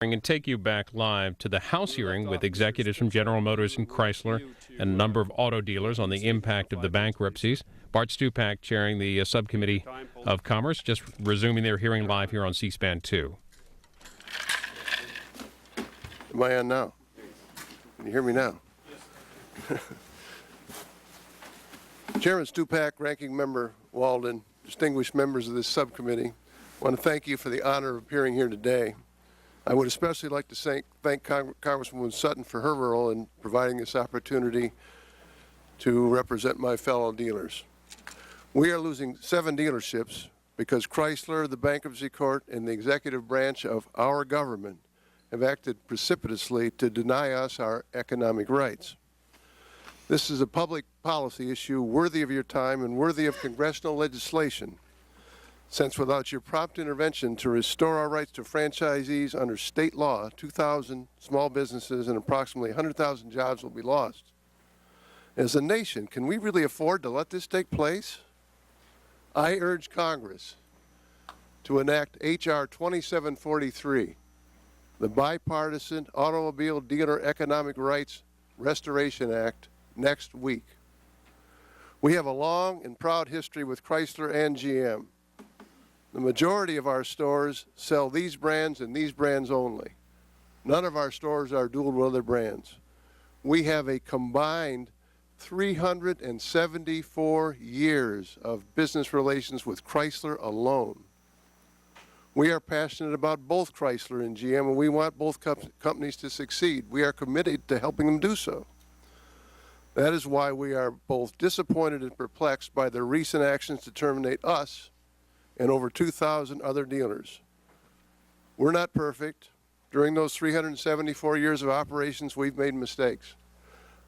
And take you back live to the House hearing with executives from General Motors and Chrysler and a number of auto dealers on the impact of the bankruptcies. Bart Stupak chairing the Subcommittee of Commerce, just resuming their hearing live here on C-SPAN 2. Am I on now? Can you hear me now? Chairman Stupak, Ranking Member Walden, distinguished members of this subcommittee, I want to thank you for the honor of appearing here today. I would especially like to thank Congresswoman Sutton for her role in providing this opportunity to represent my fellow dealers. We are losing 7 dealerships because Chrysler, the bankruptcy court, and the executive branch of our government have acted precipitously to deny us our economic rights. This is a public policy issue worthy of your time and worthy of congressional legislation, since without your prompt intervention to restore our rights to franchisees under state law, 2,000 small businesses and approximately 100,000 jobs will be lost. As a nation, can we really afford to let this take place? I urge Congress to enact H.R. 2743, the Bipartisan Automobile Dealer Economic Rights Restoration Act, next week. We have a long and proud history with Chrysler and GM. The majority of our stores sell these brands and these brands only. None of our stores are dual with other brands. We have a combined 374 years of business relations with Chrysler alone. We are passionate about both Chrysler and GM, and we want both companies to succeed. We are committed to helping them do so. That is why we are both disappointed and perplexed by the recent actions to terminate us and over 2,000 other dealers. We're not perfect. During those 374 years of operations, we've made mistakes.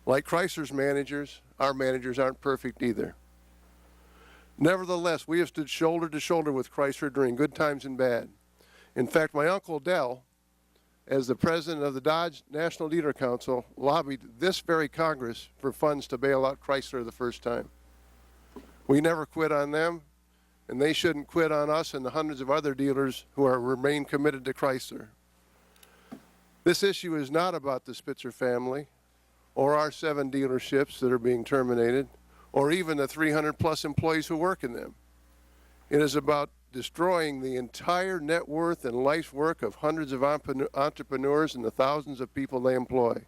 Like Chrysler's managers, our managers aren't perfect either. Nevertheless, we have stood shoulder to shoulder with Chrysler during good times and bad. In fact, my Uncle Dell, as the president of the Dodge National Dealer Council, lobbied this very Congress for funds to bail out Chrysler the first time. We never quit on them, and they shouldn't quit on us and the hundreds of other dealers who remain committed to Chrysler. This issue is not about the Spitzer family or our 7 dealerships that are being terminated or even the 300-plus employees who work in them. It is about destroying the entire net worth and life's work of hundreds of entrepreneurs and the thousands of people they employ.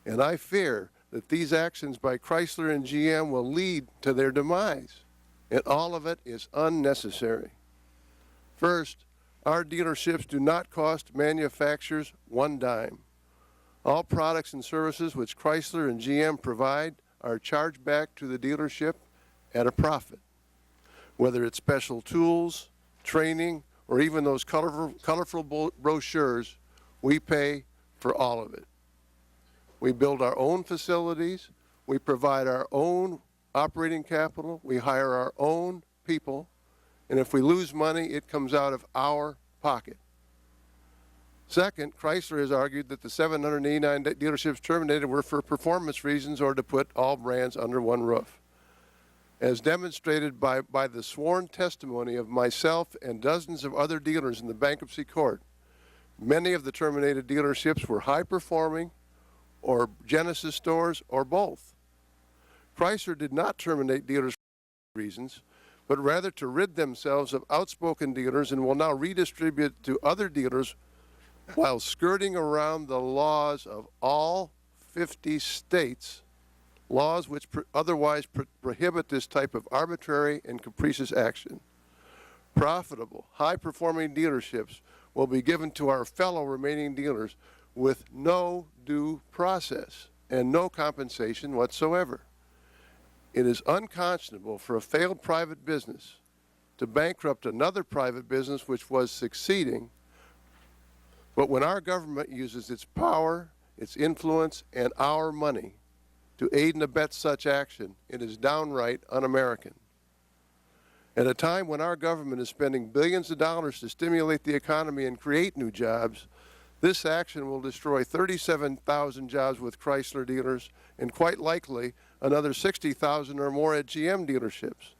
And I fear that these actions by Chrysler and GM will lead to their demise. And all of it is unnecessary. First, our dealerships do not cost manufacturers one dime. All products and services which Chrysler and GM provide are charged back to the dealership at a profit. Whether it's special tools, training, or even those colorful brochures, we pay for all of it. We build our own facilities, we provide our own operating capital, we hire our own people, and if we lose money, it comes out of our pocket. Second, Chrysler has argued that the 789 dealerships terminated were for performance reasons or to put all brands under one roof. As demonstrated by the sworn testimony of myself and dozens of other dealers in the bankruptcy court, many of the terminated dealerships were high-performing or Genesis stores or both. Chrysler did not terminate dealers for reasons, but rather to rid themselves of outspoken dealers and will now redistribute to other dealers while skirting around the laws of all 50 states, laws which otherwise prohibit this type of arbitrary and capricious action. Profitable, high-performing dealerships will be given to our fellow remaining dealers with no due process and no compensation whatsoever. It is unconscionable for a failed private business to bankrupt another private business which was succeeding, but when our government uses its power, its influence, and our money to aid and abet such action, it is downright un-American. At a time when our government is spending billions of dollars to stimulate the economy and create new jobs, this action will destroy 37,000 jobs with Chrysler dealers and quite likely another 60,000 or more at GM dealerships.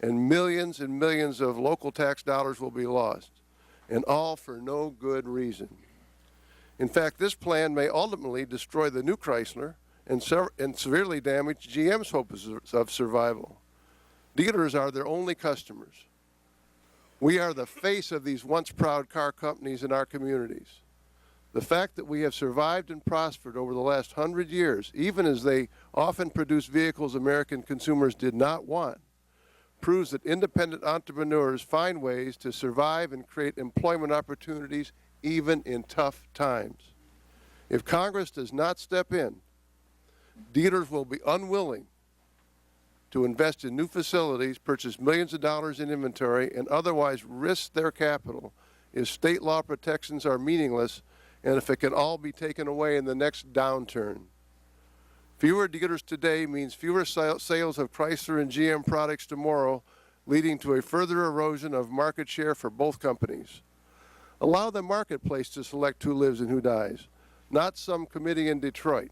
And millions of local tax dollars will be lost, and all for no good reason. In fact, this plan may ultimately destroy the new Chrysler and severely damage GM's hopes of survival. Dealers are their only customers. We are the face of these once proud car companies in our communities. The fact that we have survived and prospered over the last 100 years, even as they often produce vehicles American consumers did not want, proves that independent entrepreneurs find ways to survive and create employment opportunities even in tough times. If Congress does not step in, dealers will be unwilling to invest in new facilities, purchase millions of dollars in inventory, and otherwise risk their capital if state law protections are meaningless and if it can all be taken away in the next downturn. Fewer dealers today means fewer sales of Chrysler and GM products tomorrow, leading to a further erosion of market share for both companies. Allow the marketplace to select who lives and who dies, not some committee in Detroit.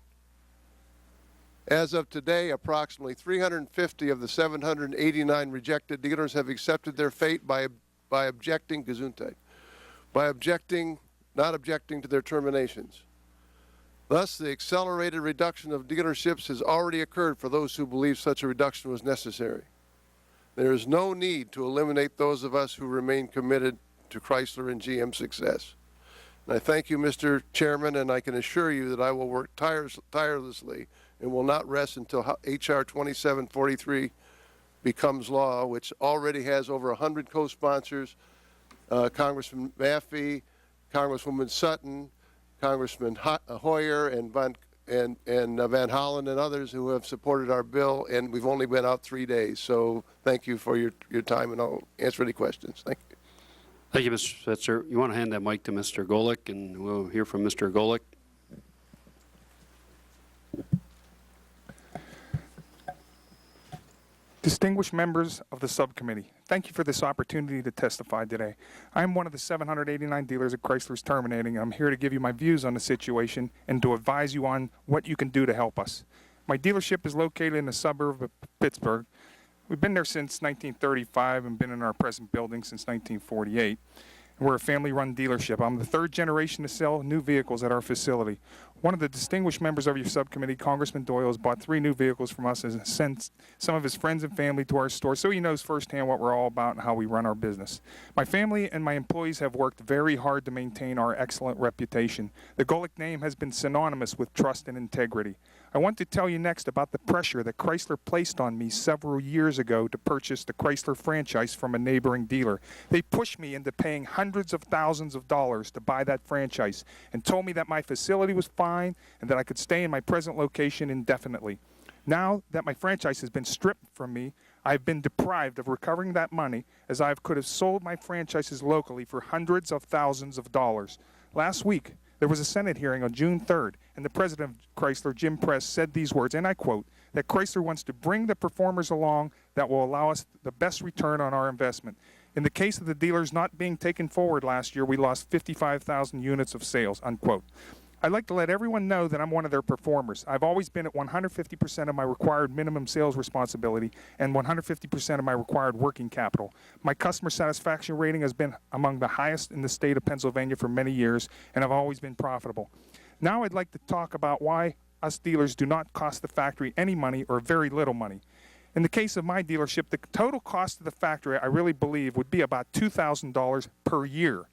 As of today, approximately 350 of the 789 rejected dealers have accepted their fate by objecting, Gesundheit, not objecting to their terminations. Thus, the accelerated reduction of dealerships has already occurred for those who believe such a reduction was necessary. There is no need to eliminate those of us who remain committed to Chrysler and GM success. And I thank you, Mr. Chairman, and I can assure you that I will work tirelessly and will not rest until H.R. 2743 becomes law, which already has over 100 co-sponsors, Congressman Maffei, Congresswoman Sutton, Congressman Hoyer, and Van Hollen and others who have supported our bill, and we've only been out 3 days. So thank you for your time, and I'll answer any questions. Thank you. Thank you, Mr. Spitzer. You want to hand that mic to Mr. Golick, and we'll hear from Mr. Golick. Distinguished members of the subcommittee, thank you for this opportunity to testify today. I am one of the 789 dealers at Chrysler's terminating. I'm here to give you my views on the situation and to advise you on what you can do to help us. My dealership is located in a suburb of Pittsburgh. We've been there since 1935 and been in our present building since 1948. We're a family-run dealership. I'm the third generation to sell new vehicles at our facility. One of the distinguished members of your subcommittee, Congressman Doyle, has bought 3 new vehicles from us and sent some of his friends and family to our store, so he knows firsthand what we're all about and how we run our business. My family and my employees have worked very hard to maintain our excellent reputation. The Golick name has been synonymous with trust and integrity. I want to tell you next about the pressure that Chrysler placed on me several years ago to purchase the Chrysler franchise from a neighboring dealer. They pushed me into paying hundreds of thousands of dollars to buy that franchise and told me that my facility was fine and that I could stay in my present location indefinitely. Now that my franchise has been stripped from me, I've been deprived of recovering that money, as I could have sold my franchises locally for hundreds of thousands of dollars. Last week, there was a Senate hearing on June 3rd, and the president of Chrysler, Jim Press, said these words, and I quote, that Chrysler wants to bring the performers along that will allow us the best return on our investment. In the case of the dealers not being taken forward last year, we lost 55,000 units of sales, unquote. I'd like to let everyone know that I'm one of their performers. I've always been at 150% of my required minimum sales responsibility and 150% of my required working capital. My customer satisfaction rating has been among the highest in the state of Pennsylvania for many years, and I've always been profitable. Now I'd like to talk about why us dealers do not cost the factory any money or very little money. In the case of my dealership, the total cost of the factory, I really believe, would be about $2,000 per year.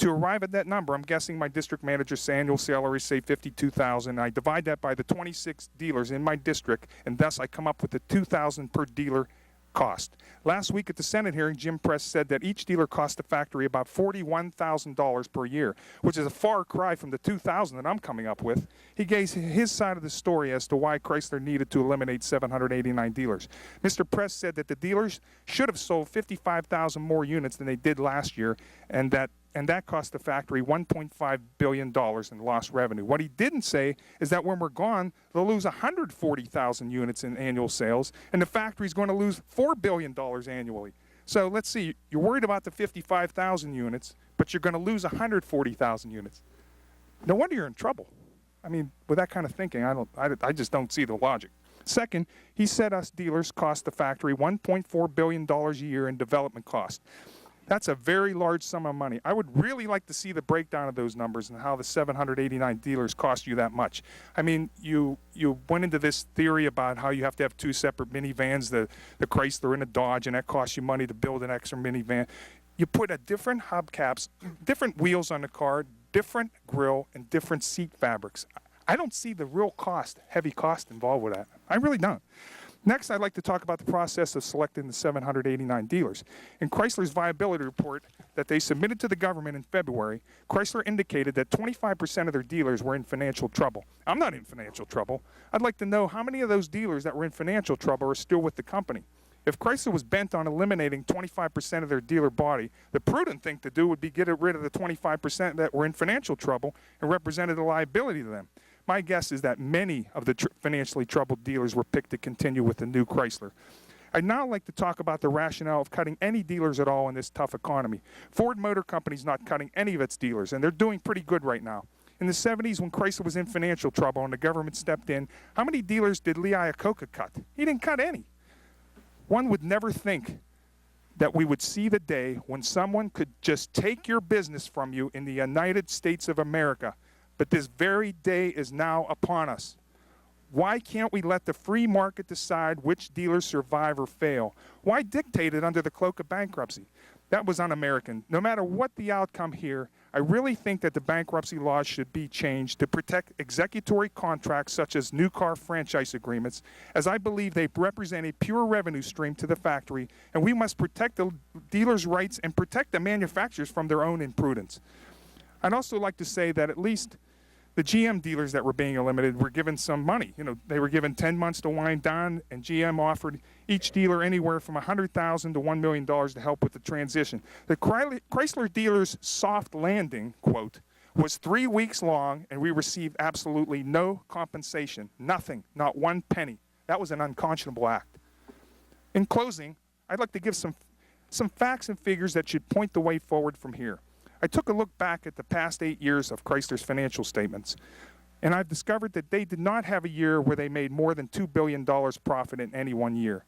To arrive at that number, I'm guessing my district manager's annual salary, say $52,000. I divide that by the 26 dealers in my district, and thus I come up with the $2,000 per dealer cost. Last week at the Senate hearing, Jim Press said that each dealer cost the factory about $41,000 per year, which is a far cry from the $2,000 that I'm coming up with. He gave his side of the story as to why Chrysler needed to eliminate 789 dealers. Mr. Press said that the dealers should have sold 55,000 more units than they did last year, and that cost the factory $1.5 billion in lost revenue. What he didn't say is that when we're gone, they'll lose 140,000 units in annual sales, and the factory's going to lose $4 billion annually. So let's see, you're worried about the 55,000 units, but you're going to lose 140,000 units. No wonder you're in trouble. I mean, with that kind of thinking, I just don't see the logic. Second, he said us dealers cost the factory $1.4 billion a year in development costs. That's a very large sum of money. I would really like to see the breakdown of those numbers and how the 789 dealers cost you that much. I mean, you went into this theory about how you have to have two separate minivans, the Chrysler and the Dodge, and that costs you money to build an extra minivan. You put a different hubcaps, different wheels on the car, different grille, and different seat fabrics. I don't see the real cost, heavy cost involved with that. I really don't. Next, I'd like to talk about the process of selecting the 789 dealers. In Chrysler's viability report that they submitted to the government in February, Chrysler indicated that 25% of their dealers were in financial trouble. I'm not in financial trouble. I'd like to know how many of those dealers that were in financial trouble are still with the company. If Chrysler was bent on eliminating 25% of their dealer body, the prudent thing to do would be get rid of the 25% that were in financial trouble and represented a liability to them. My guess is that many of the financially troubled dealers were picked to continue with the new Chrysler. I'd now like to talk about the rationale of cutting any dealers at all in this tough economy. Ford Motor Company's not cutting any of its dealers, and they're doing pretty good right now. In the 70s, when Chrysler was in financial trouble and the government stepped in, how many dealers did Lee Iacocca cut? He didn't cut any. One would never think that we would see the day when someone could just take your business from you in the United States of America. But this very day is now upon us. Why can't we let the free market decide which dealers survive or fail? Why dictate it under the cloak of bankruptcy? That was un-American. No matter what the outcome here, I really think that the bankruptcy laws should be changed to protect executory contracts such as new car franchise agreements, as I believe they represent a pure revenue stream to the factory, and we must protect the dealers' rights and protect the manufacturers from their own imprudence. I'd also like to say that at least the GM dealers that were being eliminated were given some money. You know, they were given 10 months to wind down, and GM offered each dealer anywhere from $100,000 to $1 million to help with the transition. The Chrysler dealers' soft landing, quote, was 3 weeks long, and we received absolutely no compensation, nothing, not one penny. That was an unconscionable act. In closing, I'd like to give some facts and figures that should point the way forward from here. I took a look back at the past 8 years of Chrysler's financial statements, and I've discovered that they did not have a year where they made more than $2 billion profit in any one year.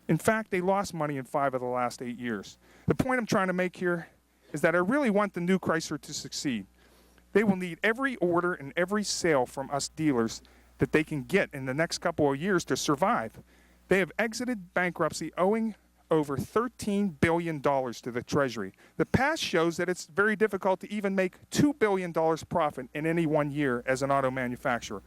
In fact, they lost money in 5 of the last 8 years. The point I'm trying to make here is that I really want the new Chrysler to succeed. They will need every order and every sale from us dealers that they can get in the next couple of years to survive. They have exited bankruptcy owing over $13 billion to the Treasury. The past shows that it's very difficult to even make $2 billion profit in any one year as an auto manufacturer.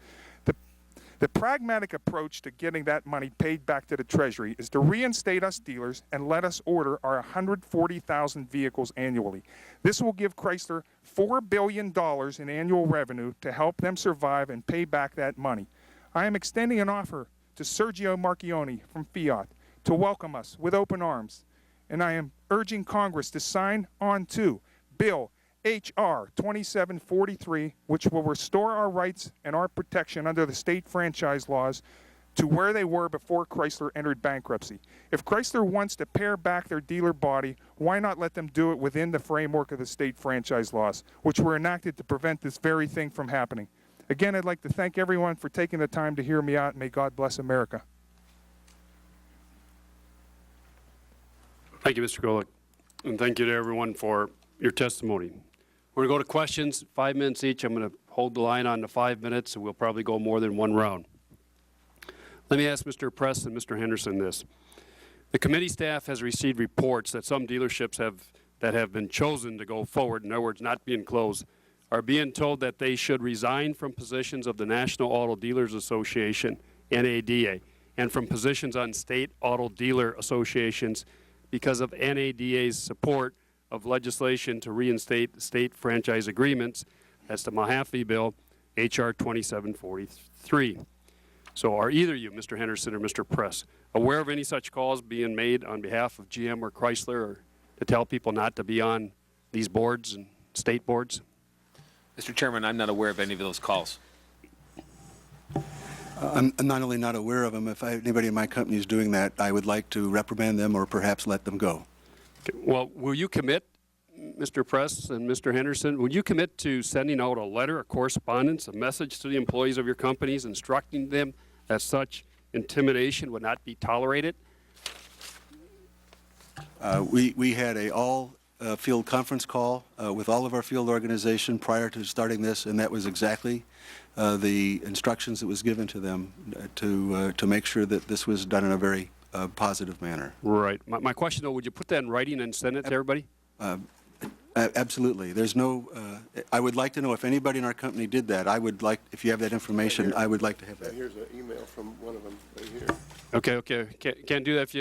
The pragmatic approach to getting that money paid back to the Treasury is to reinstate us dealers and let us order our 140,000 vehicles annually. This will give Chrysler $4 billion in annual revenue to help them survive and pay back that money. I am extending an offer to Sergio Marchionne from Fiat to welcome us with open arms. And I am urging Congress to sign on to Bill H.R. 2743, which will restore our rights and our protection under the state franchise laws to where they were before Chrysler entered bankruptcy. If Chrysler wants to pare back their dealer body, why not let them do it within the framework of the state franchise laws, which were enacted to prevent this very thing from happening? Again, I'd like to thank everyone for taking the time to hear me out. May God bless America. Thank you, Mr. Golick, and thank you to everyone for your testimony. We're going to go to questions, 5 minutes each. I'm going to hold the line on the 5 minutes, and we'll probably go more than one round. Let me ask Mr. Press and Mr. Henderson this. The committee staff has received reports that some dealerships that have been chosen to go forward, in other words, not being closed, are being told that they should resign from positions of the National Auto Dealers Association, NADA, and from positions on state auto dealer associations because of NADA's support of legislation to reinstate state franchise agreements. That's the Mahaffey bill, H.R. 2743. So are either you, Mr. Henderson or Mr. Press, aware of any such calls being made on behalf of GM or Chrysler or to tell people not to be on these boards and state boards? Mr. Chairman, I'm not aware of any of those calls. I'm not only not aware of them, if anybody in my company is doing that, I would like to reprimand them or perhaps let them go. Okay. Well, will you commit, Mr. Press and Mr. Henderson, will you commit to sending out a letter, a correspondence, a message to the employees of your companies instructing them that such intimidation would not be tolerated? We had a all a field conference call with all of our field organization prior to starting this, and that was exactly the instructions that was given to them to make sure that this was done in a very positive manner. Right. My question, though, would you put that in writing and send it to everybody? Absolutely. There's no, I would like to know if anybody in our company did that. I would like, if you have that information, I would like to have that. Here's an email from one of them right here. Okay. Can't do that.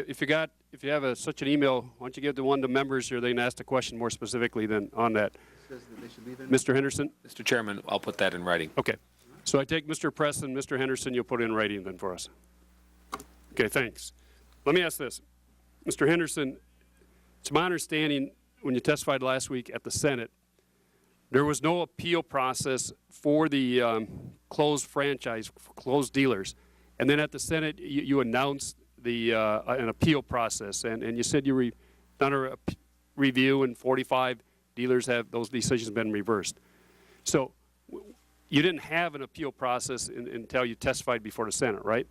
If you have such an email, why don't you give the one to members here? They can ask the question more specifically than on that. Mr. Henderson? Mr. Chairman, I'll put that in writing. Okay. So I take Mr. Press and Mr. Henderson, you'll put it in writing then for us. Okay, thanks. Let me ask this. Mr. Henderson, it's my understanding when you testified last week at the Senate, there was no appeal process for the closed franchise, closed dealers. And then at the Senate, you announced an appeal process. And you said you done a review and 45 dealers have those decisions been reversed. So you didn't have an appeal process until you testified before the Senate, right?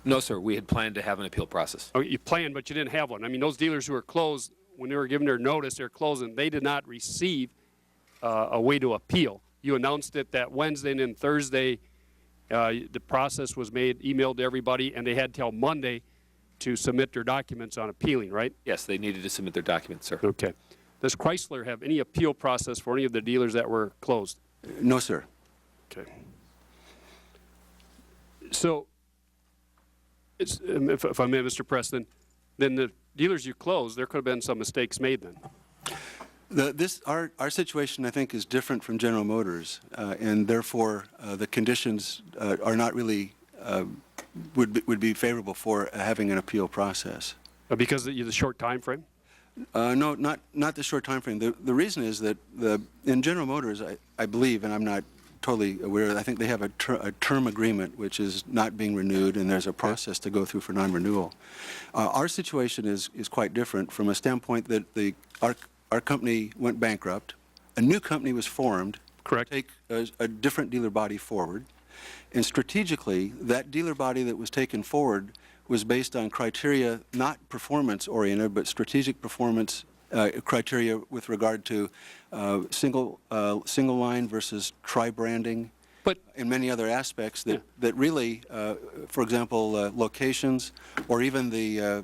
No, sir. We had planned to have an appeal process. Oh, you planned, but you didn't have one. I mean, those dealers who were closed, when they were given their notice, they're closing, they did not receive a way to appeal. You announced it that Wednesday, and then Thursday, the process was emailed to everybody, and they had till Monday to submit their documents on appealing, right? Yes, they needed to submit their documents, sir. Okay. Does Chrysler have any appeal process for any of the dealers that were closed? No, sir. Okay. So, if I may, Mr. Preston, then the dealers you closed, there could have been some mistakes made then. Our situation, I think, is different from General Motors, and therefore the conditions are not really would be favorable for having an appeal process. Because of the short time frame? No, not the short time frame. The reason is that in General Motors, I believe, and I'm not totally aware, I think they have a term agreement which is not being renewed, and there's a process to go through for non-renewal. Our situation is quite different from a standpoint that our company went bankrupt. A new company was formed. Correct. To take a different dealer body forward. And strategically, that dealer body that was taken forward was based on criteria not performance-oriented, but strategic performance criteria with regard to single line versus tri-branding, but and many other aspects that really, for example, locations or even the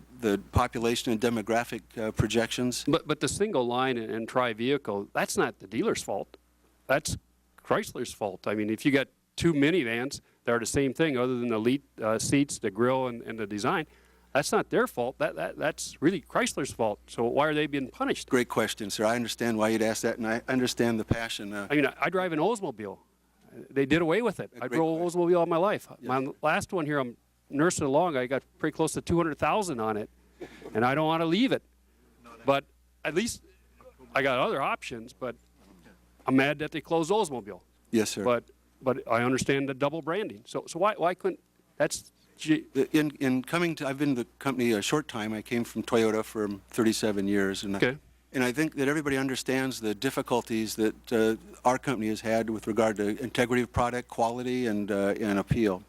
population and demographic projections. But the single line and tri-vehicle, that's not the dealer's fault. That's Chrysler's fault. I mean, if you got two minivans that are the same thing other than the elite seats, the grille, and the design, that's not their fault. That's really Chrysler's fault. So why are they being punished? Great question, sir. I understand why you'd ask that, and I understand the passion. I mean, I drive an Oldsmobile. They did away with it. I drove an Oldsmobile all my life. Yes. My last one here, I'm nursing along. I got pretty close to 200,000 on it, and I don't want to leave it. But at least I got other options, but I'm mad that they closed Oldsmobile. Yes, sir. But I understand the double branding. So why couldn't, that's... In coming to, I've been in the company a short time. I came from Toyota for 37 years. And okay. And I think that everybody understands the difficulties that our company has had with regard to integrity of product, quality, and appeal.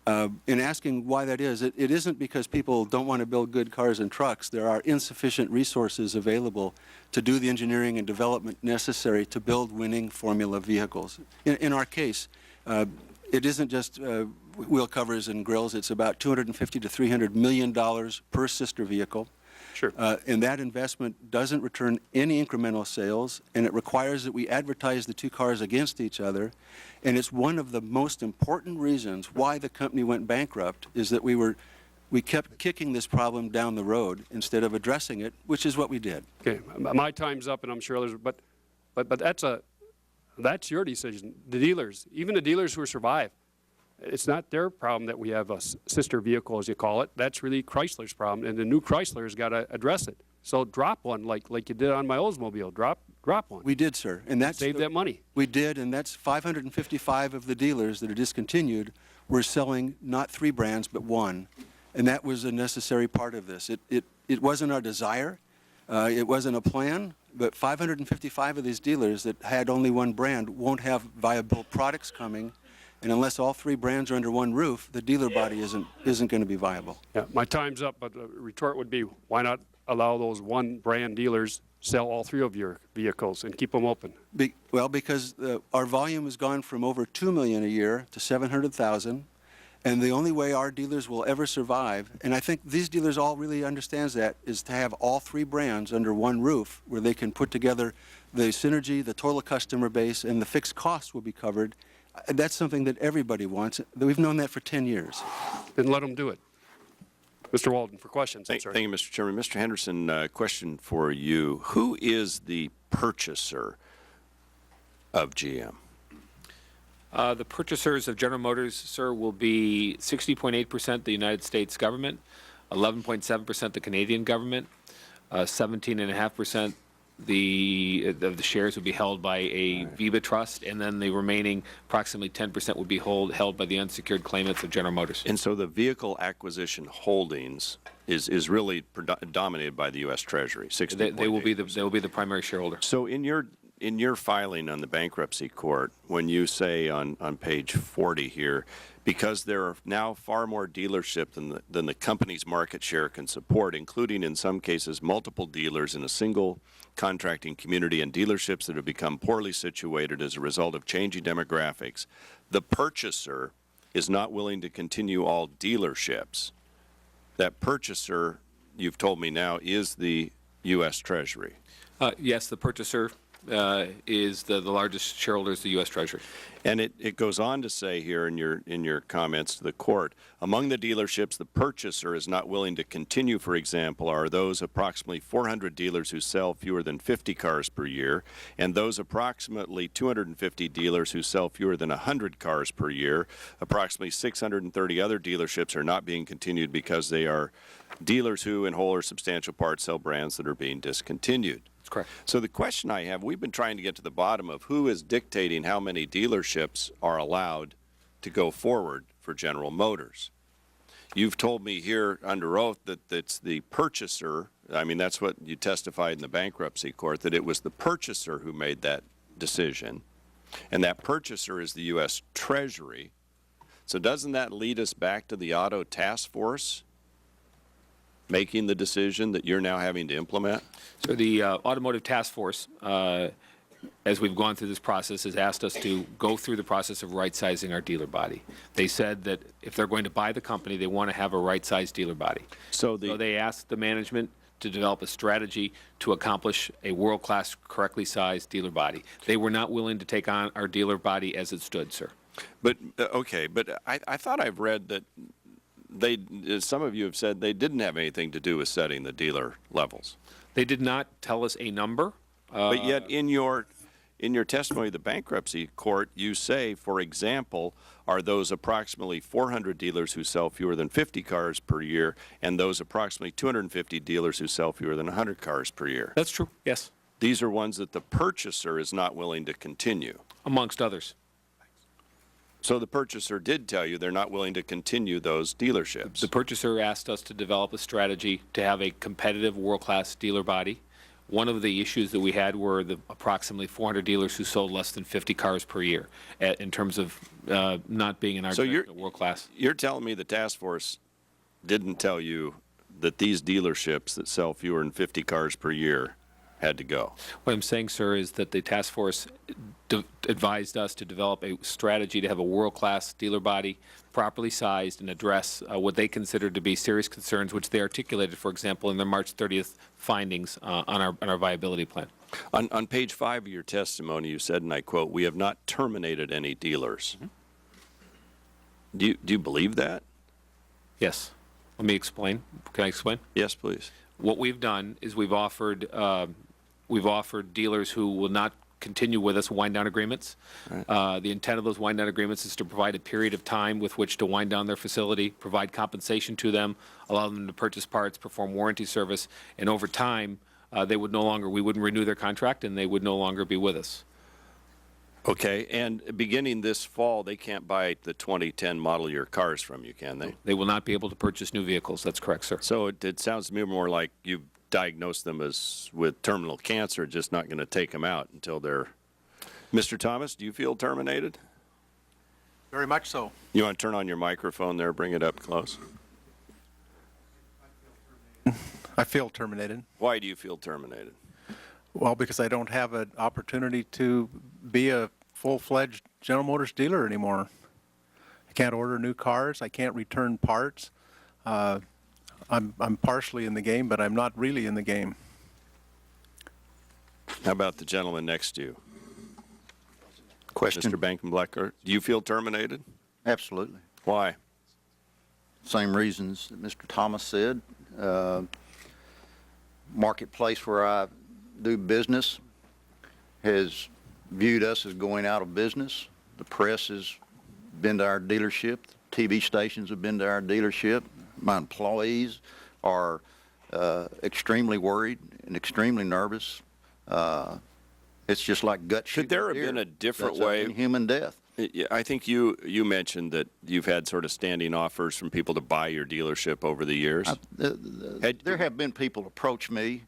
In asking why that is, it isn't because people don't want to build good cars and trucks. There are insufficient resources available to do the engineering and development necessary to build winning formula vehicles. In our case, it isn't just wheel covers and grills. It's about $250 to $300 million per sister vehicle. Sure. And that investment doesn't return any incremental sales, and it requires that we advertise the two cars against each other. And it's one of the most important reasons why the company went bankrupt is that we kept kicking this problem down the road instead of addressing it, which is what we did. Okay, my time's up, and I'm sure others. But that's your decision. The dealers, even the dealers who survive, it's not their problem that we have a sister vehicle, as you call it. That's really Chrysler's problem, and the new Chrysler's got to address it. So drop one, like you did on my Oldsmobile. Drop one. We did, sir, and that's save that money. We did, and that's 555 of the dealers that are discontinued were selling not 3 brands but 1, and that was a necessary part of this. It wasn't our desire, it wasn't a plan, but 555 of these dealers that had only 1 brand won't have viable products coming. And unless all 3 brands are under one roof, the dealer body isn't going to be viable. Yeah, my time's up, but the retort would be, why not allow those one brand dealers sell all 3 of your vehicles and keep them open? Well, because our volume has gone from over 2 million a year to 700,000, and the only way our dealers will ever survive, and I think these dealers all really understands that, is to have all 3 brands under one roof where they can put together the synergy, the total customer base, and the fixed costs will be covered. That's something that everybody wants. We've known that for 10 years. Then let them do it. Mr. Walden, for questions. I'm sorry. Thank you, Mr. Chairman. Mr. Henderson, question for you. Who is the purchaser of GM? The purchasers of General Motors, sir, will be 60.8% the United States government, 11.7% the Canadian government, 17.5% of the shares would be held by a VIBA trust, and then the remaining approximately 10% would be held by the unsecured claimants of General Motors. And so the vehicle acquisition holdings is really dominated by the U.S. Treasury. They will be the primary shareholder. So in your filing on the bankruptcy court, when you say on page 40 here, because there are now far more dealerships than the company's market share can support, including in some cases multiple dealers in a single contracting community and dealerships that have become poorly situated as a result of changing demographics, the purchaser is not willing to continue all dealerships. That purchaser, you've told me now, is the U.S. Treasury. Yes, the purchaser is the largest shareholder is the U.S. Treasury. And it goes on to say here in your comments to the court, among the dealerships the purchaser is not willing to continue, for example, are those approximately 400 dealers who sell fewer than 50 cars per year, and those approximately 250 dealers who sell fewer than 100 cars per year. Approximately 630 other dealerships are not being continued because they are dealers who, in whole or substantial part, sell brands that are being discontinued. Correct. So the question I have, we've been trying to get to the bottom of who is dictating how many dealerships are allowed to go forward for General Motors. You've told me here under oath that it's the purchaser. I mean, that's what you testified in the bankruptcy court, that it was the purchaser who made that decision. And that purchaser is the U.S. Treasury. So doesn't that lead us back to the Auto Task Force making the decision that you're now having to implement? So the Automotive Task Force, as we've gone through this process, has asked us to go through the process of right-sizing our dealer body. They said that if they're going to buy the company, they want to have a right-sized dealer body. So they asked the management to develop a strategy to accomplish a world-class, correctly sized dealer body. They were not willing to take on our dealer body as it stood, sir. But, okay, but I thought I've read that some of you have said they didn't have anything to do with setting the dealer levels. They did not tell us a number. But yet in your testimony to the bankruptcy court, you say, for example, are those approximately 400 dealers who sell fewer than 50 cars per year and those approximately 250 dealers who sell fewer than 100 cars per year. That's true, yes. These are ones that the purchaser is not willing to continue. Amongst others. So the purchaser did tell you they're not willing to continue those dealerships. The purchaser asked us to develop a strategy to have a competitive world-class dealer body. One of the issues that we had were the approximately 400 dealers who sold less than 50 cars per year in terms of not being in our world-class. You're telling me the task force didn't tell you that these dealerships that sell fewer than 50 cars per year had to go? What I'm saying, sir, is that the task force advised us to develop a strategy to have a world-class dealer body, properly sized, and address what they considered to be serious concerns, which they articulated, for example, in their March 30th findings on our viability plan. On page 5 of your testimony, you said, and I quote, "We have not terminated any dealers." Mm-hmm. Do you believe that? Yes. Let me explain. Can I explain? Yes, please. What we've done is we've offered dealers who will not continue with us wind down agreements. Right. The intent of those wind down agreements is to provide a period of time with which to wind down their facility, provide compensation to them, allow them to purchase parts, perform warranty service, and over time we wouldn't renew their contract and they would no longer be with us. Okay, and beginning this fall, they can't buy the 2010 model year cars from you, can they? They will not be able to purchase new vehicles. That's correct, sir. So it sounds to me more like you've diagnosed them with terminal cancer, just not going to take them out until they're... Mr. Thomas, do you feel terminated? Very much so. You want to turn on your microphone there, bring it up close? I feel terminated. Why do you feel terminated? Well, because I don't have an opportunity to be a full-fledged General Motors dealer anymore. I can't order new cars. I can't return parts. I'm partially in the game, but I'm not really in the game. How about the gentleman next to you? Question. Mr. Bankenblecker, do you feel terminated? Absolutely. Why? Same reasons that Mr. Thomas said. Marketplace where I do business has viewed us as going out of business. The press has been to our dealership. The TV stations have been to our dealership. My employees are extremely worried and extremely nervous. It's just like gut shooting. Could there have deer. been a different That's way? human death. I think you mentioned that you've had sort of standing offers from people to buy your dealership over the years. There have been people approach me.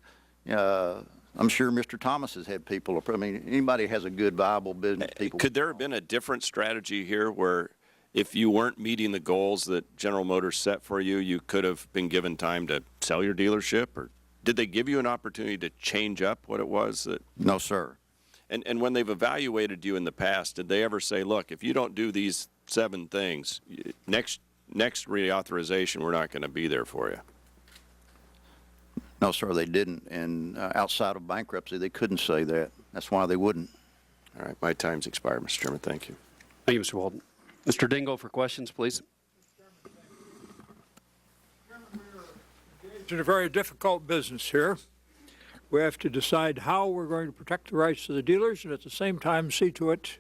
I'm sure Mr. Thomas has had people approach. I mean, anybody has a good, viable business. People. Could there have been a different strategy here where if you weren't meeting the goals that General Motors set for you, you could have been given time to sell your dealership? Or did they give you an opportunity to change up what it was that? No, sir. And when they've evaluated you in the past, did they ever say, look, if you don't do these 7 things, next reauthorization, we're not going to be there for you? No, sir, they didn't. And outside of bankruptcy, they couldn't say that. That's why they wouldn't. All right, my time's expired, Mr. Chairman. Thank you. Thank you, Mr. Walden. Mr. Dingo for questions, please. It's a very difficult business here. We have to decide how we're going to protect the rights of the dealers and at the same time see to it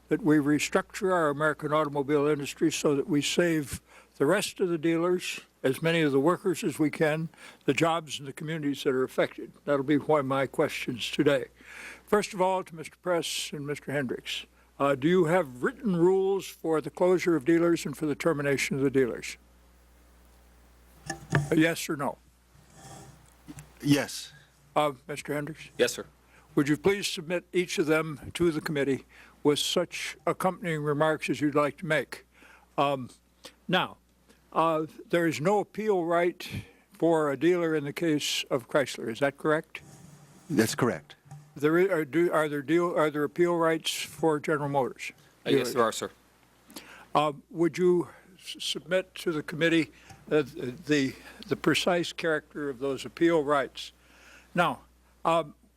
that we restructure our American automobile industry so that we save the rest of the dealers, as many of the workers as we can, the jobs and the communities that are affected. That'll be one of my questions today. First of all, to Mr. Press and Mr. Hendricks, do you have written rules for the closure of dealers and for the termination of the dealers? Yes or no? Yes. Mr. Hendricks? Yes, sir. Would you please submit each of them to the committee with such accompanying remarks as you'd like to make? Now, there is no appeal right for a dealer in the case of Chrysler. Is that correct? That's correct. Are there appeal rights for General Motors? Yes, there are, sir. Would you submit to the committee the precise character of those appeal rights? Now,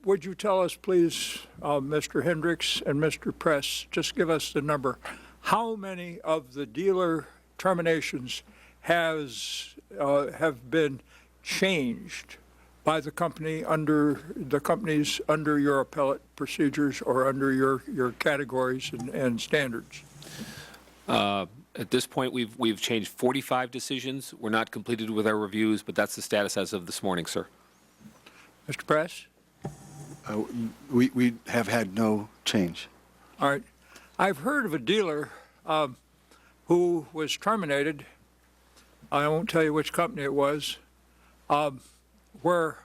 would you tell us, please, Mr. Hendricks and Mr. Press, just give us the number, how many of the dealer terminations have been changed by the companies under your appellate procedures or under your categories and standards? At this point, we've changed 45 decisions. We're not completed with our reviews, but that's the status as of this morning, sir. Mr. Press? We have had no change. All right. I've heard of a dealer who was terminated. I won't tell you which company it was, where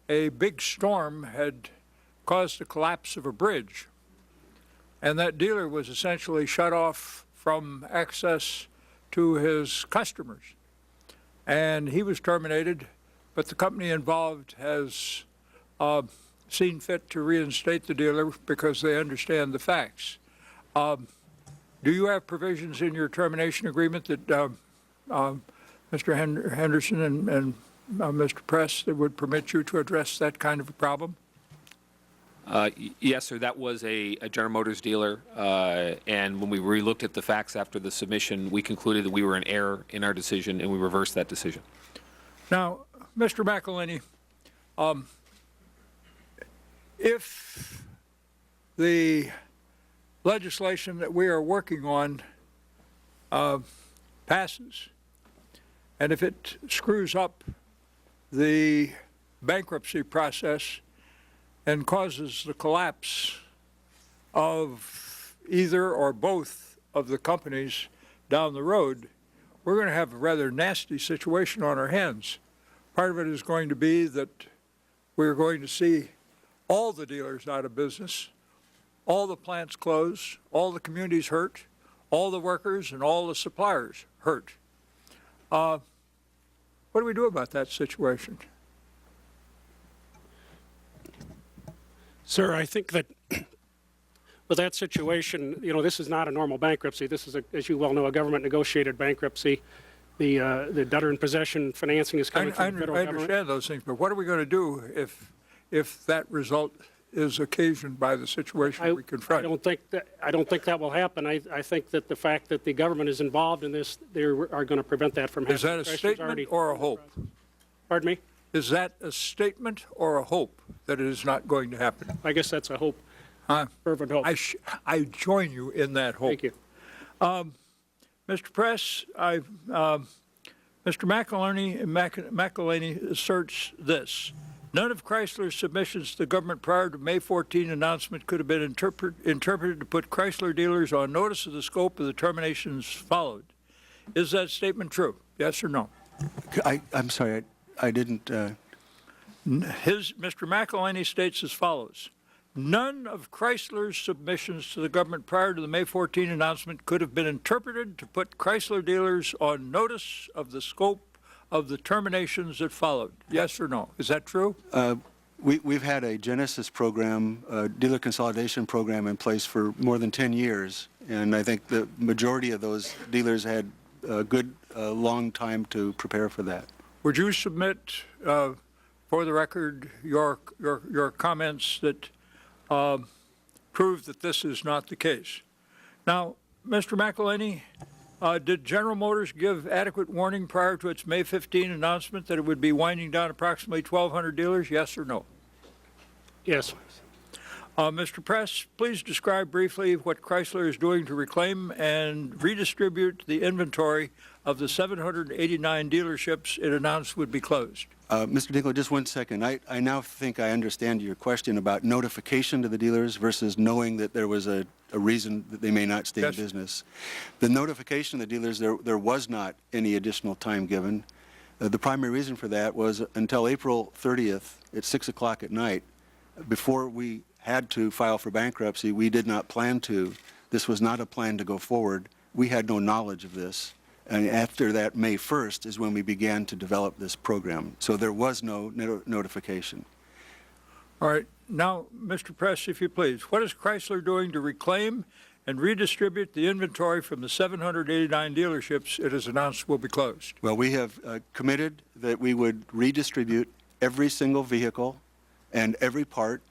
a big storm had caused the collapse of a bridge. And that dealer was essentially shut off from access to his customers. And he was terminated, but the company involved has seen fit to reinstate the dealer because they understand the facts. Do you have provisions in your termination agreement that Mr. Henderson and Mr. Press that would permit you to address that kind of a problem? Yes, sir. That was a General Motors dealer, and when we relooked at the facts after the submission, we concluded that we were in error in our decision, and we reversed that decision. Now, Mr. McElhinney, if the legislation that we are working on passes, and if it screws up the bankruptcy process and causes the collapse of either or both of the companies down the road, we're going to have a rather nasty situation on our hands. Part of it is going to be that we're going to see all the dealers out of business, all the plants close, all the communities hurt, all the workers and all the suppliers hurt. What do we do about that situation? Sir, I think that with that situation, you know, this is not a normal bankruptcy. This is, as you well know, a government-negotiated bankruptcy. The debtor in possession financing is coming from the federal government. I understand those things, but what are we going to do if that result is occasioned by the situation we confront? I don't think that will happen. I think that the fact that the government is involved in this, they are going to prevent that from happening. Is that a statement or a hope? Pardon me? Is that a statement or a hope that it is not going to happen? I guess that's a hope. Fervent hope. I join you in that hope. Thank you. Mr. Press, Mr. McElhaney asserts this. None of Chrysler's submissions to the government prior to May 14 announcement could have been interpreted to put Chrysler dealers on notice of the scope of the terminations followed. Is that statement true? Yes or no? I'm sorry, I didn't. Mr. McElhaney states as follows. None of Chrysler's submissions to the government prior to the May 14 announcement could have been interpreted to put Chrysler dealers on notice of the scope of the terminations that followed. Yes or no? Is that true? We've had a Genesis program, a dealer consolidation program in place for more than 10 years, and I think the majority of those dealers had a good long time to prepare for that. Would you submit, for the record, your comments that prove that this is not the case? Now, Mr. McElhaney, did General Motors give adequate warning prior to its May 15 announcement that it would be winding down approximately 1,200 dealers, yes or no? Yes. Mr. Press, please describe briefly what Chrysler is doing to reclaim and redistribute the inventory of the 789 dealerships it announced would be closed. Mr. Dingle, just 1 second. I now think I understand your question about notification to the dealers versus knowing that there was a reason that they may not stay in business. The notification of the dealers, there was not any additional time given. The primary reason for that was until April 30th at 6 o'clock at night, before we had to file for bankruptcy, we did not plan to. This was not a plan to go forward. We had no knowledge of this. And after that, May 1st is when we began to develop this program. So there was no notification. All right. Now, Mr. Press, if you please, what is Chrysler doing to reclaim and redistribute the inventory from the 789 dealerships it has announced will be closed? Well, we have committed that we would redistribute every single vehicle and every part.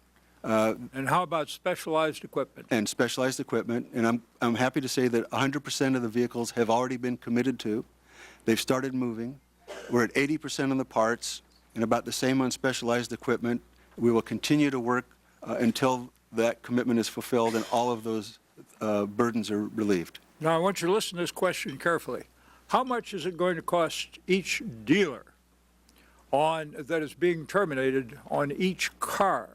And how about specialized equipment? And specialized equipment. And I'm happy to say that 100% of the vehicles have already been committed to. They've started moving. We're at 80% on the parts and about the same on specialized equipment. We will continue to work until that commitment is fulfilled and all of those burdens are relieved. Now, I want you to listen to this question carefully. How much is it going to cost each dealer that is being terminated on each car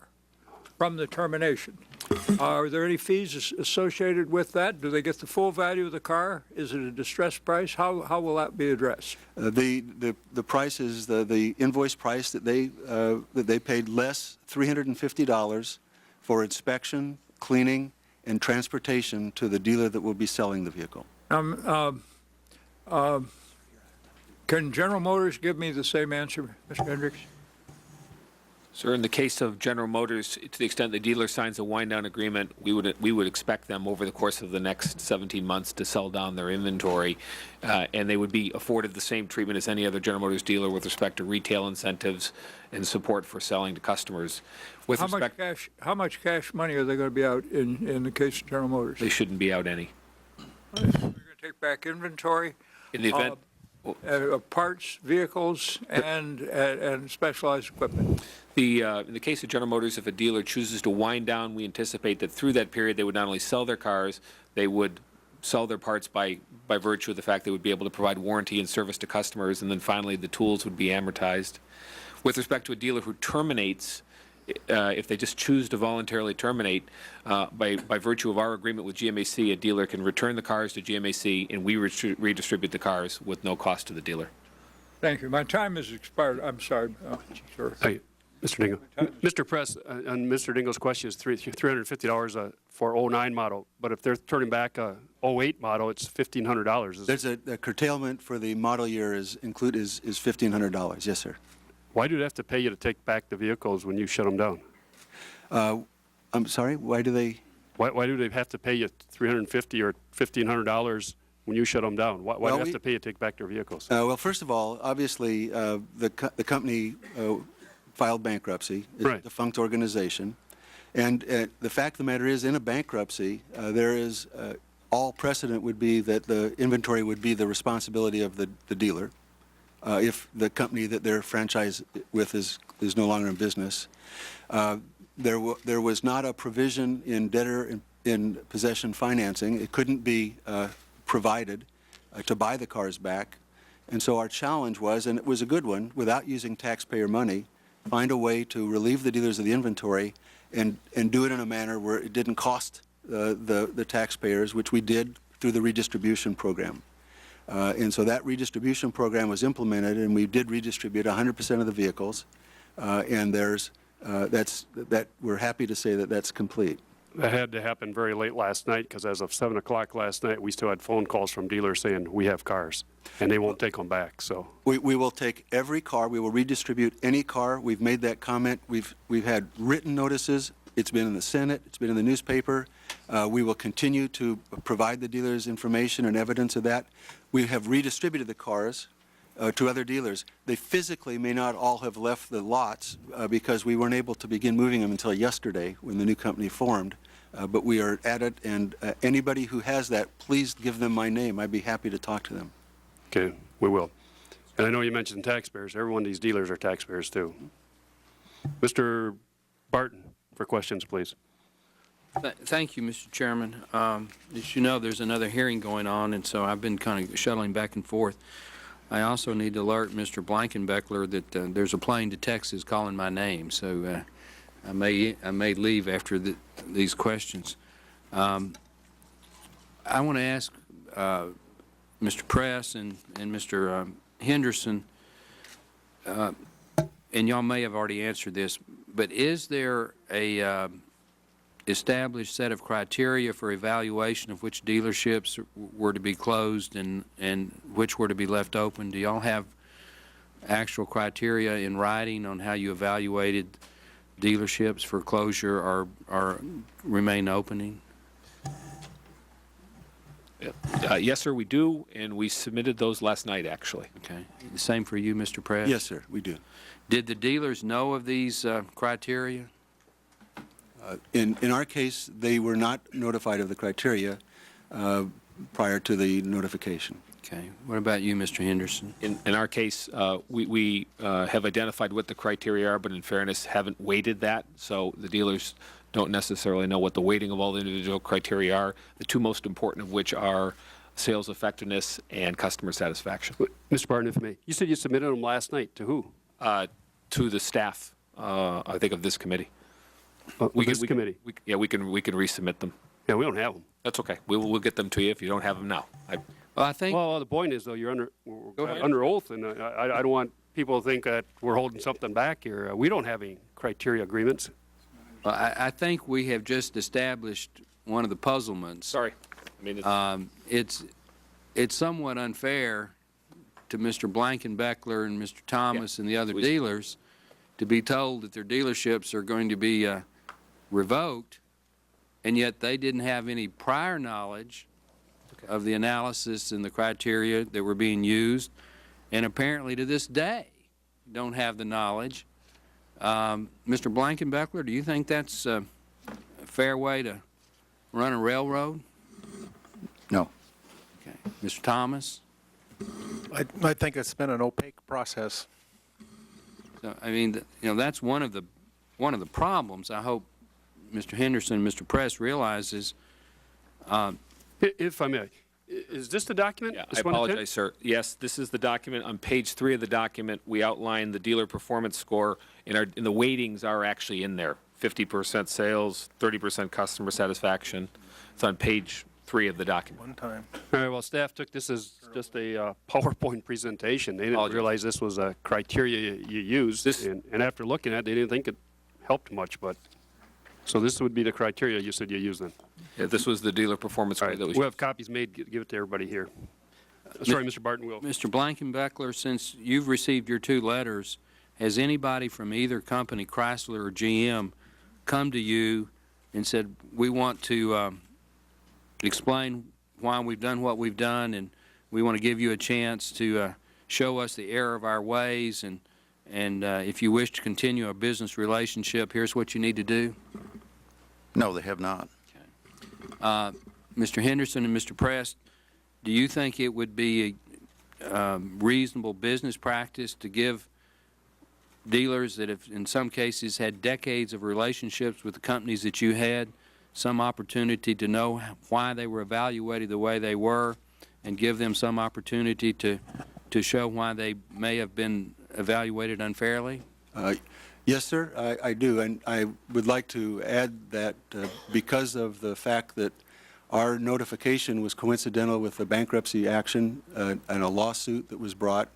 from the termination? Are there any fees associated with that? Do they get the full value of the car? Is it a distressed price? How will that be addressed? The price is the invoice price that they paid less $350 for inspection, cleaning, and transportation to the dealer that will be selling the vehicle. Can General Motors give me the same answer, Mr. Hendricks? Sir, in the case of General Motors, to the extent the dealer signs a wind-down agreement, we would expect them over the course of the next 17 months to sell down their inventory, and they would be afforded the same treatment as any other General Motors dealer with respect to retail incentives and support for selling to customers. With how much cash money are they going to be out in the case of General Motors? They shouldn't be out any. They're going to take back inventory. In the event. Parts, vehicles, and specialized equipment. In the case of General Motors, if a dealer chooses to wind down, we anticipate that through that period they would not only sell their cars, they would sell their parts by virtue of the fact they would be able to provide warranty and service to customers, and then finally the tools would be amortized. With respect to a dealer who terminates, if they just choose to voluntarily terminate, by virtue of our agreement with GMAC, a dealer can return the cars to GMAC, and we redistribute the cars with no cost to the dealer. Thank you. My time has expired. I'm sorry. Sir. Hey, Mr. Dingle. Mr. Press, on Mr. Dingle's question is $350 for 09 model, but if they're turning back a 08 model, it's $1,500. There's a curtailment for the model year is $1,500. Yes, sir. Why do they have to pay you to take back the vehicles when you shut them down? I'm sorry, why do they? Why do they have to pay you $350 or $1,500 when you shut them down? Why do Well, they have to pay you to take back their vehicles? Well, first of all, obviously, the company filed bankruptcy. It's Right. a defunct organization. And the fact of the matter is, in a bankruptcy, there is all precedent would be that the inventory would be the responsibility of the dealer if the company that they're franchised with is no longer in business. There was not a provision in debtor in possession financing. It couldn't be provided to buy the cars back. And so our challenge was, and it was a good one, without using taxpayer money, find a way to relieve the dealers of the inventory and do it in a manner where it didn't cost the taxpayers, which we did through the redistribution program. And so that redistribution program was implemented, and we did redistribute 100% of the vehicles. And we're happy to say that that's complete. That had to happen very late last night because as of 7 o'clock last night, we still had phone calls from dealers saying, we have cars, and they won't take them back. So We will take every car. We will redistribute any car. We've made that comment. We've had written notices. It's been in the Senate. It's been in the newspaper. We will continue to provide the dealers information and evidence of that. We have redistributed the cars to other dealers. They physically may not all have left the lots because we weren't able to begin moving them until yesterday when the new company formed. But we are at it, and anybody who has that, please give them my name. I'd be happy to talk to them. okay, we will. And I know you mentioned taxpayers. Every one of these dealers are taxpayers too. Mr. Barton, for questions, please. Thank you, Mr. Chairman. As you know, there's another hearing going on, and so I've been kind of shuttling back and forth. I also need to alert Mr. Blankenbeckler that there's a plane to Texas calling my name, so I may leave after these questions. I want to ask Mr. Press and Mr. Henderson, and y'all may have already answered this, but is there a established set of criteria for evaluation of which dealerships were to be closed and which were to be left open? Do y'all have actual criteria in writing on how you evaluated dealerships for closure or remain opening? Yes, sir, we do, and we submitted those last night, actually. Okay. The same for you, Mr. Press? Yes, sir, we do. Did the dealers know of these criteria? In our case, they were not notified of the criteria prior to the notification. Okay. What about you, Mr. Henderson? In our case, we have identified what the criteria are, but in fairness, haven't weighted that, so the dealers don't necessarily know what the weighting of all the individual criteria are, the two most important of which are sales effectiveness and customer satisfaction. Mr. Barton, if I may, you said you submitted them last night. To who? To the staff, I think, of this committee. This committee? We can resubmit them. Yeah, we don't have them. That's okay. We'll get them to you if you don't have them now. Well, I think. Well, the point is, though, you're under oath, and I don't want people to think that we're holding something back here. We don't have any criteria agreements. Well, I think we have just established one of the puzzlements. Sorry. I mean, it's somewhat unfair to Mr. Blankenbeckler and Mr. Thomas and the other dealers to be told that their dealerships are going to be revoked, and yet they didn't have any prior knowledge of the analysis and the criteria that were being used, and apparently to this day don't have the knowledge. Mr. Blankenbeckler, do you think that's a fair way to run a railroad? No. Okay. Mr. Thomas? I think it's been an opaque process. So, I mean, that's one of the problems. I hope Mr. Henderson and Mr. Press realizes. If I may, is this the document? Yeah, I apologize, sir. Yes, this is the document. On page 3 of the document, we outline the dealer performance score, and the weightings are actually in there. 50% sales, 30% customer satisfaction. It's on page 3 of the document. One time. All right, well, staff took this as just a PowerPoint presentation. They didn't realize this was a criteria you used, and after looking at it, they didn't think it helped much. But so this would be the criteria you said you used then. Yeah, this was the dealer performance score that was We'll have copies made. Give it to everybody here. Sorry, Mr. Barton. Mr. Blankenbeckler, since you've received your 2 letters, has anybody from either company, Chrysler or GM, come to you and said, we want to explain why we've done what we've done, and we want to give you a chance to show us the error of our ways, and if you wish to continue a business relationship, here's what you need to do? No, they have not. Mr. Henderson and Mr. Prest, do you think it would be a reasonable business practice to give dealers that have, in some cases, had decades of relationships with the companies that you had some opportunity to know why they were evaluated the way they were, and give them some opportunity to show why they may have been evaluated unfairly? Yes, sir, I do. And I would like to add that because of the fact that our notification was coincidental with the bankruptcy action and a lawsuit that was brought,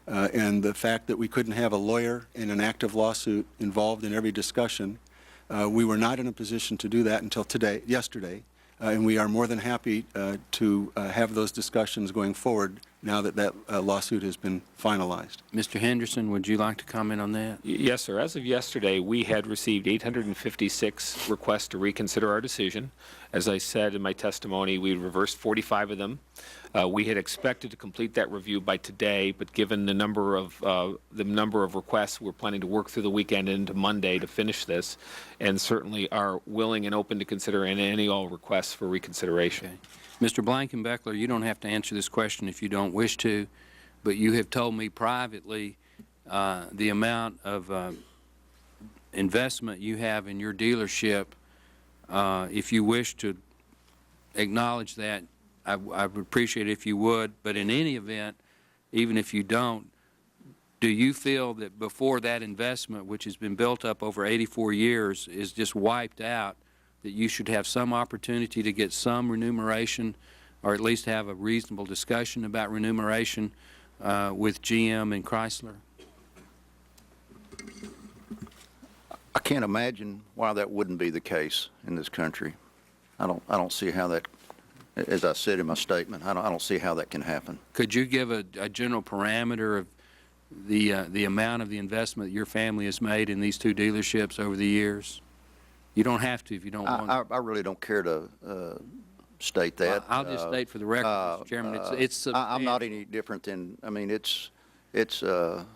and the fact that we couldn't have a lawyer in an active lawsuit involved in every discussion, we were not in a position to do that until yesterday, and we are more than happy to have those discussions going forward now that that lawsuit has been finalized. Mr. Henderson, would you like to comment on that? Yes, sir. As of yesterday, we had received 856 requests to reconsider our decision. As I said in my testimony, we reversed 45 of them. We had expected to complete that review by today, but given the number of requests, we're planning to work through the weekend into Monday to finish this, and certainly are willing and open to consider any all requests for reconsideration. Okay. Mr. Blankenbeckler, you don't have to answer this question if you don't wish to, but you have told me privately the amount of investment you have in your dealership. If you wish to acknowledge that, I would appreciate it if you would, but in any event, even if you don't, do you feel that before that investment, which has been built up over 84 years, is just wiped out, that you should have some opportunity to get some remuneration, or at least have a reasonable discussion about remuneration with GM and Chrysler? I can't imagine why that wouldn't be the case in this country. I don't see how that, as I said in my statement, I don't see how that can happen. Could you give a general parameter of the amount of the investment that your family has made in these two dealerships over the years? You don't have to if you don't want to. I really don't care to state that. I'll just state for the record, Mr. Chairman, it's I'm not any different than, I mean, it's a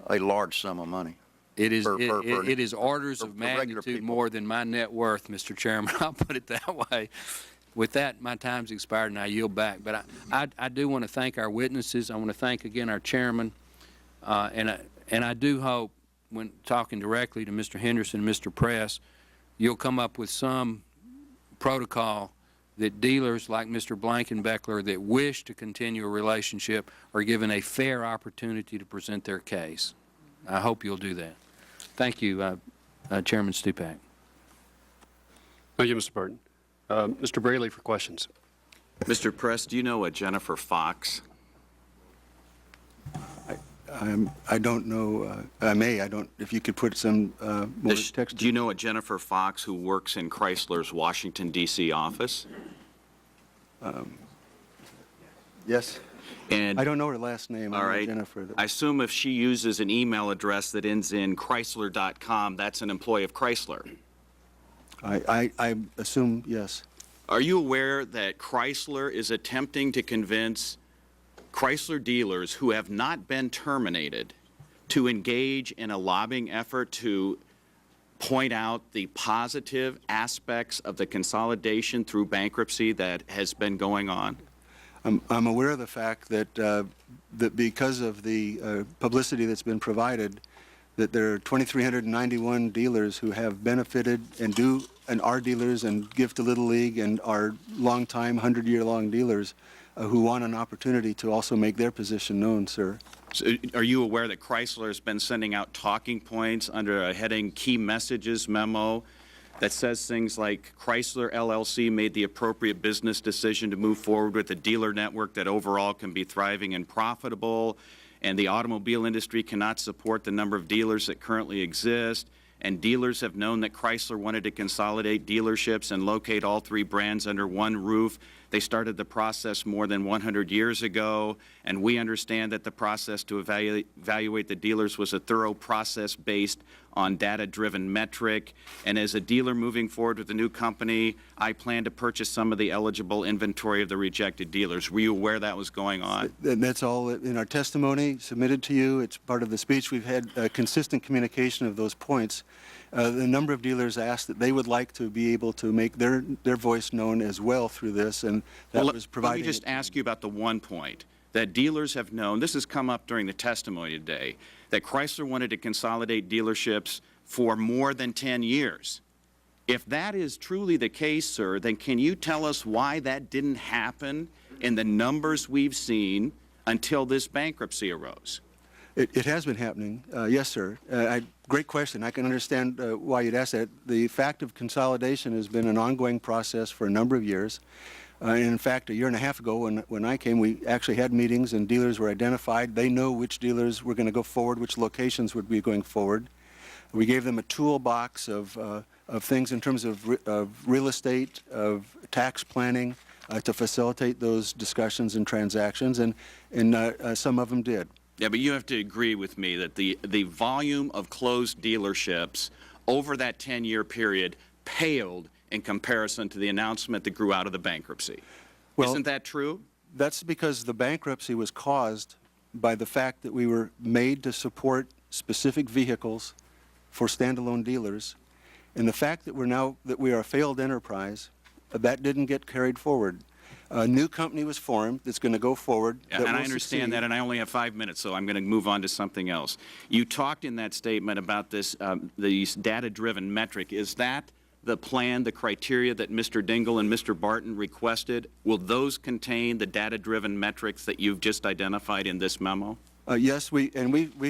large sum of money. It is, it is orders of magnitude people. more than my net worth, Mr. Chairman. I'll put it that way. With that, my time's expired and I yield back. But I do want to thank our witnesses. I want to thank again our chairman. And I do hope, when talking directly to Mr. Henderson and Mr. Press, you'll come up with some protocol that dealers like Mr. Blankenbeckler that wish to continue a relationship are given a fair opportunity to present their case. I hope you'll do that. Thank you, Chairman Stupak. Thank you, Mr. Burton. Mr. Braley for questions. Mr. Press, do you know a Jennifer Fox? I don't know. I don't. If you could put some more text. Do you know a Jennifer Fox who works in Chrysler's Washington, D.C. office? Yes. And I don't know her last name. All right. Jennifer. I assume if she uses an email address that ends in Chrysler.com, that's an employee of Chrysler. I assume yes. Are you aware that Chrysler is attempting to convince Chrysler dealers who have not been terminated to engage in a lobbying effort to point out the positive aspects of the consolidation through bankruptcy that has been going on? I'm aware of the fact that that because of the publicity that's been provided, that there are 2,391 dealers who have benefited and are dealers and give to Little League and are long-time, 100-year-long dealers who want an opportunity to also make their position known, sir. So are you aware that Chrysler has been sending out talking points under a heading Key Messages memo that says things like Chrysler LLC made the appropriate business decision to move forward with a dealer network that overall can be thriving and profitable, and the automobile industry cannot support the number of dealers that currently exist, and dealers have known that Chrysler wanted to consolidate dealerships and locate all three brands under one roof They started the process more than 100 years ago, and we understand that the process to evaluate the dealers was a thorough process based on data-driven metric. And as a dealer moving forward with a new company, I plan to purchase some of the eligible inventory of the rejected dealers. Were you aware that was going on? That's all in our testimony submitted to you. It's part of the speech. We've had consistent communication of those points. The number of dealers asked that they would like to be able to make their voice known as well through this, and that was providing. Let me just ask you about the one point that dealers have known. This has come up during the testimony today, that Chrysler wanted to consolidate dealerships for more than 10 years. If that is truly the case, sir, then can you tell us why that didn't happen in the numbers we've seen until this bankruptcy arose? It has been happening, yes, sir. Great question. I can understand why you'd ask that. The fact of consolidation has been an ongoing process for a number of years. In fact, a year and a half ago when I came, we actually had meetings and dealers were identified. They know which dealers were going to go forward, which locations would be going forward. We gave them a toolbox of things in terms of real estate, of tax planning, to facilitate those discussions and transactions, and some of them did. Yeah, but you have to agree with me that the volume of closed dealerships over that 10-year period paled in comparison to the announcement that grew out of the bankruptcy. Well, isn't that true? That's because the bankruptcy was caused by the fact that we were made to support specific vehicles for standalone dealers, and the fact that we are a failed enterprise, that didn't get carried forward. A new company was formed that's going to go forward. Yeah, and I understand that, and I only have 5 minutes, so I'm going to move on to something else. You talked in that statement about this, these data-driven metric. Is that the plan, the criteria that Mr. Dingle and Mr. Barton requested? Will those contain the data-driven metrics that you've just identified in this memo? Yes, we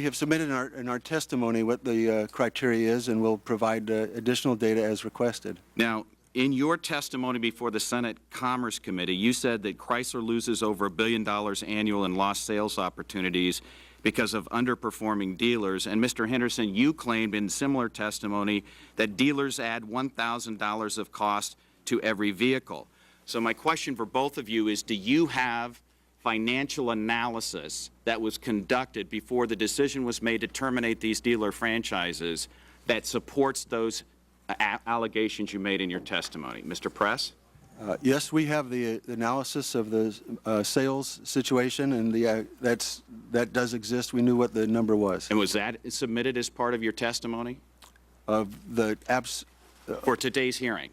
have submitted in our testimony what the criteria is, and we'll provide additional data as requested. Now, in your testimony before the Senate Commerce Committee, you said that Chrysler loses over $1 billion annual in lost sales opportunities because of underperforming dealers. And Mr. Henderson, you claimed in similar testimony that dealers add $1,000 of cost to every vehicle. So my question for both of you is, do you have financial analysis that was conducted before the decision was made to terminate these dealer franchises that supports those allegations you made in your testimony? Mr. Press? Yes, we have the analysis of the sales situation, and that does exist. We knew what the number was. And was that submitted as part of your testimony? Of the for today's hearing.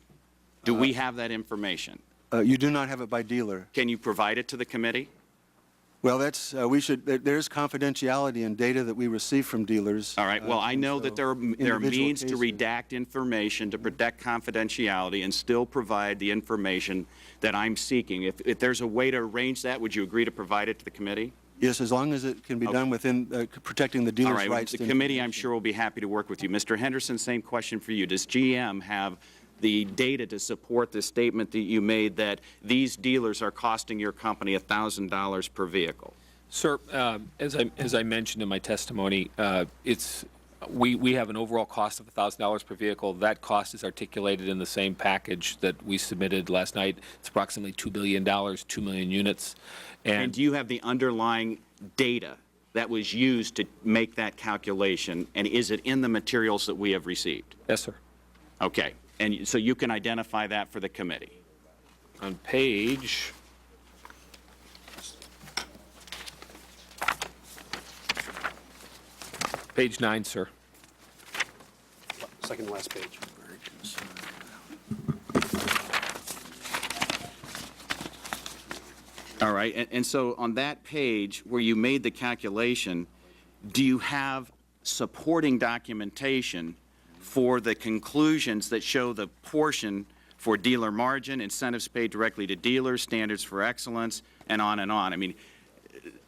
Do we have that information? You do not have it by dealer. Can you provide it to the committee? Well, that's there's confidentiality in data that we receive from dealers. All right. Well, I know that there are means to redact information to protect confidentiality and still provide the information that I'm seeking. If there's a way to arrange that, would you agree to provide it to the committee? Yes, as long as it can be done within protecting the dealer's rights. All right. The committee, I'm sure, will be happy to work with you. Mr. Henderson, same question for you. Does GM have the data to support the statement that you made that these dealers are costing your company $1,000 per vehicle? Sir, as I mentioned in my testimony, we have an overall cost of $1,000 per vehicle. That cost is articulated in the same package that we submitted last night. It's approximately $2 billion, 2 million units. And do you have the underlying data that was used to make that calculation, and is it in the materials that we have received? Yes, sir. Okay. And so you can identify that for the committee. On page 9, sir. Second to last page. All right. And so on that page where you made the calculation, do you have supporting documentation for the conclusions that show the portion for dealer margin, incentives paid directly to dealers, standards for excellence, and on and on? I mean,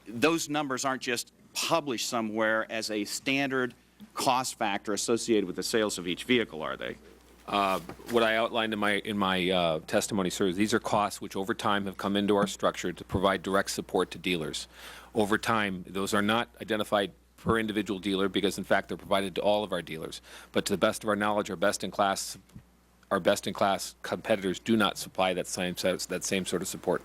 those numbers aren't just published somewhere as a standard cost factor associated with the sales of each vehicle, are they? What I outlined in my testimony, sir, is these are costs which over time have come into our structure to provide direct support to dealers. Over time, those are not identified per individual dealer because, in fact, they're provided to all of our dealers. But to the best of our knowledge, our best-in-class our best-in-class competitors do not supply that same sort of support.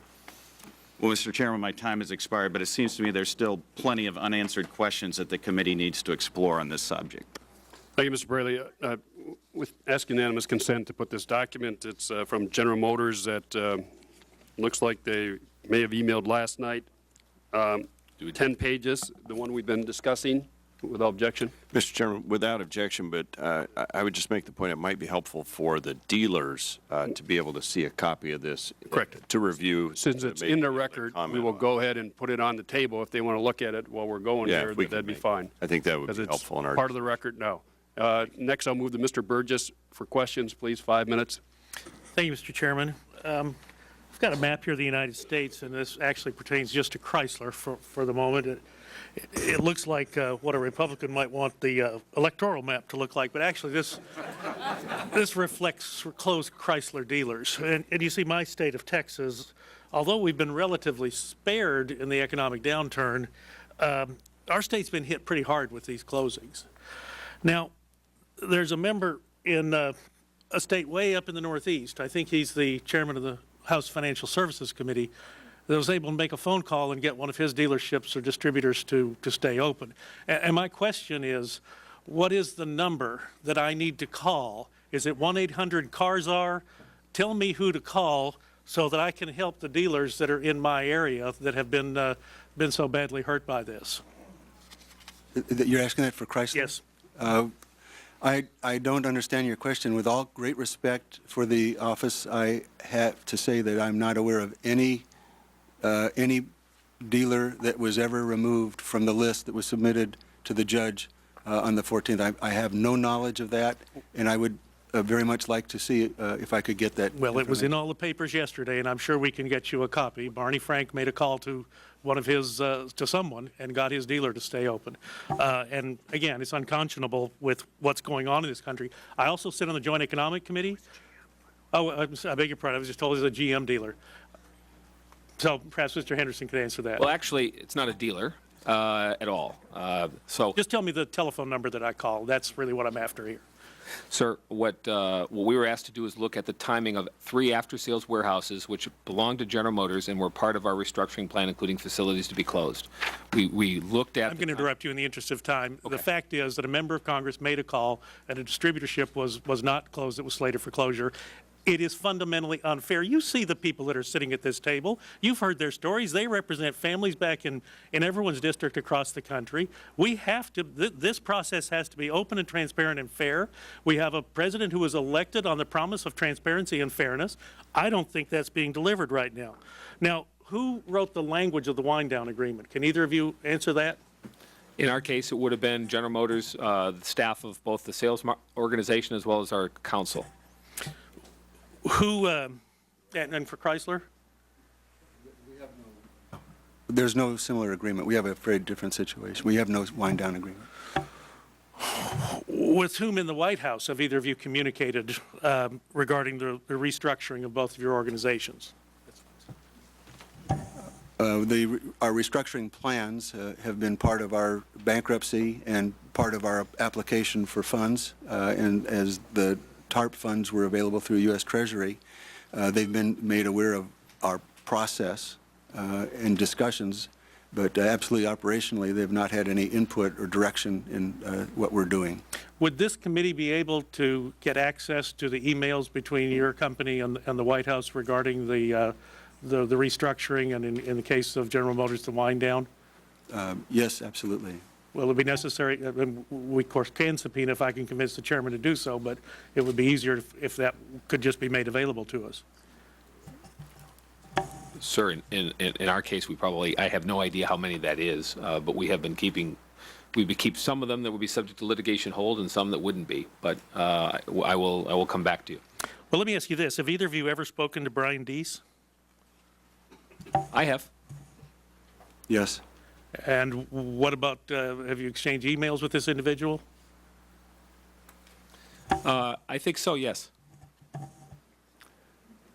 Well, Mr. Chairman, my time has expired, but it seems to me there's still plenty of unanswered questions that the committee needs to explore on this subject. Thank you, Mr. Braley. With asking unanimous consent to put this document, it's from General Motors that looks like they may have emailed last night. 10 pages, the one we've been discussing, without objection. Mr. Chairman, without objection, but I would just make the point it might be helpful for the dealers to be able to see a copy of this. Correct. To review. Since it's in the record, we will go ahead and put it on the table if they want to look at it while we're going Yeah, here. if we That'd be can fine. I think that would Because be it's helpful in our. part of the record now. Next, I'll move to Mr. Burgess for questions, please. 5 minutes. Thank you, Mr. Chairman. I've got a map here of the United States, and this actually pertains just to Chrysler for the moment. It looks like what a Republican might want the electoral map to look like, but actually this reflects closed Chrysler dealers. And you see my state of Texas, although we've been relatively spared in the economic downturn, our state's been hit pretty hard with these closings. Now, there's a member in a state way up in the Northeast, I think he's the chairman of the House Financial Services Committee, that was able to make a phone call and get one of his dealerships or distributors to stay open. And my question is, what is the number that I need to call? Is it 1-800-CARS-R? Tell me who to call so that I can help the dealers that are in my area that have been so badly hurt by this. You're asking that for Chrysler? Yes. I don't understand your question. With all great respect for the office, I have to say that I'm not aware of any dealer that was ever removed from the list that was submitted to the judge on the 14th. I have no knowledge of that, and I would very much like to see if I could get that. Well, it was in all the papers yesterday, and I'm sure we can get you a copy. Barney Frank made a call to one of his, to someone, and got his dealer to stay open. And again, it's unconscionable with what's going on in this country. I also sit on the Joint Economic Committee. Oh, I beg your pardon. I was just told he's a GM dealer. So perhaps Mr. Henderson could answer that. Well, actually, it's not a dealer at all. So just tell me the telephone number that I call. That's really what I'm after here. Sir, what we were asked to do is look at the timing of 3 after-sales warehouses which belong to General Motors and were part of our restructuring plan, including facilities to be closed. We looked at... I'm going to interrupt you in the interest of time. Okay. The fact is that a member of Congress made a call and a distributorship was not closed. It was slated for closure. It is fundamentally unfair. You see the people that are sitting at this table. You've heard their stories. They represent families back in everyone's district across the country. We have to, this process has to be open and transparent and fair. We have a president who was elected on the promise of transparency and fairness. I don't think that's being delivered right now. Now, who wrote the language of the wind-down agreement? Can either of you answer that? In our case, it would have been General Motors, the staff of both the sales organization as well as our council. Who, and for Chrysler? There's no similar agreement. We have a very different situation. We have no wind-down agreement. With whom in the White House have either of you communicated regarding the restructuring of both of your organizations? Our restructuring plans have been part of our bankruptcy and part of our application for funds, and as the TARP funds were available through U.S. Treasury, they've been made aware of our process and discussions, but absolutely operationally, they've not had any input or direction in what we're doing. Would this committee be able to get access to the emails between your company and the White House regarding the restructuring and in the case of General Motors, the wind down? Yes, absolutely. Will it be necessary? We, of course, can subpoena if I can convince the chairman to do so, but it would be easier if that could just be made available to us. Sir, in our case, I have no idea how many that is, but we would keep some of them that would be subject to litigation hold and some that wouldn't be, but I will come back to you. Well, let me ask you this. Have either of you ever spoken to Brian Deese? I have. Yes. And what about, have you exchanged emails with this individual? I think so, yes.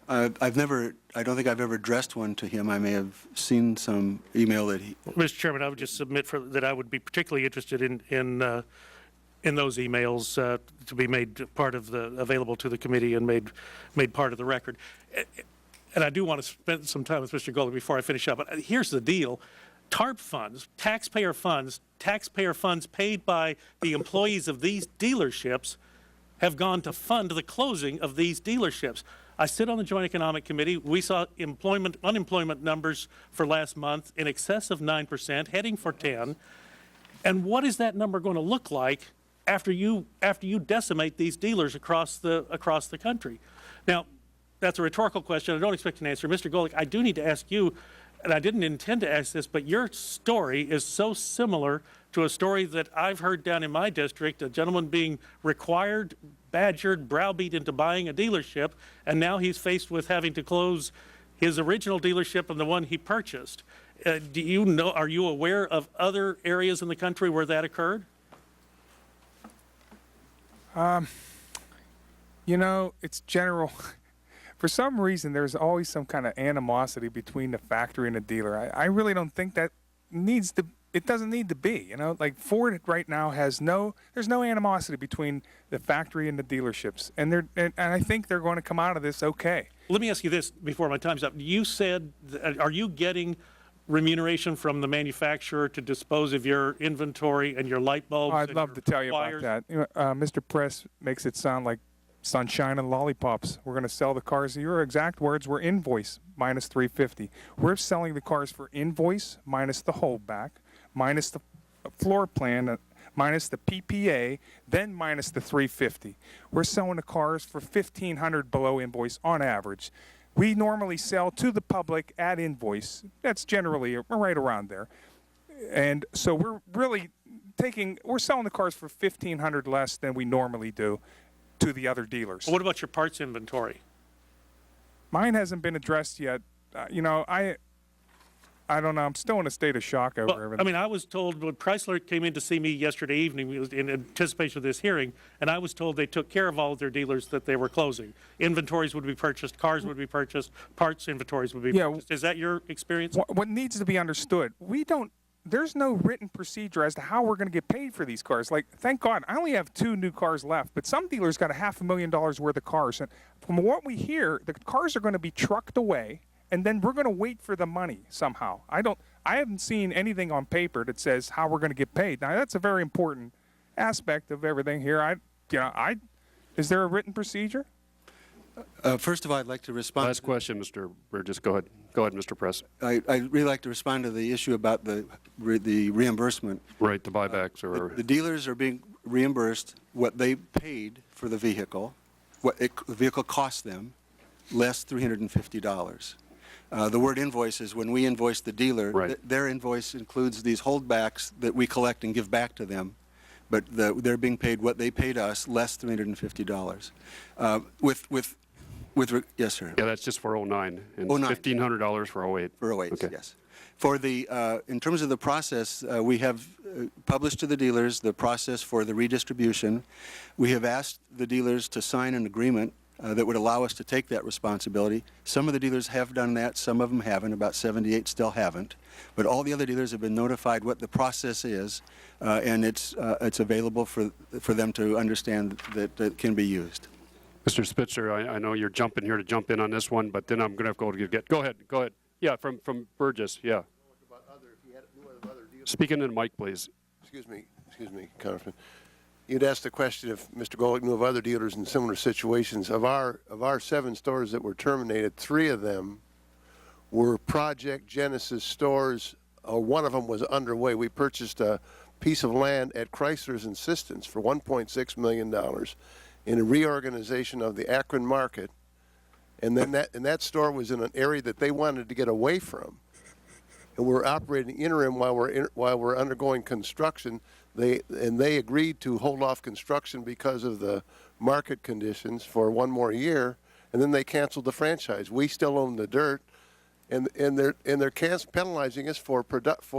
I don't think I've ever addressed one to him. I may have seen some email that he... Mr. Chairman, I would just submit that I would be particularly interested in in those emails to be made part of the, available to the committee and made part of the record. And I do want to spend some time with Mr. Golden before I finish up. But here's the deal. TARP funds, taxpayer funds paid by the employees of these dealerships have gone to fund the closing of these dealerships. I sit on the Joint Economic Committee. We saw unemployment numbers for last month in excess of 9%, heading for 10. And what is that number going to look like after you decimate these dealers across the country? Now, that's a rhetorical question. I don't expect an answer. Mr. Golick, I do need to ask you, and I didn't intend to ask this, but your story is so similar to a story that I've heard down in my district, a gentleman being required, badgered, browbeat into buying a dealership, and now he's faced with having to close his original dealership and the one he purchased. Do you know, are you aware of other areas in the country where that occurred? You know, it's general. For some reason, there's always some kind of animosity between the factory and the dealer. I really don't think that needs to, it doesn't need to be, you know? Like Ford right now there's no animosity between the factory and the dealerships. And I think they're going to come out of this okay. Let me ask you this before my time's up. You said, are you getting remuneration from the manufacturer to dispose of your inventory and your light bulbs? Oh, I'd love to tell you about that. You know, Mr. Press makes it sound like sunshine and lollipops. We're going to sell the cars. Your exact words were invoice minus $350. We're selling the cars for invoice minus the holdback, minus the floor plan, minus the PPA, then minus the $350. We're selling the cars for $1,500 below invoice on average. We normally sell to the public at invoice. That's generally right around there. And so we're really we're selling the cars for $1,500 less than we normally do to the other dealers. What about your parts inventory? Mine hasn't been addressed yet. You know, I don't know. I'm still in a state of shock over everything. I mean, I was told when Chrysler came in to see me yesterday evening in anticipation of this hearing, and I was told they took care of all of their dealers that they were closing. Inventories would be purchased, cars would be purchased, parts inventories would be purchased. Is that your experience? What needs to be understood, there's no written procedure as to how we're going to get paid for these cars. Like, thank God, I only have 2 new cars left, but some dealers got $500,000 worth of cars. And from what we hear, the cars are going to be trucked away, and then we're going to wait for the money somehow. I haven't seen anything on paper that says how we're going to get paid. Now, that's a very important aspect of everything here. Is there a written procedure? First of all, I'd like to respond. Last question, Mr. Burgess. Go ahead. Go ahead, Mr. Press. I'd really like to respond to the issue about the reimbursement. Right, the buybacks or... The dealers are being reimbursed what they paid for the vehicle, what the vehicle cost them, less $350. The word invoice is when we invoice the dealer, their invoice includes these holdbacks that we collect and give back to them. But they're being paid what they paid us, less $350. Yes, sir. Yeah, that's just for 09, and $1,500 for 08. For 08, okay. Yes. For the, in terms of the process, we have published to the dealers the process for the redistribution. We have asked the dealers to sign an agreement that would allow us to take that responsibility. Some of the dealers have done that, some of them haven't, about 78 still haven't. But all the other dealers have been notified what the process is, and it's available for them to understand that it can be used. Mr. Spitzer, I know you're jumping here to jump in on this one, but then I'm going to have to go ahead. Go ahead. Yeah, from Burgess, yeah. Speaking in the mic, please. Excuse me, Congressman. You'd asked the question if Mr. Golick knew of other dealers in similar situations. Of our 7 stores that were terminated, 3 of them were Project Genesis stores. One of them was underway. We purchased a piece of land at Chrysler's insistence for $1.6 million in a reorganization of the Akron market. And then that store was in an area that they wanted to get away from. And we're operating interim while we're undergoing construction. They agreed to hold off construction because of the market conditions for 1 more year, and then they canceled the franchise. We still own the dirt, and they're penalizing us for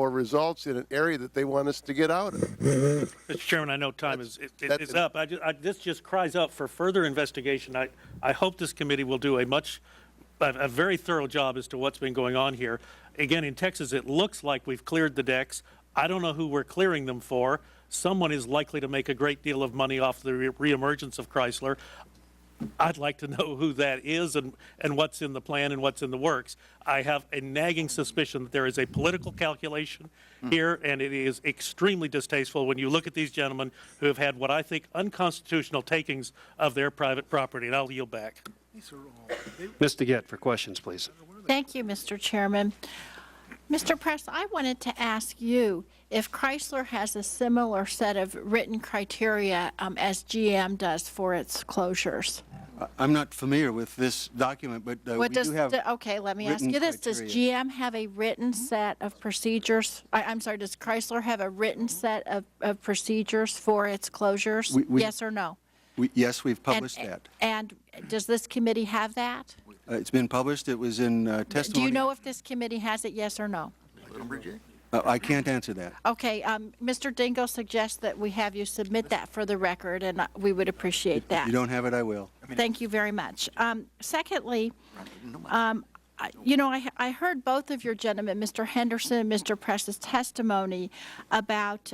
results in an area that they want us to get out of. Mr. Chairman, I know time is up. This just cries out for further investigation. I hope this committee will do a very thorough job as to what's been going on here. Again, in Texas, it looks like we've cleared the decks. I don't know who we're clearing them for. someone is likely to make a great deal of money off the reemergence of Chrysler. I'd like to know who that is and what's in the plan and what's in the works. I have a nagging suspicion that there is a political calculation here, and it is extremely distasteful when you look at these gentlemen who have had what I think unconstitutional takings of their private property. And I'll yield back. Ms. DeGette for questions, please. Thank you, Mr. Chairman. Mr. Press, I wanted to ask you if Chrysler has a similar set of written criteria as GM does for its closures. I'm not familiar with this document, but we do have okay, let me ask you this. Does GM have a written set of procedures? I'm sorry, does Chrysler have a written set of procedures for its closures? Yes or no? Yes, we've published that. And does this committee have that? It's been published. It was in testimony. Do you know if this committee has it, yes or no? I can't answer that. Okay, Mr. Dingo suggests that we have you submit that for the record, and we would appreciate that. If you don't have it, I will. Thank you very much. Secondly, I heard both of your gentlemen, Mr. Henderson and Mr. Press's testimony about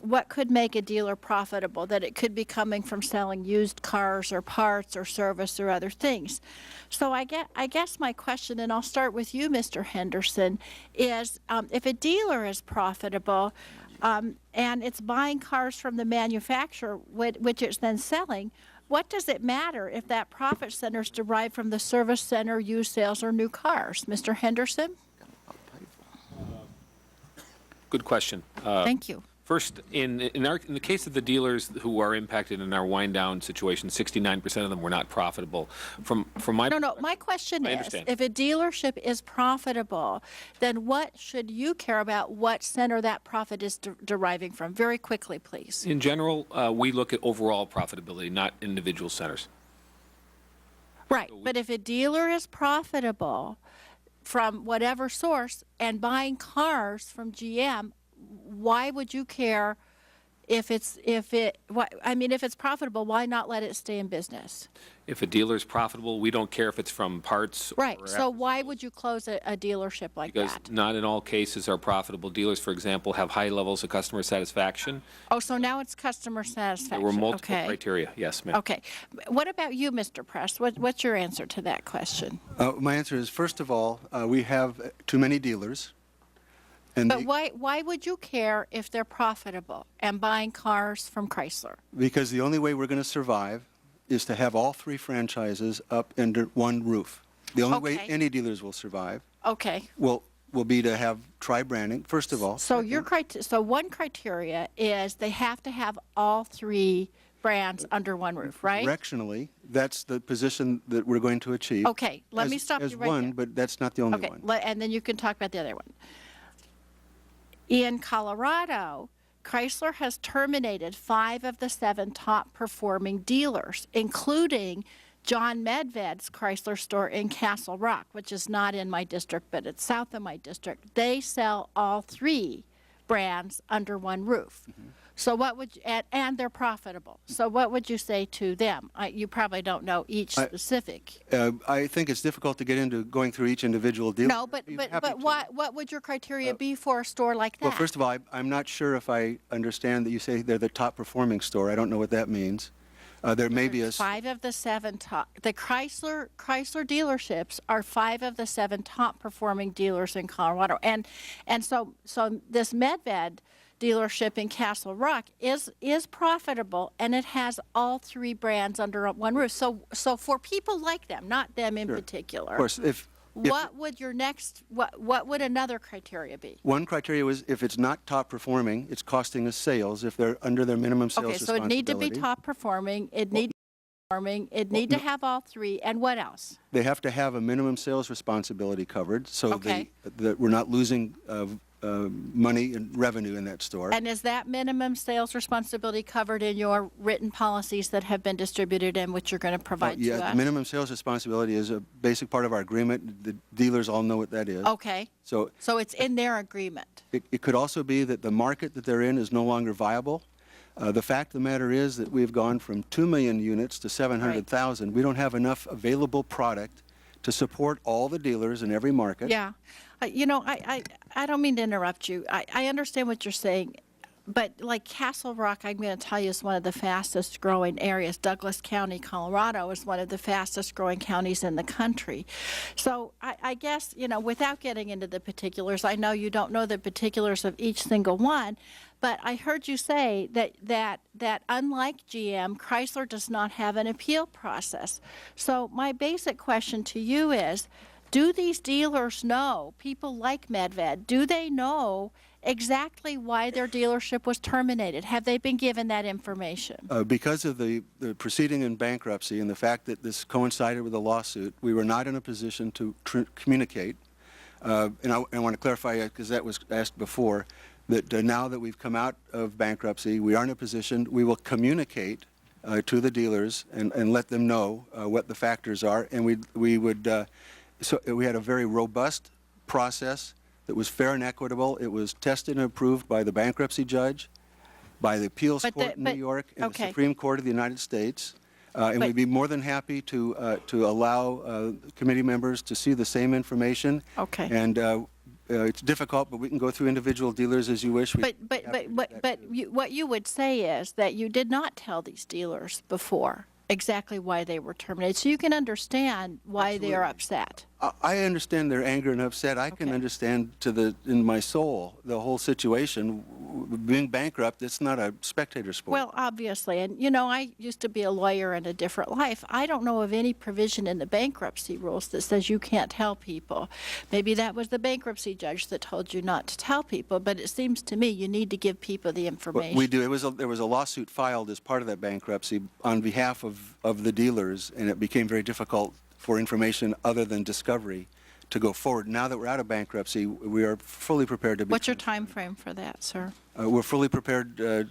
what could make a dealer profitable, that it could be coming from selling used cars or parts or service or other things. So I guess my question, and I'll start with you, Mr. Henderson, is if a dealer is profitable and it's buying cars from the manufacturer, which it's then selling, what does it matter if that profit center is derived from the service center, used sales, or new cars? Mr. Henderson? Good question. Thank you. First, in the case of the dealers who are impacted in our wind down situation, 69% of them were not profitable. From my No. My question is, if a dealership is profitable, then what should you care about? What center that profit is deriving from? Very quickly, please. In general, we look at overall profitability, not individual centers. Right, but if a dealer is profitable from whatever source and buying cars from GM, why would you care if it's profitable? Why not let it stay in business? If a dealer is profitable, we don't care if it's from parts. Right. So why would you close a dealership like that? Because not in all cases are profitable dealers, for example, have high levels of customer satisfaction. Oh, so now it's customer satisfaction. There were multiple criteria. Yes, ma'am. Okay. What about you, Mr. Press? What's your answer to that question? My answer is, first of all, we have too many dealers. But why would you care if they're profitable and buying cars from Chrysler? Because the only way we're going to survive is to have all three franchises up under one roof. The only way any dealers will survive will be to have tri-branding, first of all. So one criteria is they have to have all three brands under one roof, right? Directionally, that's the position that we're going to achieve. Okay, let me stop you right there. there. But that's not the only one. Okay, and then you can talk about the other one. In Colorado, Chrysler has terminated 5 of the 7 top-performing dealers, including John Medved's Chrysler store in Castle Rock, which is not in my district, but it's south of my district. They sell all 3 brands under one roof. Mm-hmm. So what would and they're profitable. So what would you say to them? You probably don't know each specific. I think it's difficult to get into going through each individual deal. No, but what would your criteria be for a store like that? Well, first of all, I'm not sure if I understand that you say they're the top performing store. I don't know what that means. There may be 5 of the 7 top. The Chrysler dealerships are 5 of the 7 top performing dealers in Colorado, and so this Medved dealership in Castle Rock is profitable, and it has all 3 brands under one roof. So for people like them, not them in particular. Of course, what would another criteria be? One criteria was if it's not top performing, it's costing us sales if they're under their minimum sales responsibility. Okay, so it need to be top performing. It need to have all 3, and what else? They have to have a minimum sales responsibility covered, so that we're not losing money and revenue in that store. And is that minimum sales responsibility covered in your written policies that have been distributed and which you're going to provide to us? Yeah, minimum sales responsibility is a basic part of our agreement. The dealers all know what that is. Okay. So it's in their agreement. It could also be that the market that they're in is no longer viable. The fact of the matter is that we've gone from 2 million units to 700,000. We don't have enough available product to support all the dealers in every market. Yeah. I don't mean to interrupt you. I understand what you're saying. but like Castle Rock, I'm going to tell you, is one of the fastest growing areas. Douglas County, Colorado, is one of the fastest growing counties in the country. So I guess, you know, without getting into the particulars, I know you don't know the particulars of each single one, but I heard you say that unlike GM, Chrysler does not have an appeal process. So my basic question to you is, do these dealers know, people like Medved, do they know exactly why their dealership was terminated? Have they been given that information? Because of the proceeding in bankruptcy and the fact that this coincided with a lawsuit, we were not in a position to communicate. And I want to clarify, because that was asked before, that now that we've come out of bankruptcy, we are in a position, we will communicate to the dealers and let them know what the factors are. And so we had a very robust process that was fair and equitable. It was tested and approved by the bankruptcy judge, by the appeals court in New York, and the Supreme Court of the United States. And we'd be more than happy to allow committee members to see the same information. Okay. And it's difficult, but we can go through individual dealers as you wish. But what you would say is that you did not tell these dealers before exactly why they were terminated, so you can understand why they are upset. I understand their anger and upset. I can understand in my soul the whole situation. Being bankrupt, it's not a spectator sport. Well, obviously, and you know, I used to be a lawyer in a different life. I don't know of any provision in the bankruptcy rules that says you can't tell people. Maybe that was the bankruptcy judge that told you not to tell people, but it seems to me you need to give people the information. We do. There was a lawsuit filed as part of that bankruptcy on behalf of the dealers, and it became very difficult for information other than discovery to go forward. Now that we're out of bankruptcy, we are fully prepared to be. What's your time frame for that, sir? We're fully prepared at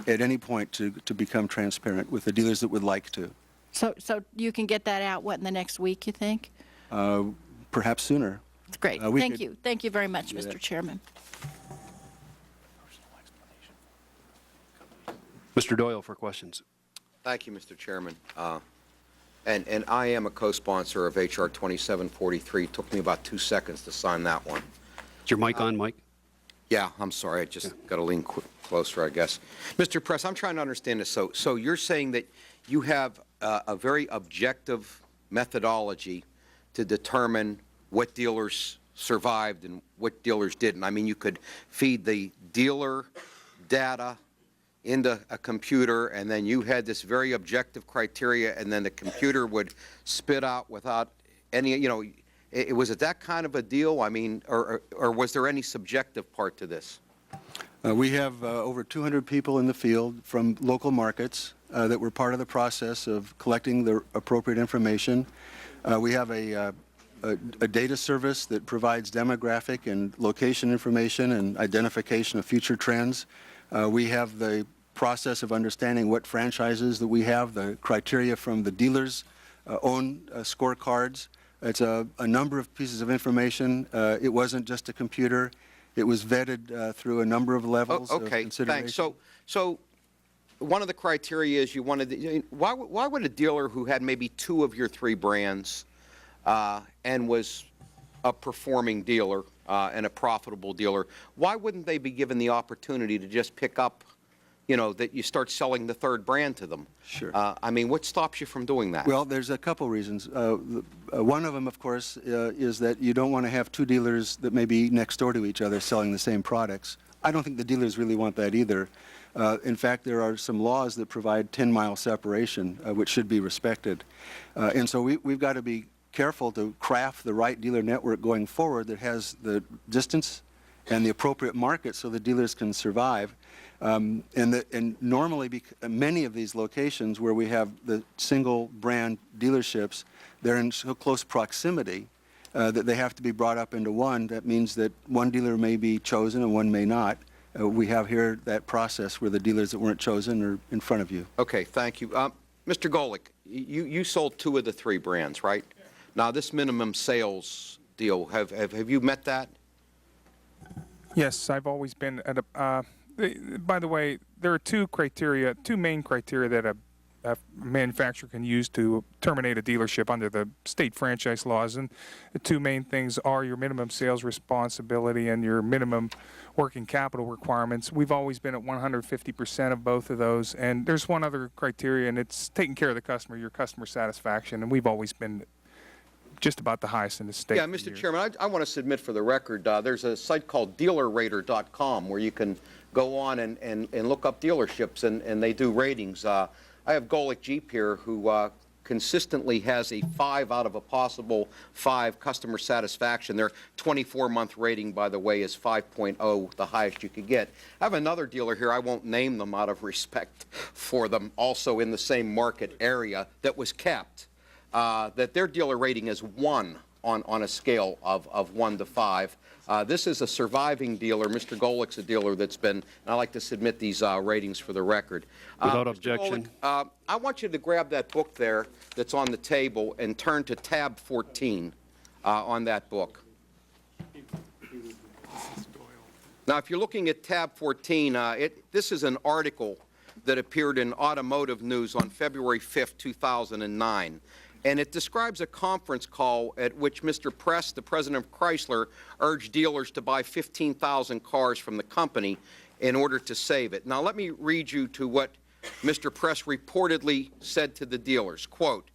any point to become transparent with the dealers that would like to. So you can get that out, what, in the next week, you think? Perhaps sooner. That's great. Thank you. Thank you very much, Mr. Chairman. Mr. Doyle for questions. Thank you, Mr. Chairman. And I am a co-sponsor of H.R. 2743. It took me about 2 seconds to sign that one. Is your mic on, Mike? Yeah, I'm sorry. I just got to lean closer, I guess. Mr. Press, I'm trying to understand this. So you're saying that you have a very objective methodology to determine what dealers survived and what dealers didn't. I mean, you could feed the dealer data into a computer, and then you had this very objective criteria, and then the computer would spit out without any, you know, was it that kind of a deal? I mean, or was there any subjective part to this? We have over 200 people in the field from local markets that were part of the process of collecting the appropriate information. We have a data service that provides demographic and location information and identification of future trends. We have the process of understanding what franchises that we have, the criteria from the dealers' own scorecards. It's a number of pieces of information. It wasn't just a computer. It was vetted through a number of levels of consideration. Thanks. So one of the criteria is you wanted, why would a dealer who had maybe 2 of your 3 brands and was a performing dealer and a profitable dealer, why wouldn't they be given the opportunity to just pick up, you know, that you start selling the 3rd brand to them? Sure. I mean, what stops you from doing that? Well, there's a couple reasons. One of them, of course, is that you don't want to have 2 dealers that may be next door to each other selling the same products. I don't think the dealers really want that either. In fact, there are some laws that provide 10-mile separation, which should be respected. And so we've got to be careful to craft the right dealer network going forward that has the distance and the appropriate market so the dealers can survive. And normally, many of these locations where we have the single brand dealerships, they're in so close proximity that they have to be brought up into one. That means that one dealer may be chosen and one may not. We have here that process where the dealers that weren't chosen are in front of you. Okay, thank you. Mr. Golick, you sold 2 of the 3 brands, right? Now, this minimum sales deal, have you met that? Yes, I've always been at a, by the way, there are 2 main criteria that a a manufacturer can use to terminate a dealership under the state franchise laws. And the two main things are your minimum sales responsibility and your minimum working capital requirements. We've always been at 150% of both of those. And there's one other criteria, and it's taking care of the customer, your customer satisfaction. And we've always been just about the highest in the state. Yeah, Mr. Chairman, I want to submit for the record, there's a site called dealerrater.com where you can go on and look up dealerships, and they do ratings. I have Golick Jeep here, who consistently has a 5 out of a possible 5 customer satisfaction. Their 24-month rating, by the way, is 5.0, the highest you could get. I have another dealer here, I won't name them out of respect for them, also in the same market area, that was kept. That their dealer rating is 1 on a scale of 1 to 5. This is a surviving dealer. Mr. Golick's a dealer that's been, and I like to submit these ratings for the record. Without objection. Golick, I want you to grab that book there that's on the table and turn to tab 14 on that book. Now, if you're looking at tab 14, this is an article that appeared in Automotive News on February 5th, 2009. And it describes a conference call at which Mr. Press, the president of Chrysler, urged dealers to buy 15,000 cars from the company in order to save it. Now, let me read you to what Mr. Press reportedly said to the dealers. Quote,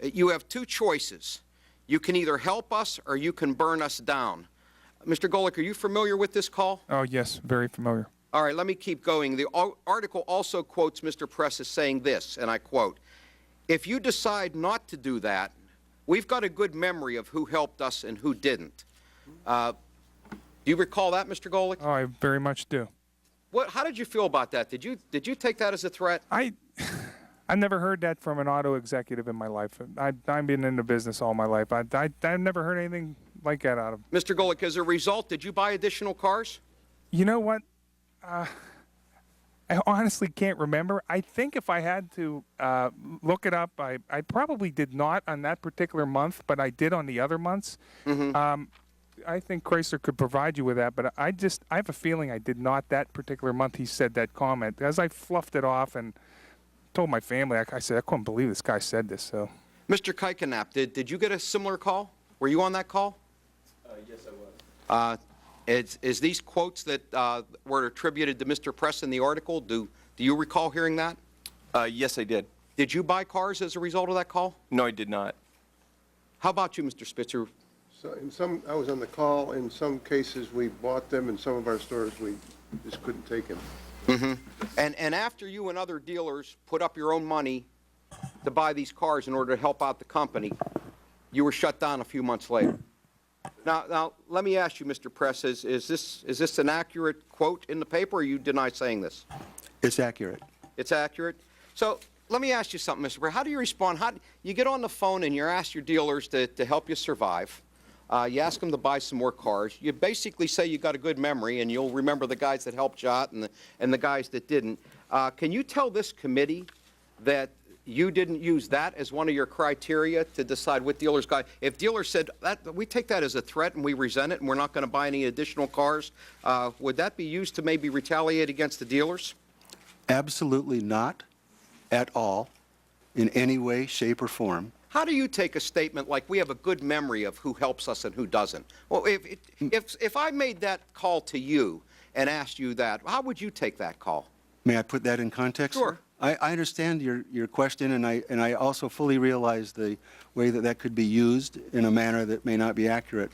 "You have 2 choices. You can either help us or you can burn us down." Mr. Golick, are you familiar with this call? Oh, yes, very familiar. All right, let me keep going. The article also quotes Mr. Press as saying this, and I quote, "If you decide not to do that, we've got a good memory of who helped us and who didn't." Do you recall that, Mr. Golick? Oh, I very much do. How did you feel about that? Did you take that as a threat? I've never heard that from an auto executive in my life. I've been in the business all my life. I've never heard anything like that out of him. Mr. Golick, as a result, did you buy additional cars? You know what? I honestly can't remember. I think if I had to look it up, I probably did not on that particular month, but I did on the other months. Mm-hmm. I think Chrysler could provide you with that, but I have a feeling I did not that particular month he said that comment. As I fluffed it off and told my family, I said, I couldn't believe this guy said this. So, Mr. Kuikenap, did you get a similar call? Were you on that call? Yes, I was. Is these quotes that were attributed to Mr. Press in the article, do you recall hearing that? Yes, I did. Did you buy cars as a result of that call? No, I did not. How about you, Mr. Spitzer? So I was on the call. In some cases, we bought them. In some of our stores, we just couldn't take them. Mm-hmm. And after you and other dealers put up your own money to buy these cars in order to help out the company, you were shut down a few months later. Now, let me ask you, Mr. Press, is this an accurate quote in the paper, or you deny saying this? It's accurate. It's accurate? So let me ask you something, Mr. Press. How do you respond? You get on the phone and you ask your dealers to help you survive. You ask them to buy some more cars. You basically say you got a good memory, and you'll remember the guys that helped you out and the guys that didn't. Can you tell this committee that you didn't use that as one of your criteria to decide what dealers got? If dealers said, we take that as a threat and we resent it and we're not going to buy any additional cars, would that be used to maybe retaliate against the dealers? Absolutely not at all, in any way, shape, or form. How do you take a statement like we have a good memory of who helps us and who doesn't? Well, if I made that call to you and asked you that, how would you take that call? May I put that in context? Sure. I understand your question, and I also fully realize the way that could be used in a manner that may not be accurate.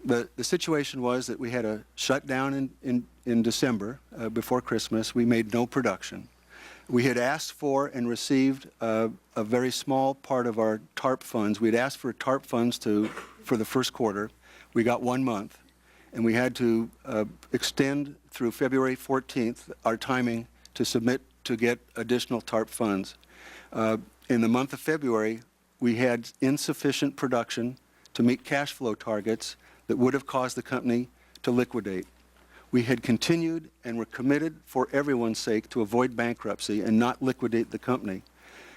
The situation was that we had a shutdown in December before Christmas. We made no production. We had asked for and received a very small part of our TARP funds. We had asked for TARP funds for the first quarter. We got 1 month, and we had to extend through February 14th our timing to submit to get additional TARP funds. In the month of February, we had insufficient production to meet cash flow targets that would have caused the company to liquidate. We had continued and were committed for everyone's sake to avoid bankruptcy and not liquidate the company.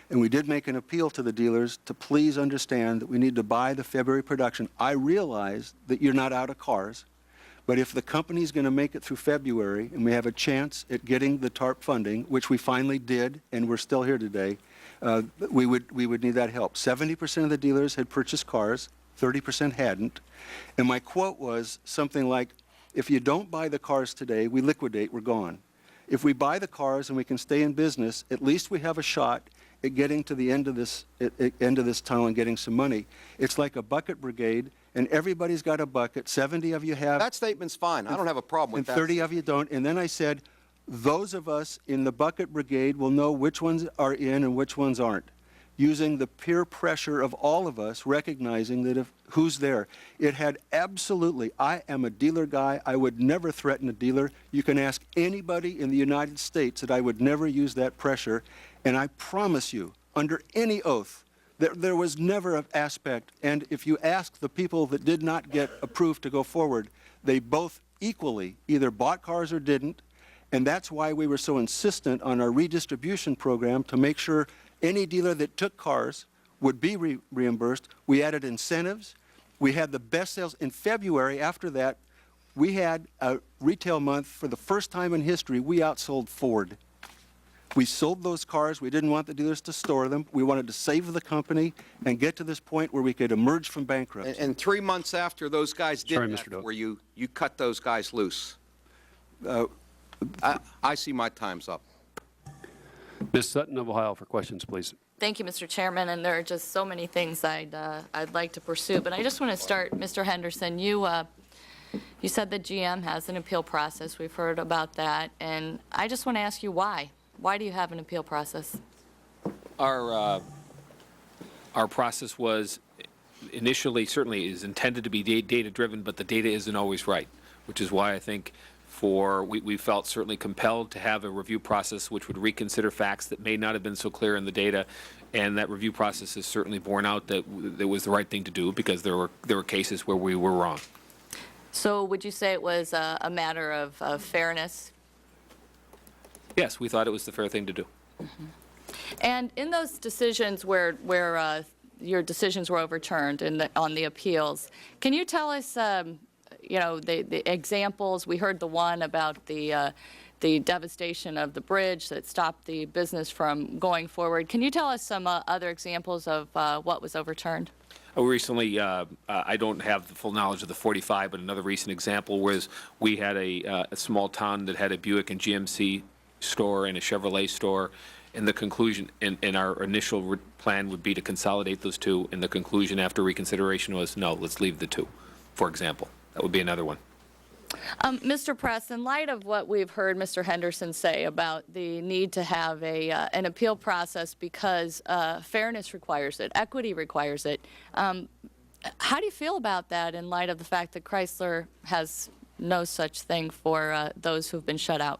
And we did make an appeal to the dealers to please understand that we need to buy the February production. I realize that you're not out of cars, but if the company's going to make it through February and we have a chance at getting the TARP funding, which we finally did and we're still here today, we would need that help. 70% of the dealers had purchased cars, 30% hadn't. And my quote was something like, if you don't buy the cars today, we liquidate, we're gone. If we buy the cars and we can stay in business, at least we have a shot at getting to the end of this tunnel and getting some money. It's like a bucket brigade, and everybody's got a bucket. 70 of you have. That statement's fine. I don't have a problem with that. And 30 of you don't. And then I said, those of us in the bucket brigade will know which ones are in and which ones aren't, using the peer pressure of all of us, recognizing that who's there. It had absolutely, I am a dealer guy. I would never threaten a dealer. You can ask anybody in the United States that I would never use that pressure. And I promise you, under any oath, there was never an aspect. And if you ask the people that did not get approved to go forward, they both equally either bought cars or didn't. And that's why we were so insistent on our redistribution program to make sure any dealer that took cars would be reimbursed. We added incentives. We had the best sales. In February, after that, we had a retail month. For the first time in history, we outsold Ford. We sold those cars. We didn't want the dealers to store them. We wanted to save the company and get to this point where we could emerge from bankruptcy. And 3 months after those guys did Sorry, that, Mr. Doe. where you cut those guys loose. I see my time's up. Ms. Sutton of Ohio for questions, please. Thank you, Mr. Chairman, and there are just so many things I'd like to pursue. But I just want to start, Mr. Henderson, you said that GM has an appeal process. We've heard about that, and I just want to ask you why. Why do you have an appeal process? Our process was initially, certainly is intended to be data-driven, but the data isn't always right, which is why I think we felt certainly compelled to have a review process which would reconsider facts that may not have been so clear in the data, and that review process has certainly borne out that it was the right thing to do because there were cases where we were wrong. So would you say it was a matter of fairness? Yes, we thought it was the fair thing to do. Mm-hmm. And in those decisions where your decisions were overturned on the appeals, can you tell us, the examples? We heard the one about the devastation of the bridge that stopped the business from going forward. Can you tell us some other examples of what was overturned? Recently, I don't have the full knowledge of the 45, but another recent example was we had a small town that had a Buick and GMC store and a Chevrolet store, and the conclusion in our initial plan would be to consolidate those two, and the conclusion after reconsideration was, no, let's leave the two, for example. That would be another one. Mr. Press, in light of what we've heard Mr. Henderson say about the need to have an appeal process because fairness requires it, equity requires it, how do you feel about that in light of the fact that Chrysler has no such thing for those who've been shut out?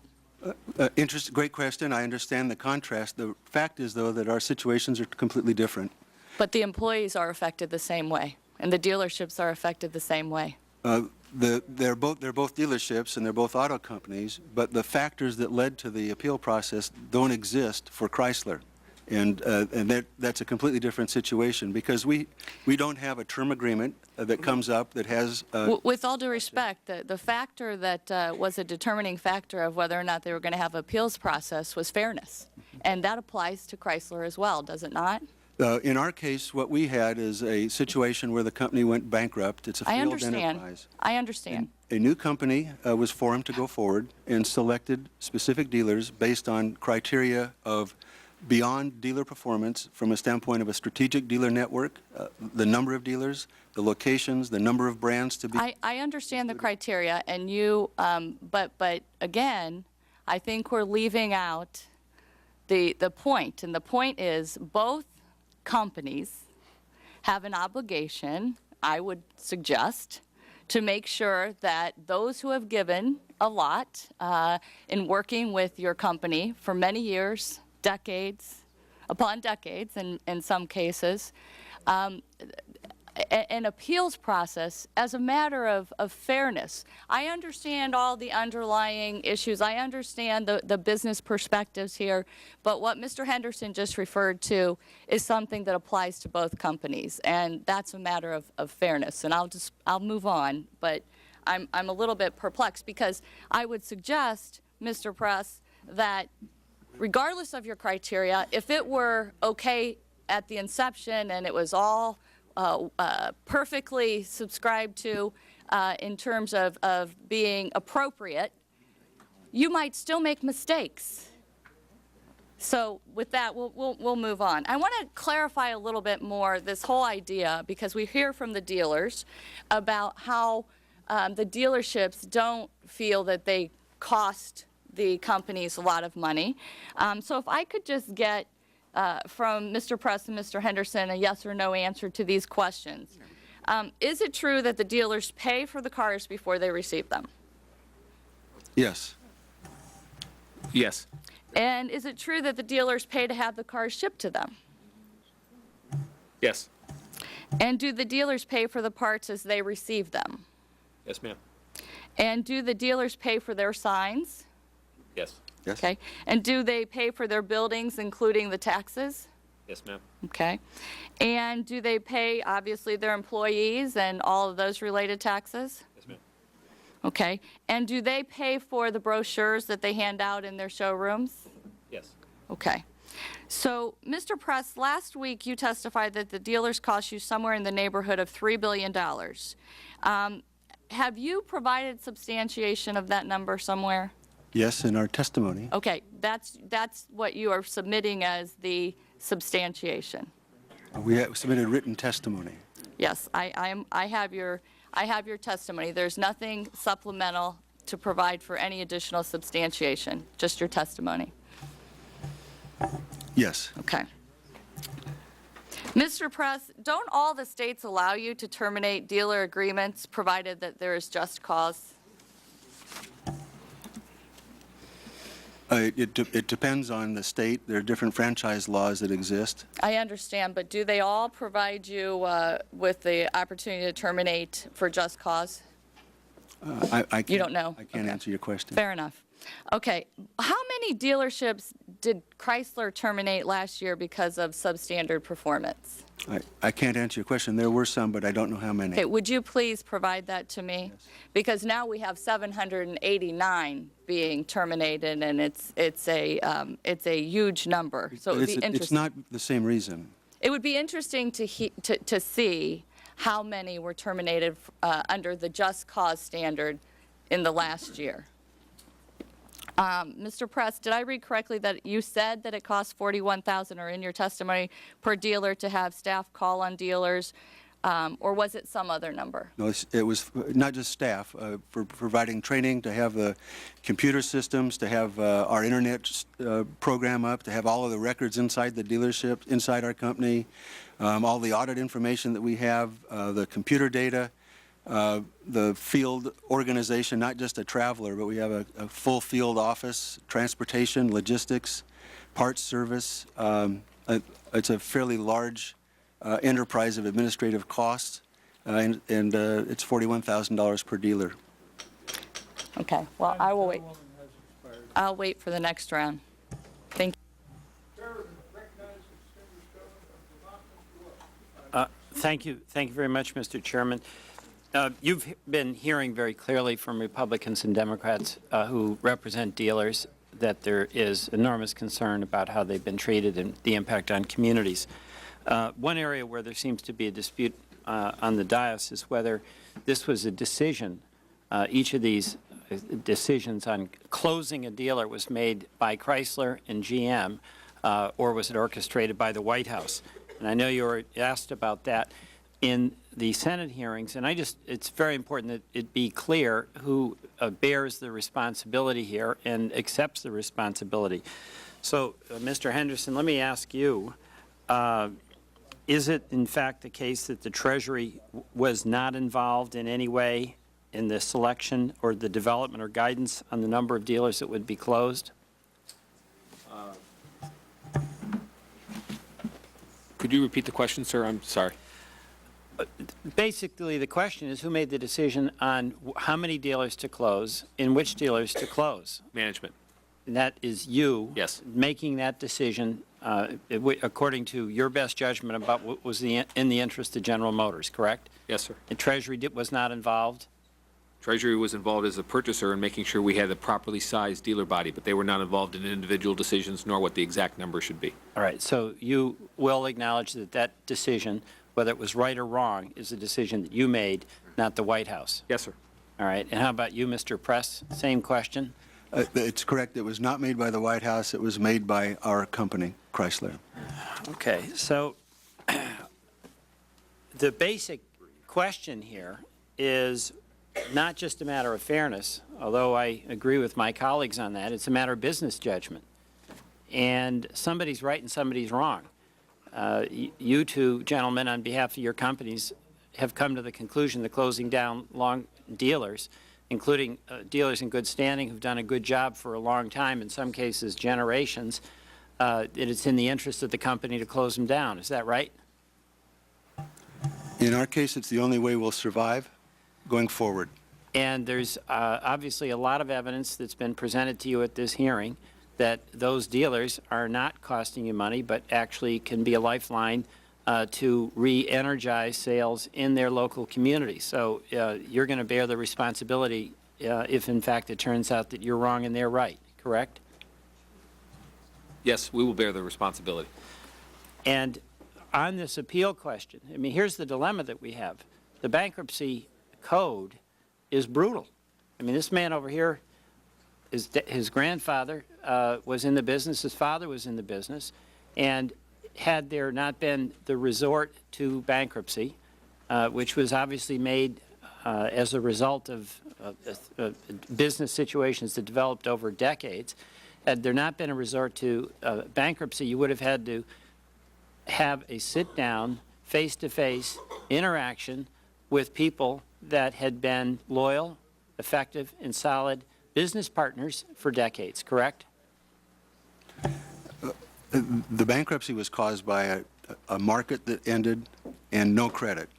Great question. I understand the contrast. The fact is, though, that our situations are completely different. But the employees are affected the same way, and the dealerships are affected the same way. They're both dealerships and they're both auto companies, but the factors that led to the appeal process don't exist for Chrysler. And that's a completely different situation because we don't have a term agreement that comes up that has... With all due respect, the factor that was a determining factor of whether or not they were going to have an appeals process was fairness. And that applies to Chrysler as well, does it not? In our case, what we had is a situation where the company went bankrupt. It's a failed enterprise. I understand. A new company was formed to go forward and selected specific dealers based on criteria of beyond dealer performance from a standpoint of a strategic dealer network, the number of dealers, the locations, the number of brands to be. I understand the criteria, and but again, I think we're leaving out the point, and the point is both companies have an obligation, I would suggest, to make sure that those who have given a lot in working with your company for many years, decades upon decades in some cases, an appeals process as a matter of fairness. I understand all the underlying issues. I understand the business perspectives here, but what Mr. Henderson just referred to is something that applies to both companies, and that's a matter of fairness. And I'll move on, but I'm a little bit perplexed because I would suggest, Mr. Press, that regardless of your criteria, if it were okay at the inception and it was all perfectly subscribed to in terms of being appropriate, you might still make mistakes. So with that, we'll move on. I want to clarify a little bit more this whole idea, because we hear from the dealers about how the dealerships don't feel that they cost the companies a lot of money. So if I could just get from Mr. Press and Mr. Henderson a yes or no answer to these questions. Is it true that the dealers pay for the cars before they receive them? Yes. Yes. And is it true that the dealers pay to have the cars shipped to them? Yes. And do the dealers pay for the parts as they receive them? Yes, ma'am. And do the dealers pay for their signs? Yes. Yes. Okay. And do they pay for their buildings, including the taxes? Yes, ma'am. Okay. And do they pay, obviously, their employees and all of those related taxes? Yes, ma'am. Okay. And do they pay for the brochures that they hand out in their showrooms? Yes. Okay. So, Mr. Press, last week you testified that the dealers cost you somewhere in the neighborhood of $3 billion. Have you provided substantiation of that number somewhere? Yes, in our testimony. Okay, that's what you are submitting as the substantiation. We have submitted written testimony. Yes, I have your testimony. There's nothing supplemental to provide for any additional substantiation, just your testimony. Yes. Okay. Mr. Press, don't all the states allow you to terminate dealer agreements provided that there is just cause? It depends on the state. There are different franchise laws that exist. I understand, but do they all provide you with the opportunity to terminate for just cause? You don't know? I can't answer your question. Fair enough. Okay. How many dealerships did Chrysler terminate last year because of substandard performance? I can't answer your question. There were some, but I don't know how many. Okay. Would you please provide that to me? Yes. Because now we have 789 being terminated, and it's a huge number. So it would be interesting. It's not the same reason. It would be interesting to see how many were terminated under the just cause standard in the last year. Mr. Press, did I read correctly that you said that it costs $41,000, or in your testimony, per dealer to have staff call on dealers, or was it some other number? No, it was not just staff, for providing training, to have the computer systems, to have our internet program up, to have all of the records inside the dealership, inside our company, all the audit information that we have, the computer data, the field organization, not just a traveler, but we have a full field office, transportation, logistics, parts service. It's a fairly large enterprise of administrative costs, and it's $41,000 per dealer. Okay. Well, I will wait. I'll wait for the next round. Thank you. Thank you. Thank you very much, Mr. Chairman. You've been hearing very clearly from Republicans and Democrats who represent dealers that there is enormous concern about how they've been treated and the impact on communities. One area where there seems to be a dispute on the dais is whether this was a decision. Each of these decisions on closing a dealer was made by Chrysler and GM, or was it orchestrated by the White House? And I know you were asked about that in the Senate hearings, and it's very important that it be clear who bears the responsibility here and accepts the responsibility. So, Mr. Henderson, let me ask you, is it in fact the case that the Treasury was not involved in any way in the selection or the development or guidance on the number of dealers that would be closed? Could you repeat the question, sir? I'm sorry. Basically, the question is who made the decision on how many dealers to close and which dealers to close? Management. And that is you making that decision according to your best judgment about what was in the interest of General Motors, correct? Yes, sir. And Treasury was not involved? Treasury was involved as a purchaser in making sure we had a properly sized dealer body, but they were not involved in individual decisions nor what the exact number should be. All right, so you will acknowledge that that decision, whether it was right or wrong, is a decision that you made, not the White House? Yes, sir. All right, and how about you, Mr. Press? Same question? It's correct. It was not made by the White House. It was made by our company, Chrysler. Okay, so the basic question here is not just a matter of fairness, although I agree with my colleagues on that. It's a matter of business judgment. And somebody's right and somebody's wrong. You two gentlemen, on behalf of your companies, have come to the conclusion that closing down long dealers, including dealers in good standing who've done a good job for a long time, in some cases generations, that it's in the interest of the company to close them down. Is that right? In our case, it's the only way we'll survive going forward. And there's obviously a lot of evidence that's been presented to you at this hearing that those dealers are not costing you money, but actually can be a lifeline to re-energize sales in their local community. So you're going to bear the responsibility if, in fact, it turns out that you're wrong and they're right, correct? Yes, we will bear the responsibility. And on this appeal question, I mean, here's the dilemma that we have. The bankruptcy code is brutal. I mean, this man over here, his grandfather was in the business, his father was in the business, and had there not been the resort to bankruptcy, which was obviously made as a result of business situations that developed over decades, had there not been a resort to bankruptcy, you would have had to have a sit-down, face-to-face interaction with people that had been loyal, effective, and solid business partners for decades, correct? The bankruptcy was caused by a market that ended and no credit.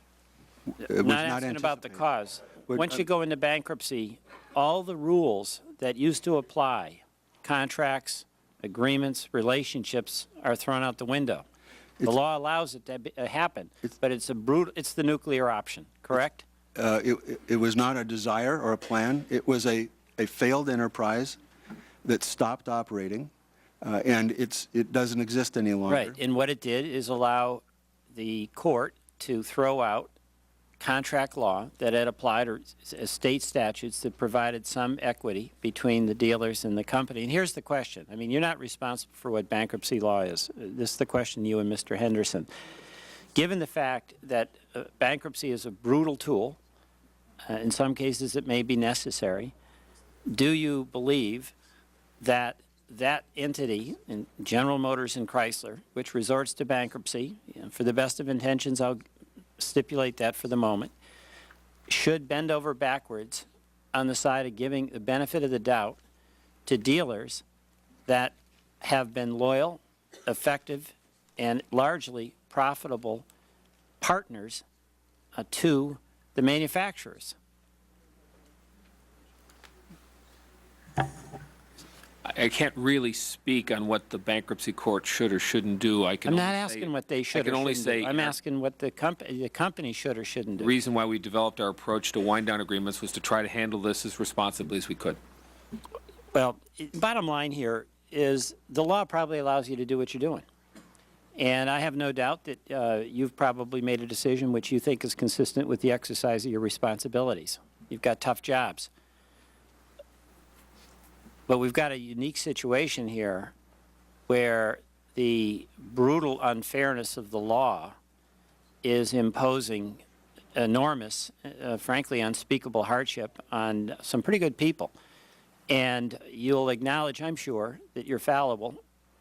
I'm not asking about the cause. Once you go into bankruptcy, all the rules that used to apply, contracts, agreements, relationships, are thrown out the window. The law allows it to happen, but it's the nuclear option, correct? It was not a desire or a plan. It was a failed enterprise that stopped operating, and it doesn't exist any longer. Right, and what it did is allow the court to throw out contract law that had applied, or state statutes that provided some equity between the dealers and the company. And here's the question. I mean, you're not responsible for what bankruptcy law is. This is the question, you and Mr. Henderson. Given the fact that bankruptcy is a brutal tool, in some cases it may be necessary, do you believe that that entity, in General Motors and Chrysler, which resorts to bankruptcy, for the best of intentions, I'll stipulate that for the moment, should bend over backwards on the side of giving the benefit of the doubt to dealers that have been loyal, effective, and largely profitable partners to the manufacturers? I can't really speak on what the bankruptcy court should or shouldn't do. I'm not asking what they should or shouldn't do. I'm asking what the company should or shouldn't do. The reason why we developed our approach to wind-down agreements was to try to handle this as responsibly as we could. Well, bottom line here is the law probably allows you to do what you're doing. And I have no doubt that you've probably made a decision which you think is consistent with the exercise of your responsibilities. You've got tough jobs. But we've got a unique situation here where the brutal unfairness of the law is imposing enormous, frankly unspeakable hardship on some pretty good people. And you'll acknowledge, I'm sure, that you're fallible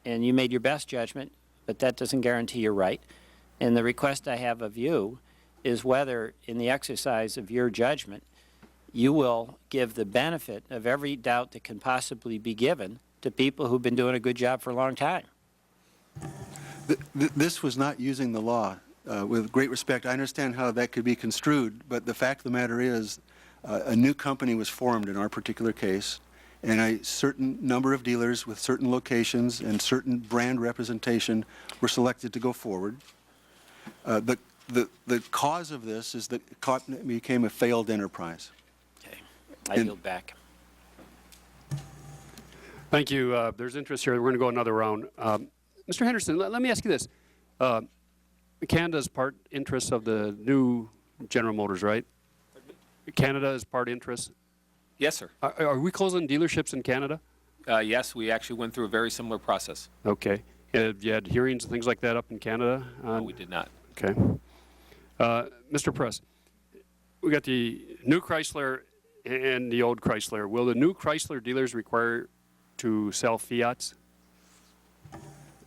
and you made your best judgment, but that doesn't guarantee you're right. And the request I have of you is whether, in the exercise of your judgment, you will give the benefit of every doubt that can possibly be given to people who've been doing a good job for a long time. This was not using the law. With great respect, I understand how that could be construed, but the fact of the matter is a new company was formed in our particular case, and a certain number of dealers with certain locations and certain brand representation were selected to go forward. The cause of this is that it became a failed enterprise. I yield back. Thank you. There's interest here. We're going to go another round. Mr. Henderson, let me ask you this. Canada is part interest of the new General Motors, right? Canada is part interest. Yes, sir. Are we closing dealerships in Canada? Yes, we actually went through a very similar process. Okay. You had hearings and things like that up in Canada? No, we did not. Okay. Mr. Press, we got the new Chrysler and the old Chrysler. Will the new Chrysler dealers require to sell Fiats?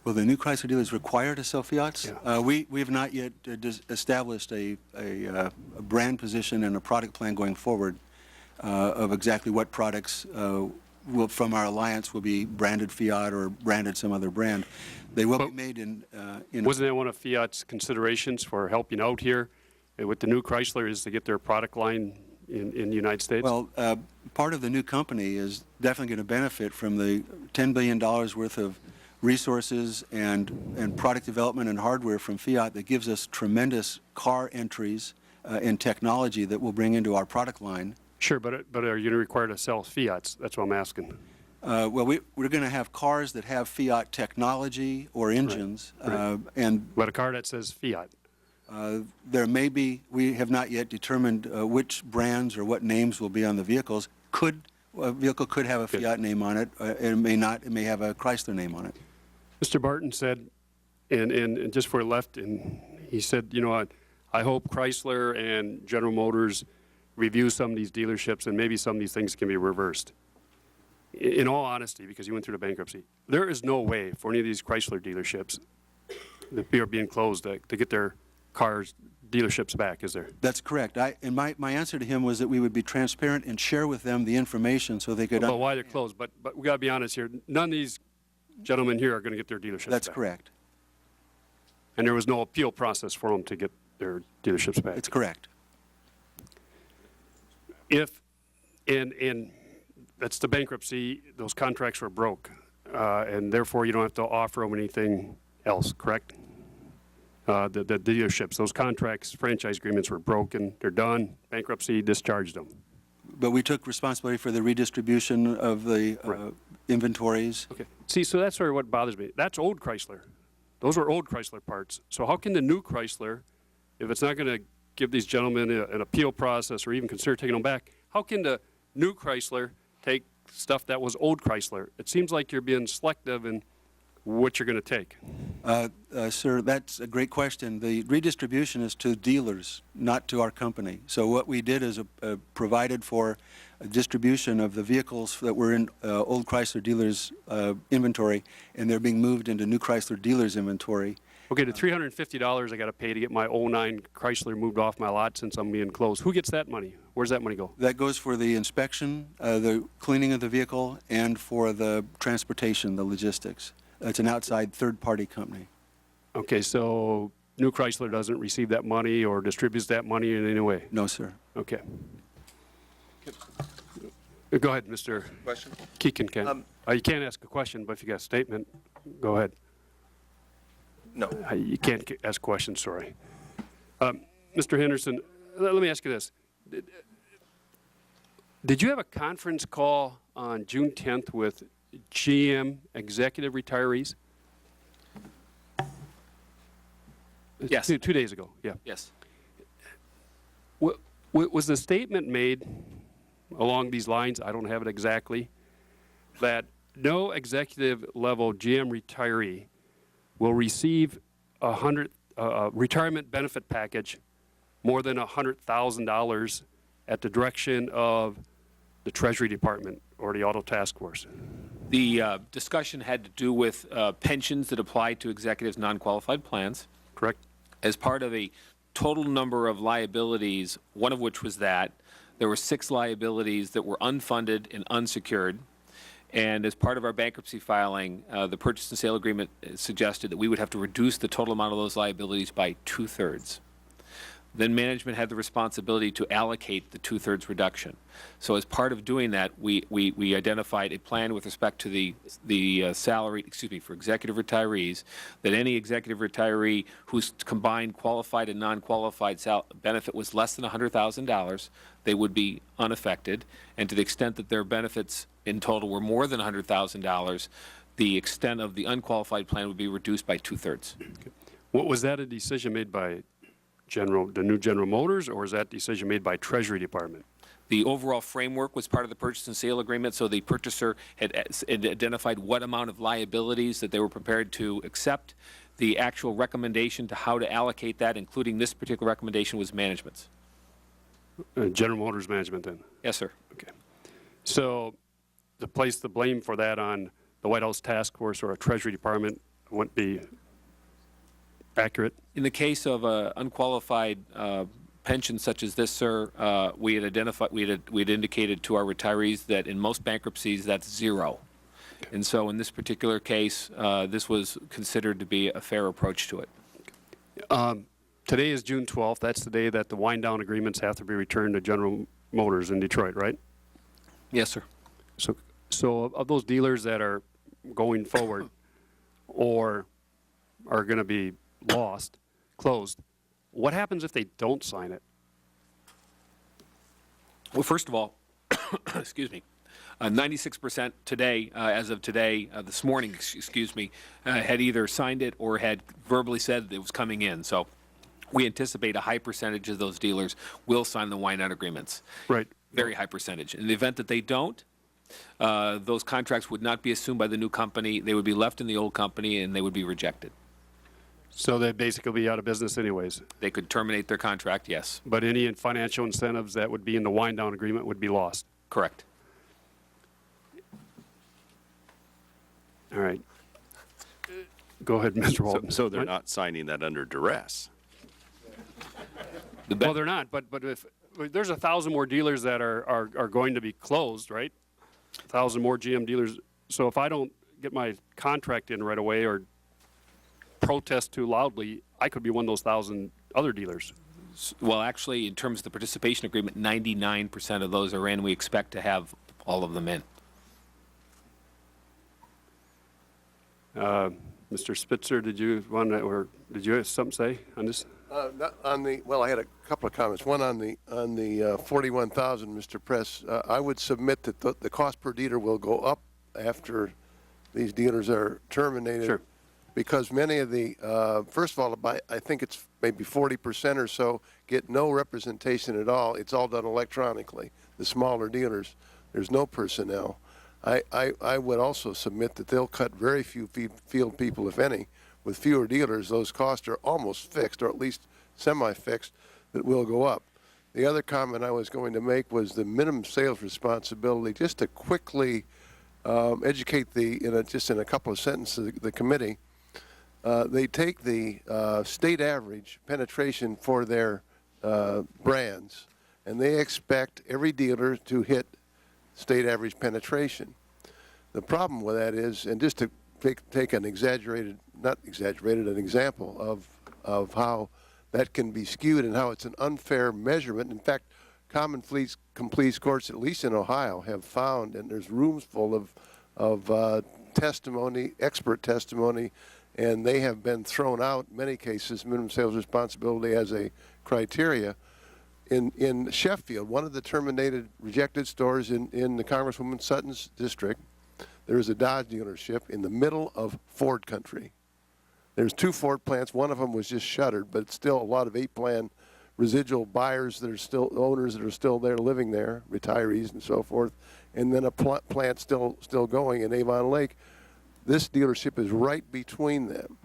Will the new Chrysler dealers require to sell Fiats? Yeah. We have not yet established a brand position and a product plan going forward of exactly what products from our alliance will be branded Fiat or branded some other brand. They will be made in Wasn't that one of Fiat's considerations for helping out here with the new Chrysler is to get their product line in the United States? Well, part of the new company is definitely going to benefit from the $10 billion worth of resources and product development and hardware from Fiat that gives us tremendous car entries in technology that we'll bring into our product line. Sure, but are you required to sell Fiats? That's what I'm asking. Well, we're going to have cars that have Fiat technology or engines. Right. But a car that says Fiat? There may be, we have not yet determined which brands or what names will be on the vehicles. A vehicle could have a Fiat name on it, it may not, it may have a Chrysler name on it. Mr. Barton said, and just before he left, and he said, you know, I hope Chrysler and General Motors review some of these dealerships and maybe some of these things can be reversed. In all honesty, because you went through the bankruptcy, there is no way for any of these Chrysler dealerships that are being closed to get their cars dealerships back, is there? That's correct. And my answer to him was that we would be transparent and share with them the information so they could... Well, why they're closed, but we got to be honest here. None of these gentlemen here are going to get their dealerships That's back. correct. And there was no appeal process for them to get their dealerships back. It's correct. If, and that's the bankruptcy, those contracts were broke, and therefore you don't have to offer them anything else, correct? The dealerships, those contracts, franchise agreements were broken, they're done, bankruptcy discharged them. But we took responsibility for the redistribution of the inventories. Okay. See, so that's sort of what bothers me. That's old Chrysler. Those are old Chrysler parts. So how can the new Chrysler, if it's not going to give these gentlemen an appeal process or even consider taking them back, how can the new Chrysler take stuff that was old Chrysler? It seems like you're being selective in what you're going to take. Sir, that's a great question. The redistribution is to dealers, not to our company. So what we did is provided for a distribution of the vehicles that were in old Chrysler dealers' inventory, and they're being moved into new Chrysler dealers' inventory. Okay, the $350 I got to pay to get my 09 Chrysler moved off my lot since I'm being closed. Who gets that money? Where's that money go? That goes for the inspection, the cleaning of the vehicle, and for the transportation, the logistics. It's an outside third-party company. Okay, so new Chrysler doesn't receive that money or distributes that money in any way? No, sir. Okay. Go ahead, Mr. Question? Keegan. You can't ask a question, but if you got a statement, go ahead. No. You can't ask questions, sorry. Mr. Henderson, let me ask you this. Did you have a conference call on June 10th with GM executive retirees? Yes. 2 days ago, yeah. Yes. Was the statement made along these lines, I don't have it exactly, that no executive level GM retiree will receive a retirement benefit package more than $100,000 at the direction of the Treasury Department or the Auto Task Force? The discussion had to do with pensions that apply to executives' non-qualified plans. Correct. As part of a total number of liabilities, one of which was that there were 6 liabilities that were unfunded and unsecured. And as part of our bankruptcy filing, the purchase and sale agreement suggested that we would have to reduce the total amount of those liabilities by 2/3. then management had the responsibility to allocate the two-thirds reduction. So as part of doing that, we identified a plan with respect to the salary, for executive retirees, that any executive retiree whose combined qualified and non-qualified benefit was less than $100,000, they would be unaffected. And to the extent that their benefits in total were more than $100,000, the extent of the unqualified plan would be reduced by two-thirds. Okay. What was that a decision made by the new General Motors, or is that decision made by Treasury Department? The overall framework was part of the purchase and sale agreement, so the purchaser had identified what amount of liabilities that they were prepared to accept. The actual recommendation to how to allocate that, including this particular recommendation, was management's. General Motors management then? Yes, sir. Okay. So to place the blame for that on the White House Task Force or a Treasury Department wouldn't be accurate? In the case of an unqualified pension such as this, sir, we had indicated to our retirees that in most bankruptcies that's zero. Okay. And so in this particular case, this was considered to be a fair approach to it. Today is June 12th. That's the day that the wind-down agreements have to be returned to General Motors in Detroit, right? Yes, sir. So of those dealers that are going forward or are going to be closed, what happens if they don't sign it? Well, first of all, excuse me, 96% today, as of today, this morning, had either signed it or had verbally said it was coming in. So we anticipate a high percentage of those dealers will sign the wind-down agreements. Right. Very high percentage. In the event that they don't, those contracts would not be assumed by the new company. They would be left in the old company, and they would be rejected. So they'd basically be out of business anyways? They could terminate their contract, yes. But any financial incentives that would be in the wind-down agreement would be lost? Correct. All right. Go ahead, Mr. Walden. So they're not signing that under duress? Well, they're not, but if there's 1,000 more dealers that are going to be closed, right? 1,000 more GM dealers. So if I don't get my contract in right away or protest too loudly, I could be one of those 1,000 other dealers. Well, actually, in terms of the participation agreement, 99% of those are in. We expect to have all of them in. Mr. Spitzer, did you want to, or did you have something to say on this? Well, I had a couple of comments. One on the 41,000, Mr. Press. I would submit that the cost per dealer will go up after these dealers are terminated. Sure. Because many of the, first of all, I think it's maybe 40% or so get no representation at all. It's all done electronically. The smaller dealers, there's no personnel. I would also submit that they'll cut very few field people, if any. With fewer dealers, those costs are almost fixed, or at least semi-fixed, that will go up. The other comment I was going to make was the minimum sales responsibility. Just to quickly educate just in a couple of sentences, the committee. They take the state average penetration for their brands, and they expect every dealer to hit state average penetration. The problem with that is, and just to take an exaggerated, not exaggerated, an example of how that can be skewed and how it's an unfair measurement. In fact, common pleas courts, at least in Ohio, have found, and there's rooms full of testimony, expert testimony, and they have been thrown out in many cases, minimum sales responsibility as a criteria. In Sheffield, one of the terminated, rejected stores in the Congresswoman Sutton's district, there is a Dodge dealership in the middle of Ford country. There's 2 Ford plants. One of them was just shuttered, but it's still a lot of 8-plan residual buyers that are still owners that are still there, living there, retirees and so forth, and then a plant still going in Avon Lake. This dealership is right between them.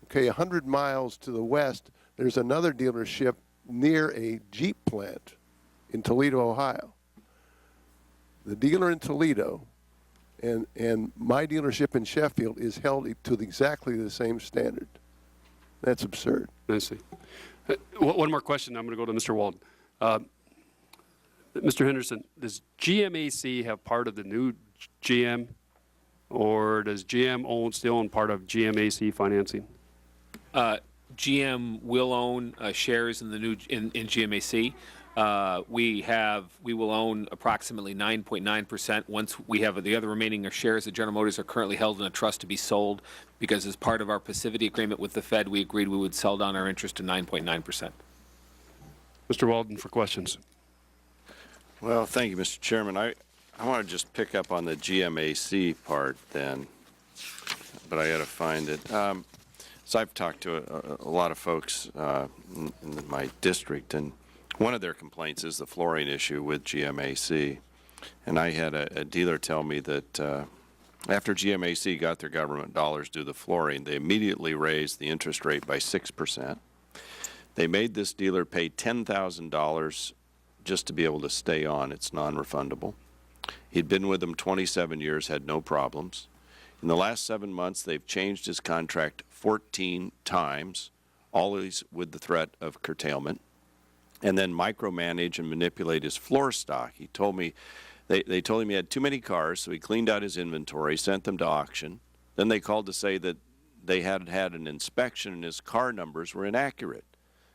Okay, 100 miles to the west, there's another dealership near a Jeep plant in Toledo, Ohio. The dealer in Toledo and my dealership in Sheffield is held to exactly the same standard. That's absurd. I see. One more question. I'm going to go to Mr. Walden. Mr. Henderson, does GMAC have part of the new GM, or does GM still own part of GMAC financing? GM will own shares in the new in GMAC. We will own approximately 9.9%. Once we have the other remaining shares of General Motors are currently held in a trust to be sold, because as part of our passivity agreement with the Fed, we agreed we would sell down our interest to 9.9%. Mr. Walden for questions. Well, thank you, Mr. Chairman. I want to just pick up on the GMAC part then, but I got to find it. So I've talked to a lot of folks in my district, and one of their complaints is the flooring issue with GMAC. And I had a dealer tell me that after GMAC got their government dollars to do the flooring, they immediately raised the interest rate by 6%. They made this dealer pay $10,000 just to be able to stay on. It's non-refundable. He'd been with them 27 years, had no problems. In the last 7 months, they've changed his contract 14 times, always with the threat of curtailment, and then micromanage and manipulate his floor stock. He told me, they told him he had too many cars, so he cleaned out his inventory, sent them to auction. Then they called to say that they had had an inspection and his car numbers were inaccurate.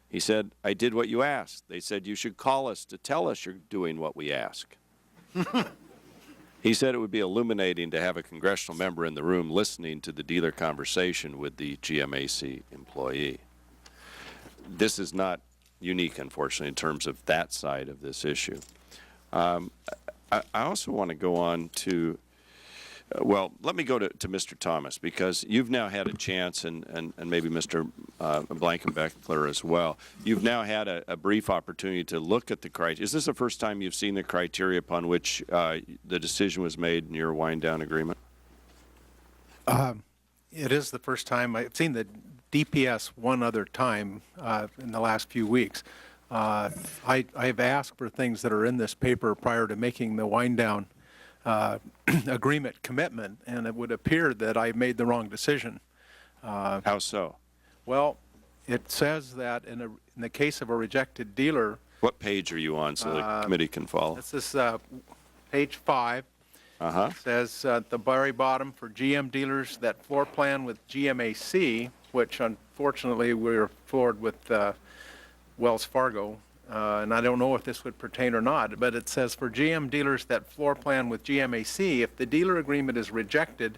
He said, I did what you asked. They said, you should call us to tell us you're doing what we ask. He said it would be illuminating to have a congressional member in the room listening to the dealer conversation with the GMAC employee. This is not unique, unfortunately, in terms of that side of this issue. I also want to go on to, well, let me go to Mr. Thomas, because you've now had a chance, and maybe Mr. Blankenbeckler as well, you've now had a brief opportunity to look at the criteria. Is this the first time you've seen the criteria upon which the decision was made in your wind-down agreement? It is the first time. I've seen the DPS one other time in the last few weeks. I've asked for things that are in this paper prior to making the wind-down agreement commitment, and it would appear that I made the wrong decision. How so? Well, it says that in the case of a rejected dealer. What page are you on so the committee can follow? This is page 5. It says at the very bottom, for GM dealers that floor plan with GMAC, which unfortunately we're floored with Wells Fargo, and I don't know if this would pertain or not, but it says for GM dealers that floor plan with GMAC, if the dealer agreement is rejected,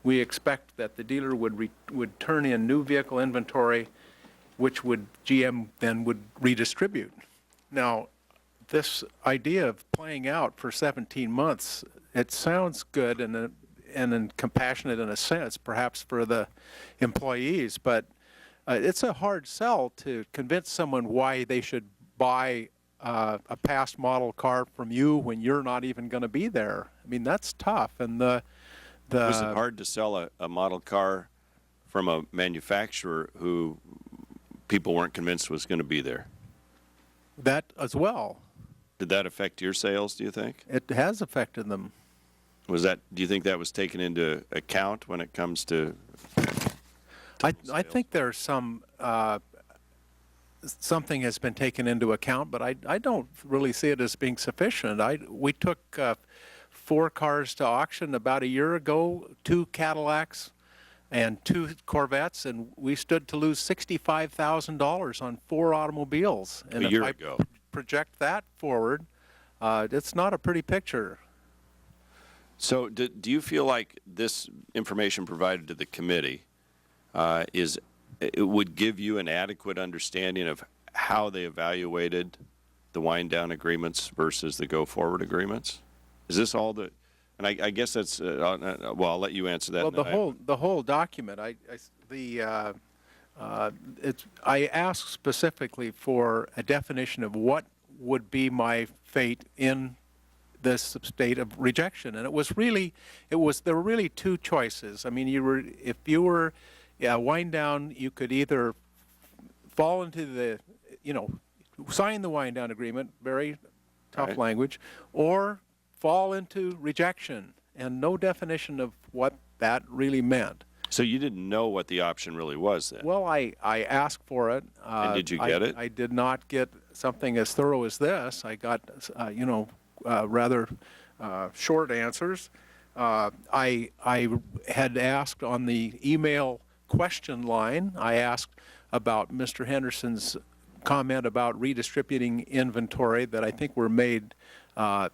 we expect that the dealer would turn in new vehicle inventory, which GM then would redistribute. Now, this idea of playing out for 17 months, it sounds good and compassionate in a sense, perhaps for the employees, but it's a hard sell to convince someone why they should buy a past model car from you when you're not even going to be there. I mean, that's tough. And was it hard to sell a model car from a manufacturer who people weren't convinced was going to be there? That as well. Did that affect your sales, do you think? It has affected them. Do you think that was taken into account when it comes to I think there's something has been taken into account, but I don't really see it as being sufficient. We took 4 cars to auction about a year ago, 2 Cadillacs and 2 Corvettes, and we stood to lose $65,000 on 4 automobiles. And a year ago. Project that forward, it's not a pretty picture. So do you feel like this information provided to the committee it would give you an adequate understanding of how they evaluated the wind-down agreements versus the go-forward agreements? Is this all the? And I guess that's well, I'll let you answer that. Well, the whole document. I asked specifically for a definition of what would be my fate in this state of rejection, and there were really 2 choices. I mean, if you were wind down, you could either fall into sign the wind down agreement, very tough language, or fall into rejection, and no definition of what that really meant. So you didn't know what the option really was then? Well, I asked for it. And did you get it? I did not get something as thorough as this. I got, rather short answers. I had asked on the email question line, I asked about Mr. Henderson's comment about redistributing inventory that I think were made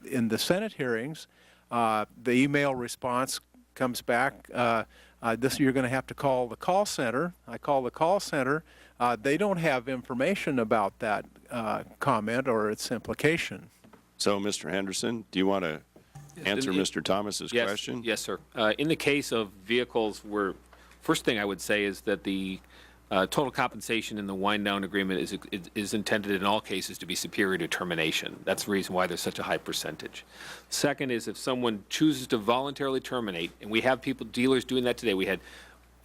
in the Senate hearings. The email response comes back, you're going to have to call the call center. I call the call center. They don't have information about that comment or its implication. So, Mr. Henderson, do you want to answer Mr. Thomas's Yes, question? yes, sir. In the case of vehicles where, first thing I would say is that the total compensation in the wind-down agreement is intended in all cases to be superior to termination. That's the reason why there's such a high percentage. Second is if someone chooses to voluntarily terminate, and we have dealers doing that today. We had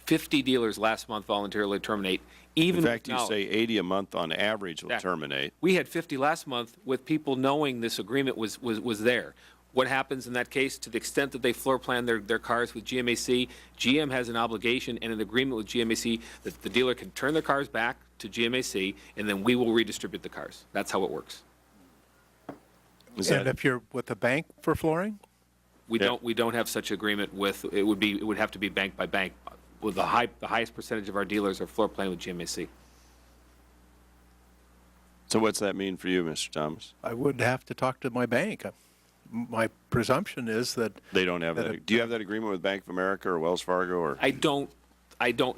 50 dealers last month voluntarily terminate. Even in fact, you say 80 a month on average will terminate. We had 50 last month with people knowing this agreement was there. What happens in that case? To the extent that they floor plan their cars with GMAC, GM has an obligation and an agreement with GMAC that the dealer can turn their cars back to GMAC, and then we will redistribute the cars. That's how it works. And if you're with the bank for flooring? We don't have such agreement with. It would have to be bank by bank. With the highest percentage of our dealers are floor planning with GMAC. So what's that mean for you, Mr. Thomas? I would have to talk to my bank. My presumption is that they don't have that. Do you have that agreement with Bank of America or Wells Fargo? Or I don't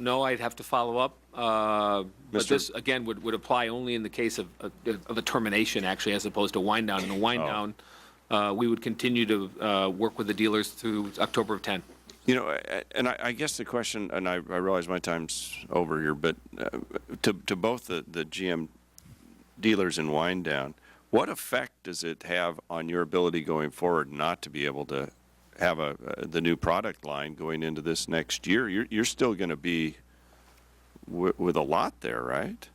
know. I'd have to follow up. But this again would apply only in the case of a termination, actually, as opposed to wind down. In a wind down, we would continue to work with the dealers through October of 10. You know, and I guess the question, and I realize my time's over here, but to both the GM dealers in wind down, what effect does it have on your ability going forward not to be able to have the new product line going into this next year? You're still going to be with a lot there, right?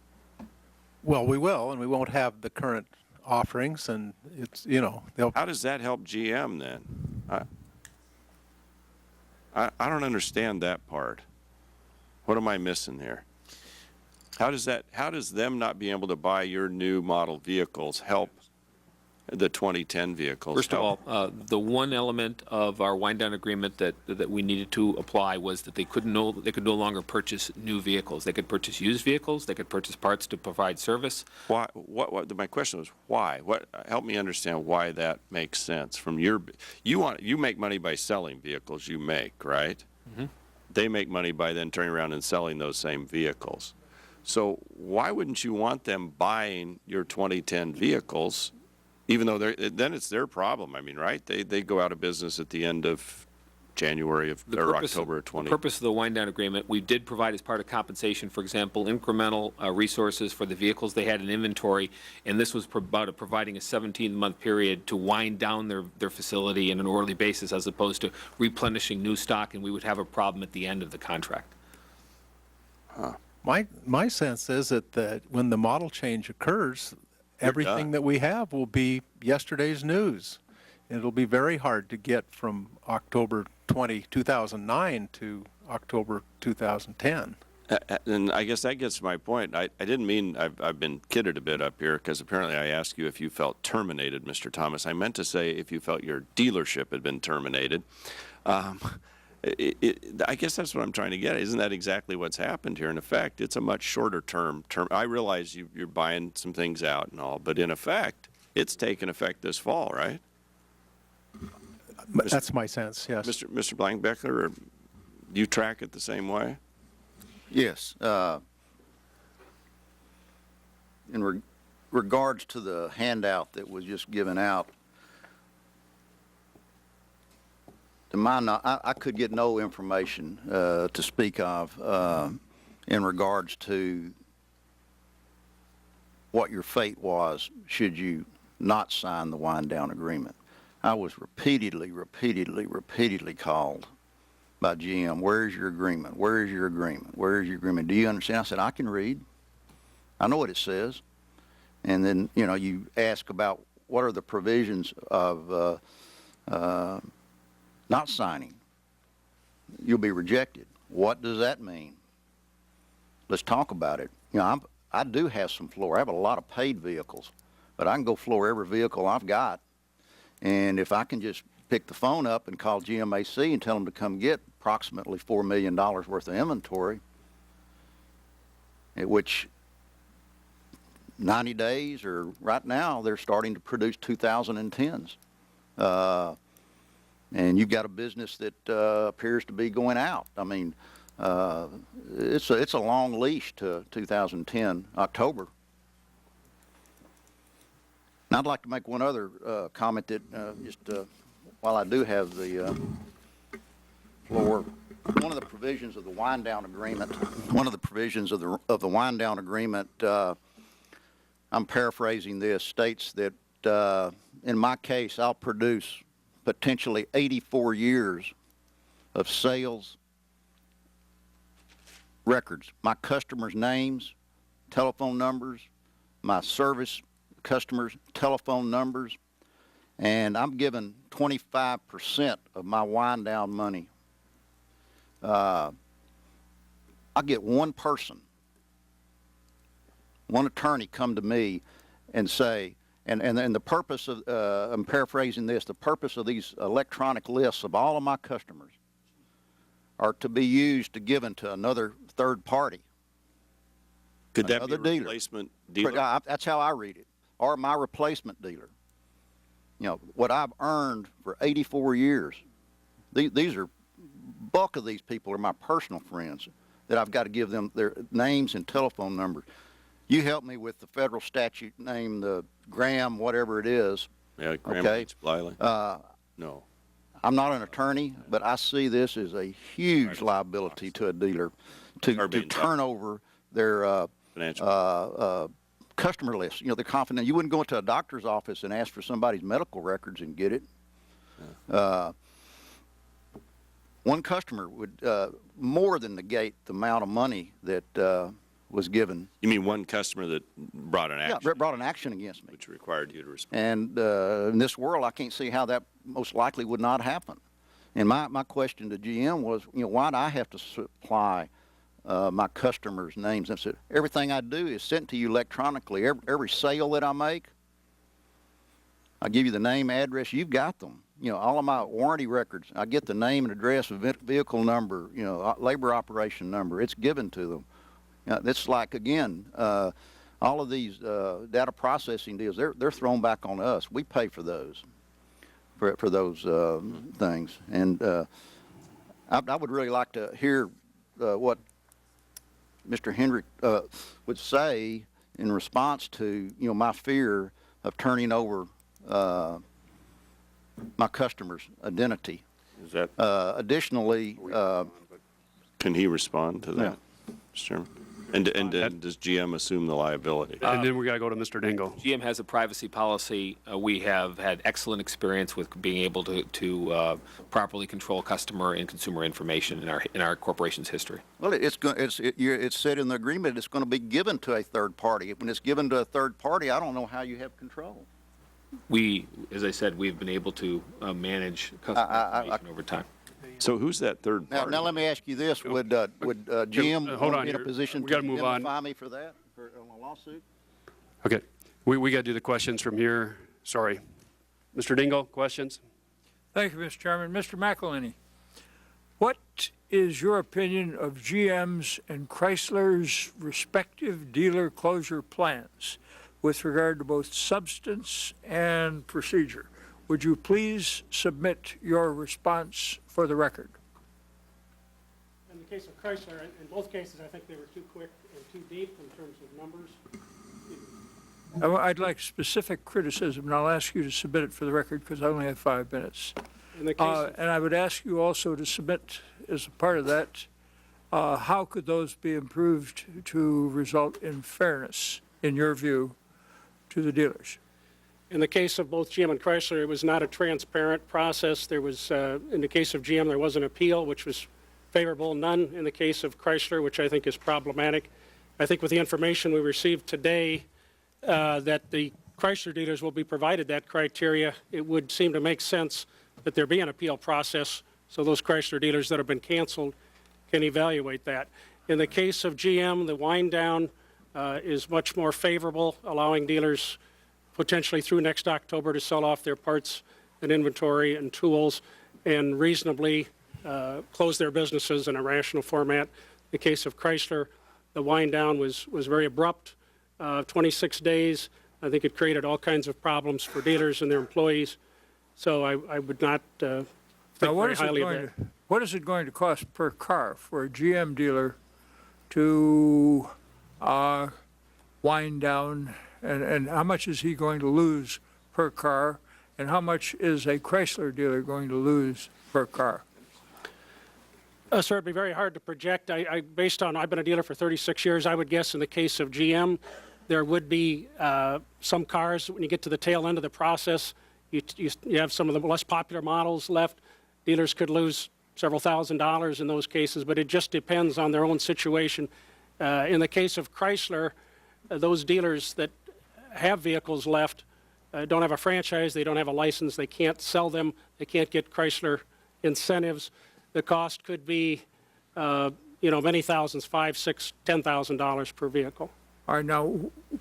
Well, we will, and we won't have the current offerings, and it's, How does that help GM then? I don't understand that part. What am I missing here? How does them not being able to buy your new model vehicles help the 2010 vehicles? First of all, the one element of our wind down agreement that we needed to apply was that they could no longer purchase new vehicles. They could purchase used vehicles. They could purchase parts to provide service. Why? My question was why? Help me understand why that makes sense. From you make money by selling vehicles you make, right? Mm-hmm. They make money by then turning around and selling those same vehicles. So why wouldn't you want them buying your 2010 vehicles, even though then it's their problem? I mean, right? They go out of business at the end of January or October of 20. The purpose of the wind down agreement, we did provide as part of compensation, for example, incremental resources for the vehicles they had in inventory, and this was about providing a 17-month period to wind down their facility on an orderly basis as opposed to replenishing new stock, and we would have a problem at the end of the contract. Huh. My sense is that when the model change occurs, everything that we have will be yesterday's news. It'll be very hard to get from October 2009 to October 2010. And I guess that gets to my point. I didn't mean I've been kidded a bit up here because apparently I asked you if you felt terminated, Mr. Thomas. I meant to say if you felt your dealership had been terminated. I guess that's what I'm trying to get. Isn't that exactly what's happened here? In effect, it's a much shorter term. I realize you're buying some things out and all, but in effect, it's taken effect this fall, right? That's my sense, yes. Mr. Blankbeckler, do you track it the same way? Yes. In regards to the handout that was just given out, to my knowledge, I could get no information to speak of in regards to what your fate was should you not sign the wind-down agreement. I was repeatedly called by GM, where's your agreement? Where is your agreement? Where is your agreement? Do you understand? I said, I can read. I know what it says. And then, you ask about what are the provisions of not signing. You'll be rejected. What does that mean? Let's talk about it. I do have some floor. I have a lot of paid vehicles, but I can go floor every vehicle I've got. And if I can just pick the phone up and call GMAC and tell them to come get approximately $4 million worth of inventory, which 90 days or right now they're starting to produce 2010s. And you've got a business that appears to be going out. I mean, it's a long leash to 2010, October. And I'd like to make one other comment that while I do have the floor, one of the provisions of the wind down agreement, I'm paraphrasing this, states that in my case I'll produce potentially 84 years of sales records, my customers' names, telephone numbers, my service customers' telephone numbers, and I'm given 25% of my wind down money. I get one person, one attorney come to me and say, and the purpose of, I'm paraphrasing this, the purpose of these electronic lists of all of my customers are to be used to given to another third party. Could that be a replacement dealer? That's how I read it. Or my replacement dealer. You know, what I've earned for 84 years, these are, bulk of these people are my personal friends that I've got to give them their names and telephone numbers. You help me with the federal statute name, the Graham, whatever it is. Yeah, Graham okay? Bliley. No. I'm not an attorney, but I see this as a huge liability to a dealer to turn over their customer list. You know, they're confident. You wouldn't go into a doctor's office and ask for somebody's medical records and get it. One customer would more than negate the amount of money that was given. You mean one customer that brought an action? Yeah, brought an action against me. Which required you to respond. And in this world, I can't see how that most likely would not happen. And my question to GM was, you know, why do I have to supply my customers' names? And said, everything I do is sent to you electronically. Every sale that I make, I give you the name, address, you've got them. You know, all of my warranty records, I get the name and address, vehicle number, you know, labor operation number. It's given to them. You know, it's like, again, all of these data processing deals, they're thrown back on us. We pay for those, for those things. And I would really like to hear what Mr. Hendrick would say in response to, you know, my fear of turning over my customer's identity. Is that additionally? Can he respond to that, Yeah. Mr. Chairman? And does GM assume the liability? And then we got to go to Mr. Dingle. GM has a privacy policy. We have had excellent experience with being able to properly control customer and consumer information in our corporation's history. Well, it's said in the agreement it's going to be given to a third party. When it's given to a third party, I don't know how you have control. We, as I said, we've been able to manage customer information over time. So who's that third party? Now let me ask you this: Would GM be in a position to indemnify me for that, for a lawsuit? Okay. We got to do the questions from here. Sorry. Mr. Dingle, questions? Thank you, Mr. Chairman. Mr. McElhinney, what is your opinion of GM's and Chrysler's respective dealer closure plans with regard to both substance and procedure? Would you please submit your response for the record? In the case of Chrysler, in both cases, I think they were too quick and too deep in terms of numbers. I'd like specific criticism, and I'll ask you to submit it for the record because I only have 5 minutes. In the case and I would ask you also to submit, as a part of that, how could those be improved to result in fairness, in your view, to the dealers? In the case of both GM and Chrysler, it was not a transparent process. There was, in the case of GM, there was an appeal, which was favorable. None in the case of Chrysler, which I think is problematic. I think with the information we received today, that the Chrysler dealers will be provided that criteria, it would seem to make sense that there be an appeal process so those Chrysler dealers that have been canceled can evaluate that. In the case of GM, the wind down is much more favorable, allowing dealers potentially through next October to sell off their parts and inventory and tools and reasonably close their businesses in a rational format. In the case of Chrysler, the wind down was very abrupt, 26 days. I think it created all kinds of problems for dealers and their employees. So I would not think very highly of that. What is it going to cost per car for a GM dealer to wind down, and how much is he going to lose per car, and how much is a Chrysler dealer going to lose per car? Sir, it'd be very hard to project. Based on, I've been a dealer for 36 years, I would guess in the case of GM, there would be some cars, when you get to the tail end of the process, you have some of the less popular models left. Dealers could lose several $1,000s in those cases, but it just depends on their own situation. In the case of Chrysler, those dealers that have vehicles left don't have a franchise, they don't have a license, they can't sell them, they can't get Chrysler incentives. The cost could be, many thousands, $5,000, $6,000, $10,000 per vehicle. All right, now,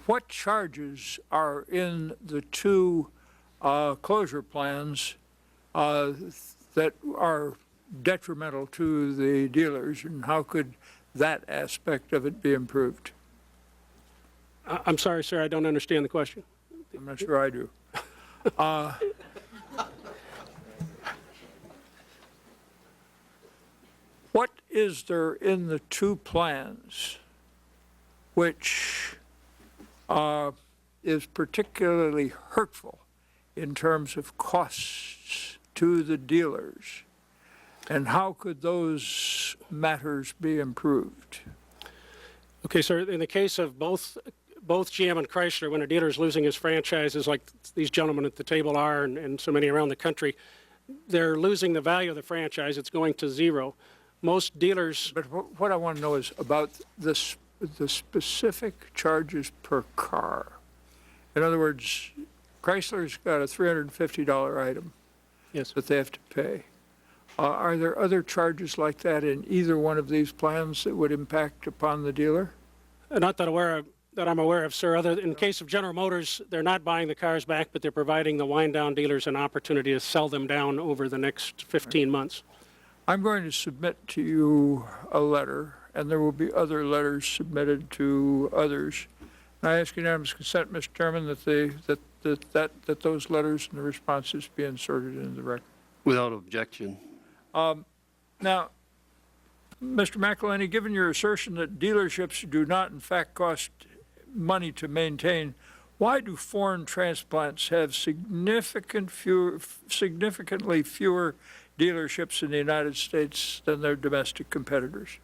what charges are in the two closure plans that are detrimental to the dealers, and how could that aspect of it be improved? I'm sorry, sir, I don't understand the question. I'm not sure I do. What is there in the two plans which is particularly hurtful in terms of costs to the dealers? And how could those matters be improved? Okay, sir, in the case of both GM and Chrysler, when a dealer is losing his franchises, like these gentlemen at the table are, and so many around the country, they're losing the value of the franchise. It's going to zero. Most dealers... But what I want to know is about the specific charges per car. In other words, Chrysler's got a $350 item that they have to pay. Are there other charges like that in either one of these plans that would impact upon the dealer? Not that I'm aware of, sir. In the case of General Motors, they're not buying the cars back, but they're providing the wind-down dealers an opportunity to sell them down over the next 15 months. I'm going to submit to you a letter, and there will be other letters submitted to others. And I ask unanimous consent, Mr. Chairman, that those letters and the responses be inserted into the record. Without objection. Now, Mr. McElhenney, given your assertion that dealerships do not in fact cost money to maintain, why do foreign transplants have significantly fewer dealerships in the United States than their domestic competitors?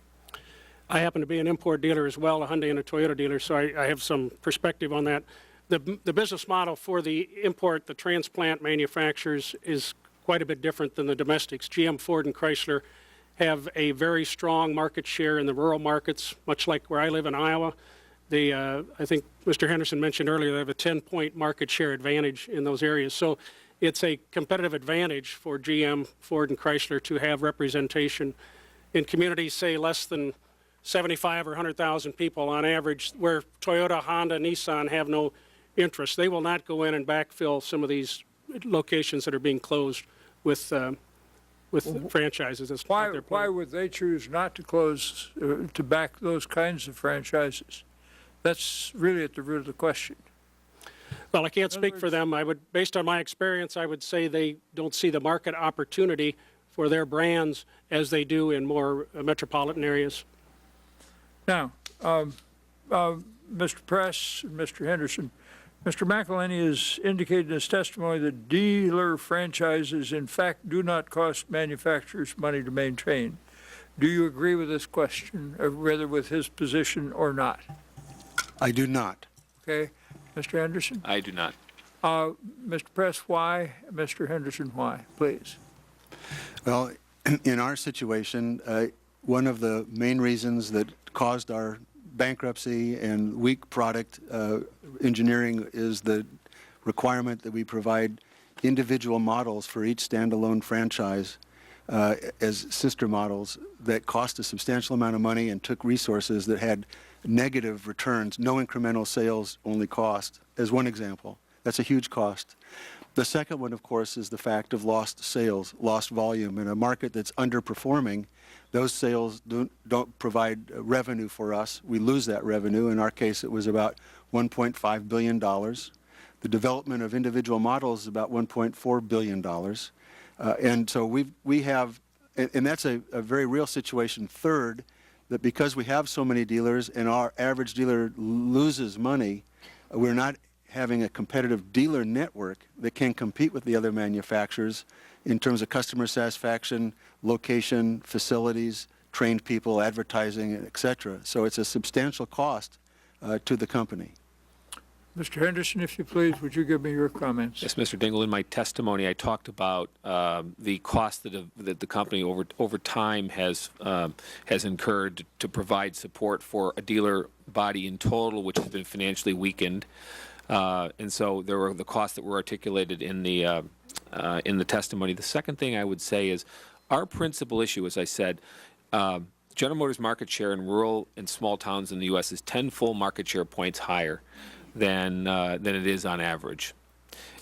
I happen to be an import dealer as well, a Hyundai and a Toyota dealer, so I have some perspective on that. The business model for the import, the transplant manufacturers, is quite a bit different than the domestics. GM, Ford, and Chrysler have a very strong market share in the rural markets, much like where I live in Iowa. I think Mr. Henderson mentioned earlier, they have a 10-point market share advantage in those areas. So it's a competitive advantage for GM, Ford, and Chrysler to have representation in communities, say, less than 75 or 100,000 people on average, where Toyota, Honda, Nissan have no interest. They will not go in and backfill some of these locations that are being closed with franchises. That's why would they choose not to close, to back those kinds of franchises? That's really at the root of the question. Well, I can't speak for them. Based on my experience, I would say they don't see the market opportunity for their brands as they do in more metropolitan areas. Now, Mr. Press and Mr. Henderson, Mr. McElhenney has indicated in his testimony that dealer franchises, in fact, do not cost manufacturers money to maintain. Do you agree with this question, or rather with his position, or not? I do not. Okay. Mr. Henderson? I do not. Mr. Press, why? Mr. Henderson, why? Please. Well, in our situation, one of the main reasons that caused our bankruptcy and weak product engineering is the requirement that we provide individual models for each standalone franchise as sister models that cost a substantial amount of money and took resources that had negative returns, no incremental sales, only cost, as one example. That's a huge cost. The second one, of course, is the fact of lost sales, lost volume. In a market that's underperforming, those sales don't provide revenue for us. We lose that revenue. In our case, it was about $1.5 billion. The development of individual models is about $1.4 billion. And so we have, and that's a very real situation. Third, that because we have so many dealers and our average dealer loses money, we're not having a competitive dealer network that can compete with the other manufacturers in terms of customer satisfaction, location, facilities, trained people, advertising, et cetera. So it's a substantial cost to the company. Mr. Henderson, if you please, would you give me your comments? Yes, Mr. Dingell, in my testimony, I talked about the cost that the company over time has incurred to provide support for a dealer body in total, which has been financially weakened. And so there were the costs that were articulated in the testimony. The second thing I would say is our principal issue, as I said, General Motors' market share in rural and small towns in the U.S. is 10 full market share points higher than it is on average.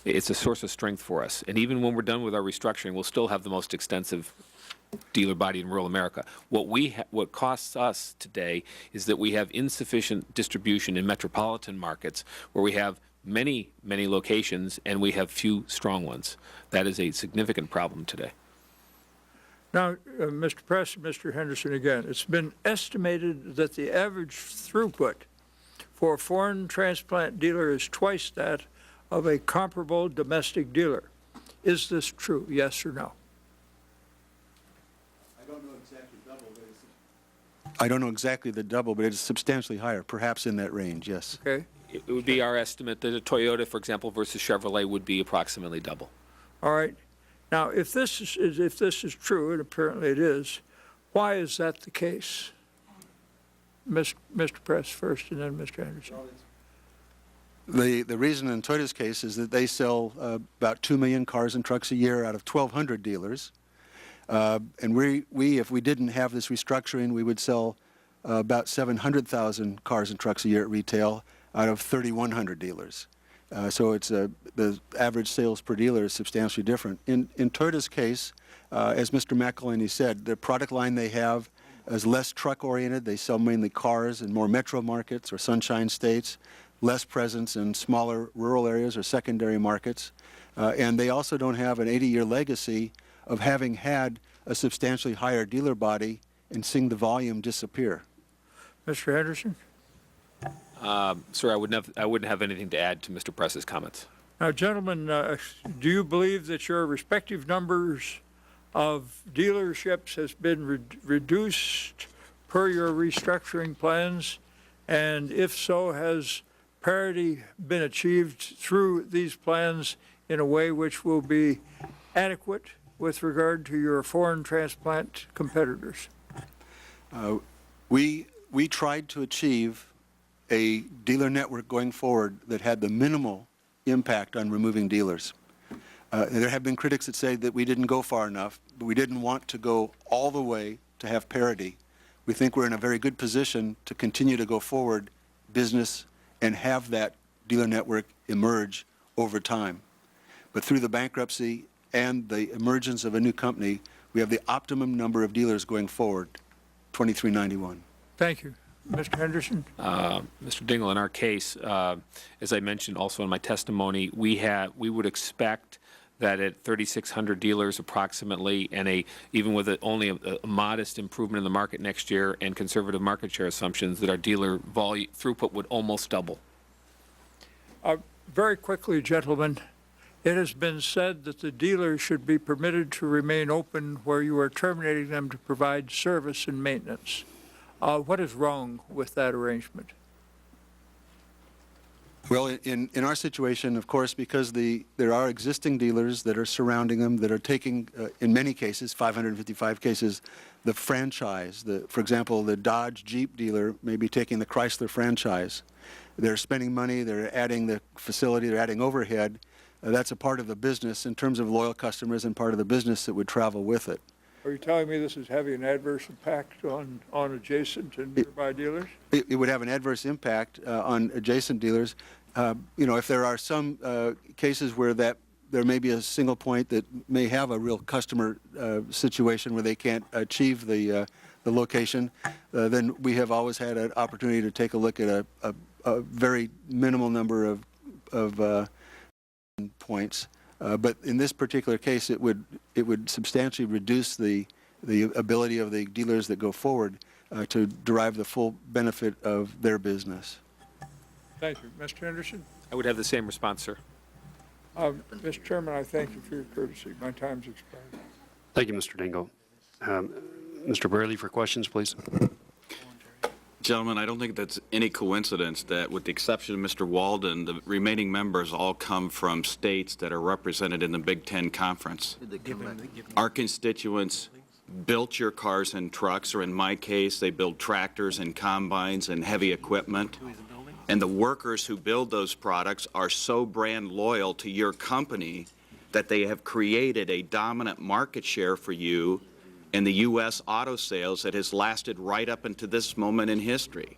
It's a source of strength for us. And even when we're done with our restructuring, we'll still have the most extensive dealer body in rural America. What costs us today is that we have insufficient distribution in metropolitan markets where we have many locations and we have few strong ones. That is a significant problem today. Now, Mr. Press and Mr. Henderson again, it's been estimated that the average throughput for a foreign transplant dealer is twice that of a comparable domestic dealer. Is this true, yes or no? I don't know exactly the double, but it is substantially higher, perhaps in that range, yes. Okay. It would be our estimate that a Toyota, for example, versus Chevrolet would be approximately double. All right. Now, if this is true, and apparently it is, why is that the case? Mr. Press first, and then Mr. Henderson. The reason in Toyota's case is that they sell about 2 million cars and trucks a year out of 1,200 dealers. And if we didn't have this restructuring, we would sell about 700,000 cars and trucks a year at retail out of 3,100 dealers. So it's the average sales per dealer is substantially different. In Toyota's case, as Mr. McElhaney said, the product line they have is less truck-oriented. They sell mainly cars in more metro markets or sunshine states, less presence in smaller rural areas or secondary markets. And they also don't have an 80-year legacy of having had a substantially higher dealer body and seeing the volume disappear. Mr. Henderson? Sir, I wouldn't have anything to add to Mr. Press's comments. Now, gentlemen, do you believe that your respective numbers of dealerships has been reduced per your restructuring plans? And if so, has parity been achieved through these plans in a way which will be adequate with regard to your foreign transplant competitors? We tried to achieve a dealer network going forward that had the minimal impact on removing dealers. There have been critics that say that we didn't go far enough, but we didn't want to go all the way to have parity. We think we're in a very good position to continue to go forward business and have that dealer network emerge over time. But through the bankruptcy and the emergence of a new company, we have the optimum number of dealers going forward, 2391. Thank you. Mr. Henderson? Mr. Dingell, in our case, as I mentioned also in my testimony, we would expect that at 3,600 dealers approximately, and even with only a modest improvement in the market next year and conservative market share assumptions, that our dealer volume throughput would almost double. Very quickly, gentlemen, it has been said that the dealers should be permitted to remain open where you are terminating them to provide service and maintenance. What is wrong with that arrangement? Well, in our situation, of course, because there are existing dealers that are surrounding them that are taking, in many cases, 555 cases, the franchise. For example, the Dodge Jeep dealer may be taking the Chrysler franchise. They're spending money, they're adding the facility, they're adding overhead. That's a part of the business in terms of loyal customers and part of the business that would travel with it. Are you telling me this is having an adverse impact on adjacent and nearby dealers? It would have an adverse impact on adjacent dealers. If there are some cases where that there may be a single point that may have a real customer situation where they can't achieve the location, then we have always had an opportunity to take a look at a very minimal number of points. But in this particular case, it would substantially reduce the ability of the dealers that go forward to derive the full benefit of their business. Thank you. Mr. Henderson? I would have the same response, sir. Mr. Chairman, I thank you for your courtesy. My time's expired. Thank you, Mr. Dingell. Mr. Burley for questions, please. Gentlemen, I don't think that's any coincidence that, with the exception of Mr. Walden, the remaining members all come from states that are represented in the Big Ten Conference. Our constituents built your cars and trucks, or in my case, they build tractors and combines and heavy equipment. And the workers who build those products are so brand loyal to your company that they have created a dominant market share for you in the U.S. auto sales that has lasted right up into this moment in history.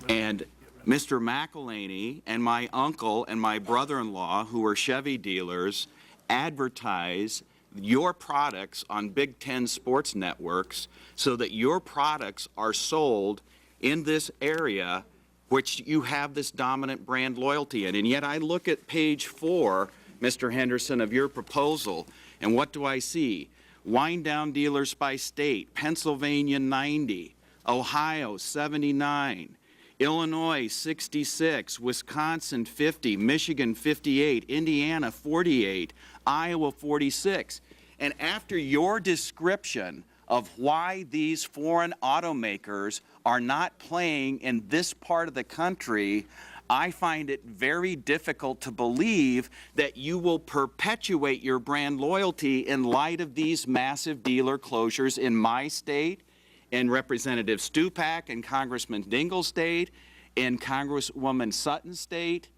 And Mr. McElhaney and my uncle and my brother-in-law, who are Chevy dealers, advertise your products on Big Ten sports networks so that your products are sold in this area which you have this dominant brand loyalty in. And yet I look at page 4, Mr. Henderson, of your proposal, and what do I see? Wind down dealers by state: Pennsylvania 90, Ohio 79, Illinois 66, Wisconsin 50, Michigan 58, Indiana 48, Iowa 46. And after your description of why these foreign automakers are not playing in this part of the country, I find it very difficult to believe that you will perpetuate your brand loyalty in light of these massive dealer closures in my state, in Representative Stupak and Congressman Dingell's state, in Congresswoman Sutton's state.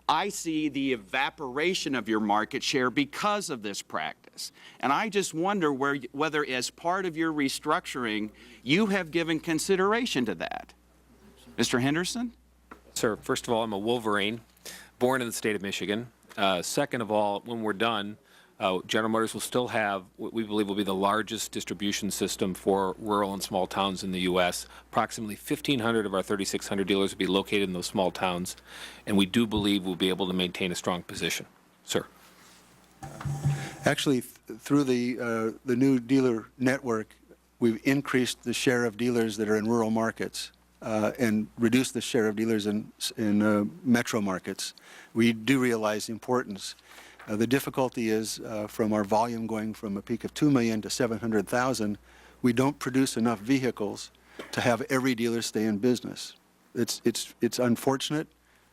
I see the evaporation of your market share because of this practice. And I just wonder whether, as part of your restructuring, you have given consideration to that. Mr. Henderson? Sir, first of all, I'm a Wolverine, born in the state of Michigan. Second of all, when we're done, General Motors will still have what we believe will be the largest distribution system for rural and small towns in the U.S. Approximately 1,500 of our 3,600 dealers will be located in those small towns, and we do believe we'll be able to maintain a strong position. Sir. Actually, through the new dealer network, we've increased the share of dealers that are in rural markets and reduced the share of dealers in metro markets. We do realize the importance. The difficulty is from our volume going from a peak of 2 million to 700,000, we don't produce enough vehicles to have every dealer stay in business. It's unfortunate,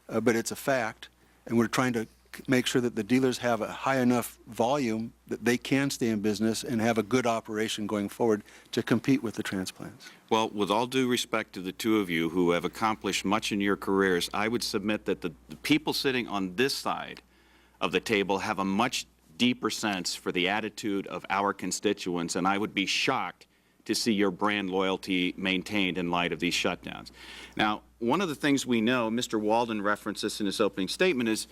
but it's a fact, and we're trying to make sure that the dealers have a high enough volume that they can stay in business and have a good operation going forward to compete with the transplants. Well, with all due respect to the two of you who have accomplished much in your careers, I would submit that the people sitting on this side of the table have a much deeper sense for the attitude of our constituents, and I would be shocked to see your brand loyalty maintained in light of these shutdowns. Now, one of the things we know, Mr. Walden referenced this in his opening statement, is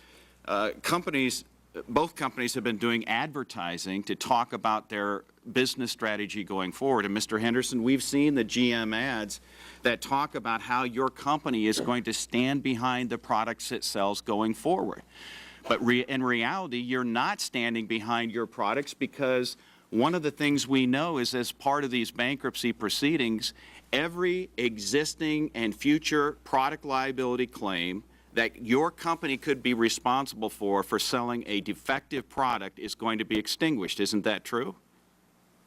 both companies have been doing advertising to talk about their business strategy going forward. And Mr. Henderson, we've seen the GM ads that talk about how your company is going to stand behind the products it sells going forward. But in reality, you're not standing behind your products, because one of the things we know is, as part of these bankruptcy proceedings, every existing and future product liability claim that your company could be responsible for selling a defective product is going to be extinguished. Isn't that true?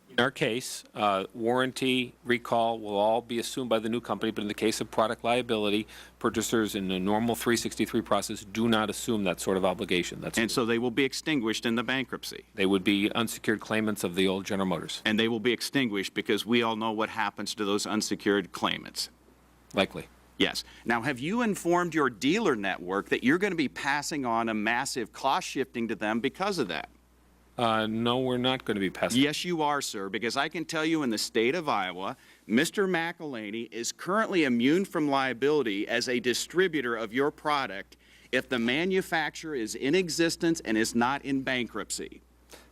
In our case, warranty, recall will all be assumed by the new company, but in the case of product liability, purchasers in the normal 363 process do not assume that sort of obligation. And so they will be extinguished in the bankruptcy? They would be unsecured claimants of the old General Motors. And they will be extinguished because we all know what happens to those unsecured claimants? Likely. Yes. Now, have you informed your dealer network that you're going to be passing on a massive cost shifting to them because of that? No, we're not going to be passing. Yes, you are, sir, because I can tell you in the state of Iowa, Mr. McElhaney is currently immune from liability as a distributor of your product if the manufacturer is in existence and is not in bankruptcy.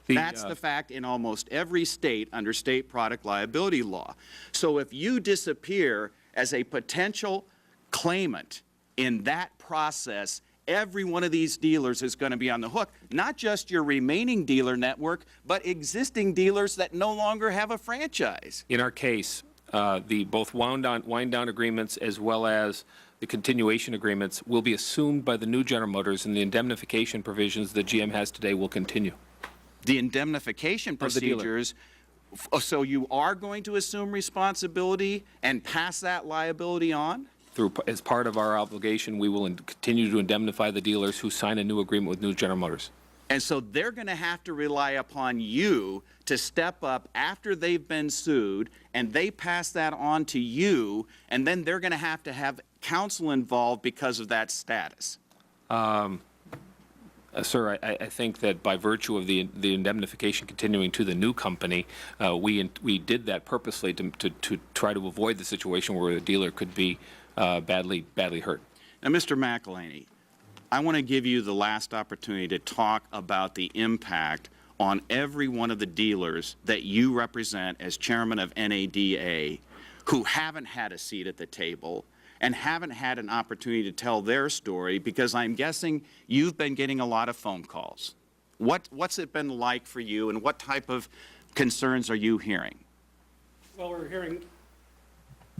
That's the fact in almost every state under state product liability law. So if you disappear as a potential claimant in that process, every one of these dealers is going to be on the hook, not just your remaining dealer network, but existing dealers that no longer have a franchise. In our case, the both wind down agreements as well as the continuation agreements will be assumed by the new General Motors, and the indemnification provisions that GM has today will continue. The indemnification procedures, so you are going to assume responsibility and pass that liability on? As part of our obligation, we will continue to indemnify the dealers who sign a new agreement with new General Motors. And so they're going to have to rely upon you to step up after they've been sued, and they pass that on to you, and then they're going to have counsel involved because of that status. Sir, I think that by virtue of the indemnification continuing to the new company, we did that purposely to try to avoid the situation where a dealer could be badly hurt. Now, Mr. McElhaney, I want to give you the last opportunity to talk about the impact on every one of the dealers that you represent as chairman of NADA who haven't had a seat at the table and haven't had an opportunity to tell their story, because I'm guessing you've been getting a lot of phone calls. What's it been like for you, and what type of concerns are you hearing? Well, we're hearing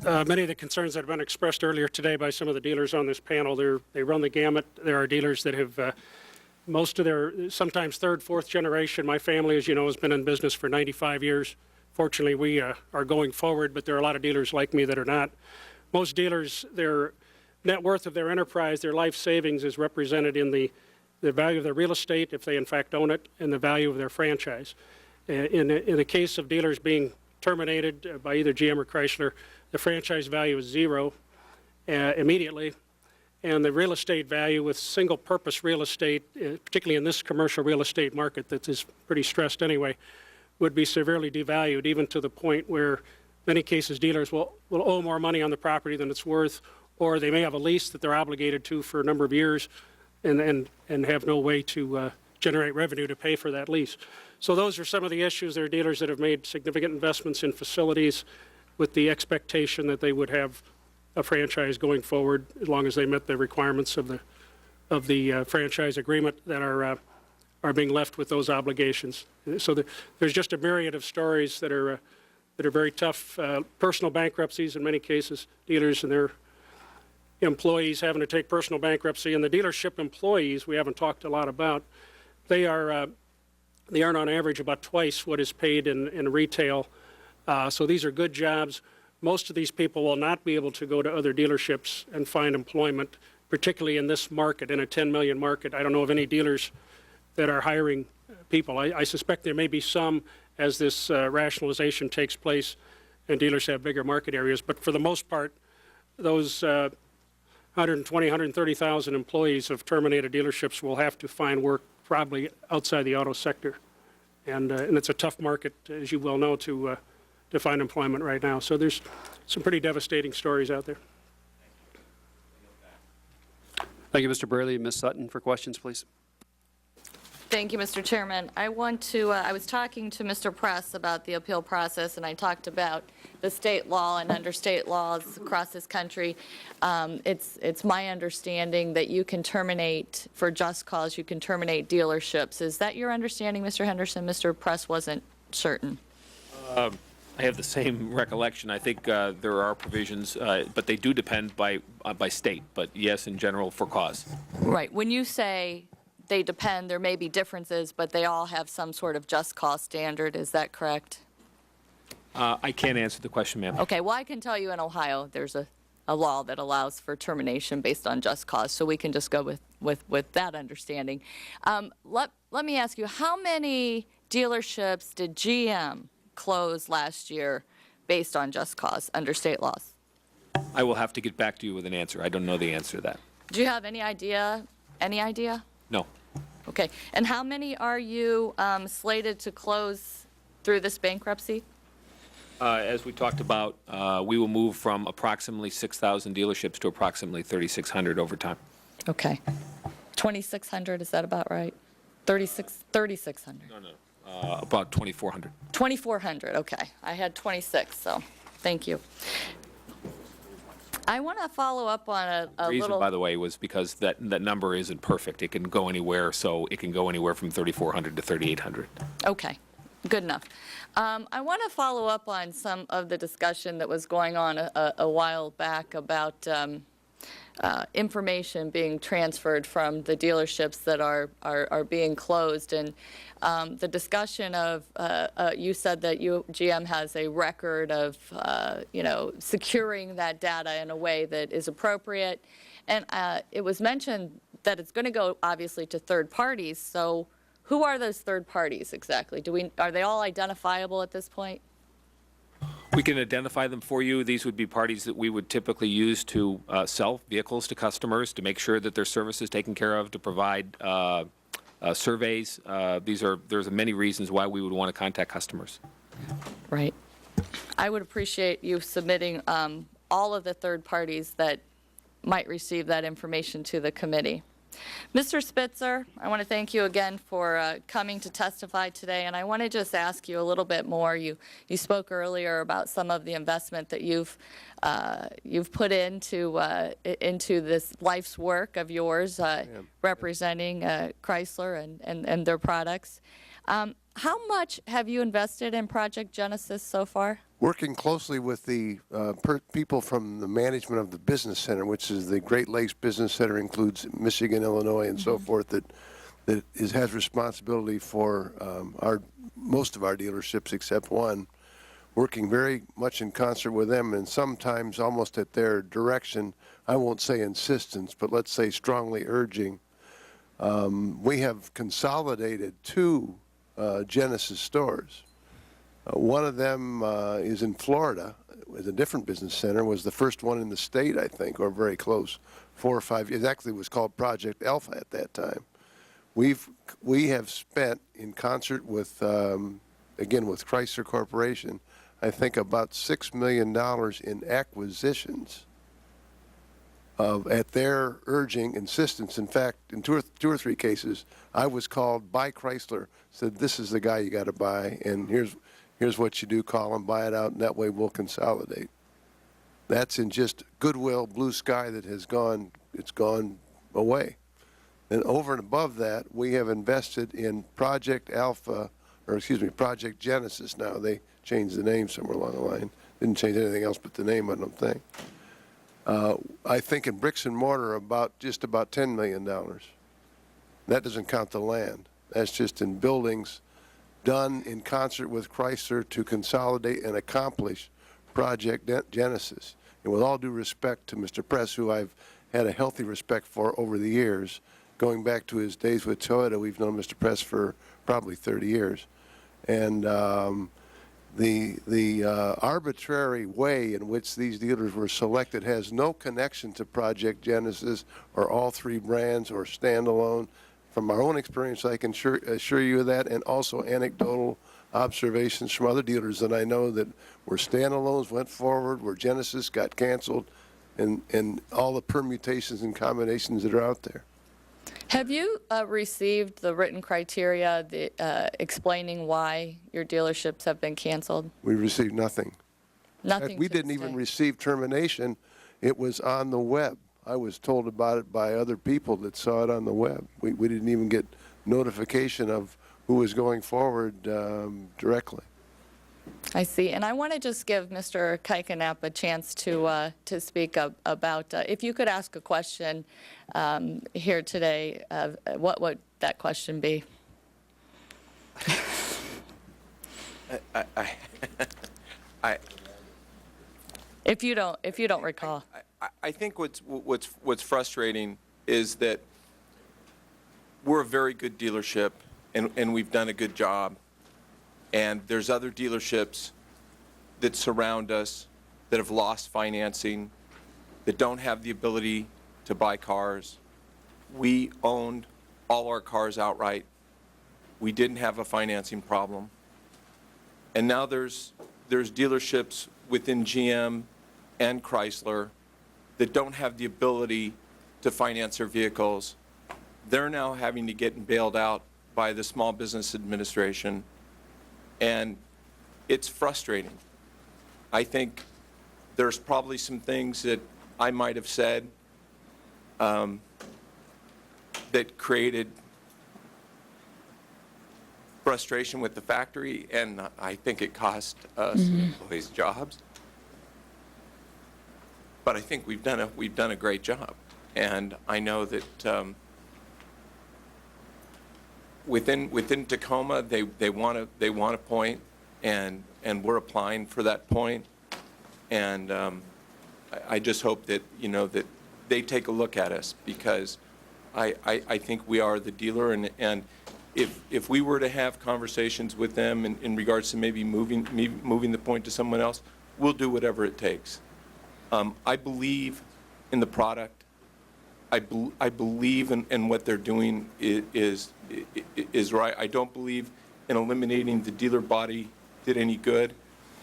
many of the concerns that have been expressed earlier today by some of the dealers on this panel. They run the gamut. There are dealers that have most of their, sometimes third, fourth generation. My family, as you know, has been in business for 95 years. Fortunately, we are going forward, but there are a lot of dealers like me that are not. Most dealers, their net worth of their enterprise, their life savings is represented in the value of their real estate, if they in fact own it, and the value of their franchise. In the case of dealers being terminated by either GM or Chrysler, the franchise value is zero immediately, and the real estate value with single-purpose real estate, particularly in this commercial real estate market that is pretty stressed anyway, would be severely devalued, even to the point where many cases dealers will owe more money on the property than it's worth, or they may have a lease that they're obligated to for a number of years and have no way to generate revenue to pay for that lease. So those are some of the issues. There are dealers that have made significant investments in facilities with the expectation that they would have a franchise going forward as long as they met the requirements of the franchise agreement that are being left with those obligations. So there's just a myriad of stories that are very tough, personal bankruptcies in many cases, dealers and their employees having to take personal bankruptcy, and the dealership employees we haven't talked a lot about. They earn on average about twice what is paid in retail, so these are good jobs. Most of these people will not be able to go to other dealerships and find employment, particularly in this market, in a 10 million market. I don't know of any dealers that are hiring people. I suspect there may be some as this rationalization takes place and dealers have bigger market areas. But for the most part, those 120, 130,000 employees of terminated dealerships will have to find work probably outside the auto sector. And it's a tough market, as you well know, to find employment right now. So there's some pretty devastating stories out there. Thank you, Mr. Braley. Ms. Sutton for questions, please. Thank you, Mr. Chairman. I want to, I was talking to Mr. Press about the appeal process, and I talked about the state law and under state laws across this country. It's my understanding that you can terminate, for just cause, you can terminate dealerships. Is that your understanding, Mr. Henderson? Mr. Press wasn't certain. I have the same recollection. I think there are provisions, but they do depend by state. But yes, in general, for cause. Right. When you say they depend, there may be differences, but they all have some sort of just cause standard. Is that correct? I can't answer the question, ma'am. Okay. Well, I can tell you in Ohio there's a law that allows for termination based on just cause, so we can just go with that understanding. Let me ask you, how many dealerships did GM close last year based on just cause under state laws? I will have to get back to you with an answer. I don't know the answer to that. Do you have any idea? Any idea? No. Okay. And how many are you slated to close through this bankruptcy? As we talked about, we will move from approximately 6,000 dealerships to approximately 3,600 over time. Okay. 2,600, is that about right? 3,600. No. About 2,400. 2,400, okay. I had 26, so thank you. I want to follow up on a The reason, little... by the way, was because that number isn't perfect. It can go anywhere, so it can go anywhere from 3,400 to 3,800. Okay, good enough. I want to follow up on some of the discussion that was going on a while back about information being transferred from the dealerships that are being closed. And the discussion of, you said that GM has a record of, securing that data in a way that is appropriate. And it was mentioned that it's going to go, obviously, to third parties. So who are those third parties exactly? Are they all identifiable at this point? We can identify them for you. These would be parties that we would typically use to sell vehicles to customers, to make sure that their service is taken care of, to provide surveys. There's many reasons why we would want to contact customers. Right. I would appreciate you submitting all of the third parties that might receive that information to the committee. Mr. Spitzer, I want to thank you again for coming to testify today, and I want to just ask you a little bit more. You spoke earlier about some of the investment that you've put into this life's work of yours, representing Chrysler and their products. How much have you invested in Project Genesis so far? Working closely with the people from the management of the business center, which is the Great Lakes Business Center, includes Michigan, Illinois, and so forth, that has responsibility for most of our dealerships except one. Working very much in concert with them, and sometimes almost at their direction. I won't say insistence, but let's say strongly urging. We have consolidated 2 Genesis stores. One of them is in Florida, with a different business center, was the first one in the state, I think, or very close, 4 or 5 years. It actually was called Project Alpha at that time. We have spent, in concert with, again, with Chrysler Corporation, I think about $6 million in acquisitions at their urging, insistence. In fact, in two or three cases, I was called by Chrysler, said, this is the guy you got to buy, and here's what you do, call him, buy it out, and that way we'll consolidate. That's in just goodwill, blue sky that has gone, it's gone away. And over and above that, we have invested in Project Genesis now. They changed the name somewhere along the line. Didn't change anything else but the name, I don't think. I think in bricks and mortar just about $10 million. That doesn't count the land. That's just in buildings done in concert with Chrysler to consolidate and accomplish Project Genesis. And with all due respect to Mr. Press, who I've had a healthy respect for over the years, going back to his days with Toyota, we've known Mr. Press for probably 30 years. And the arbitrary way in which these dealers were selected has no connection to Project Genesis or all 3 brands or standalone. From our own experience, I can assure you of that, and also anecdotal observations from other dealers that I know that where standalones went forward, where Genesis got canceled, and all the permutations and combinations that are out there. Have you received the written criteria explaining why your dealerships have been canceled? We received nothing. Nothing. We didn't even receive termination. It was on the web. I was told about it by other people that saw it on the web. We didn't even get notification of who was going forward directly. I see. And I want to just give Mr. Kuykendall a chance to speak about, if you could ask a question here today, what would that question be? If you don't recall. I think what's frustrating is that we're a very good dealership, and we've done a good job. And there's other dealerships that surround us that have lost financing, that don't have the ability to buy cars. We owned all our cars outright. We didn't have a financing problem. And now there's dealerships within GM and Chrysler that don't have the ability to finance their vehicles, they're now having to get bailed out by the Small Business Administration, and it's frustrating. I think there's probably some things that I might have said that created frustration with the factory, and I think it cost us employees jobs. But I think we've done a great job, and I know that within Tacoma they want a point, and we're applying for that point, and I just hope that that they take a look at us, because I think we are the dealer, and if we were to have conversations with them in regards to maybe moving the point to someone else, we'll do whatever it takes. I believe in the product. I believe in what they're doing is right. I don't believe in eliminating the dealer body did any good.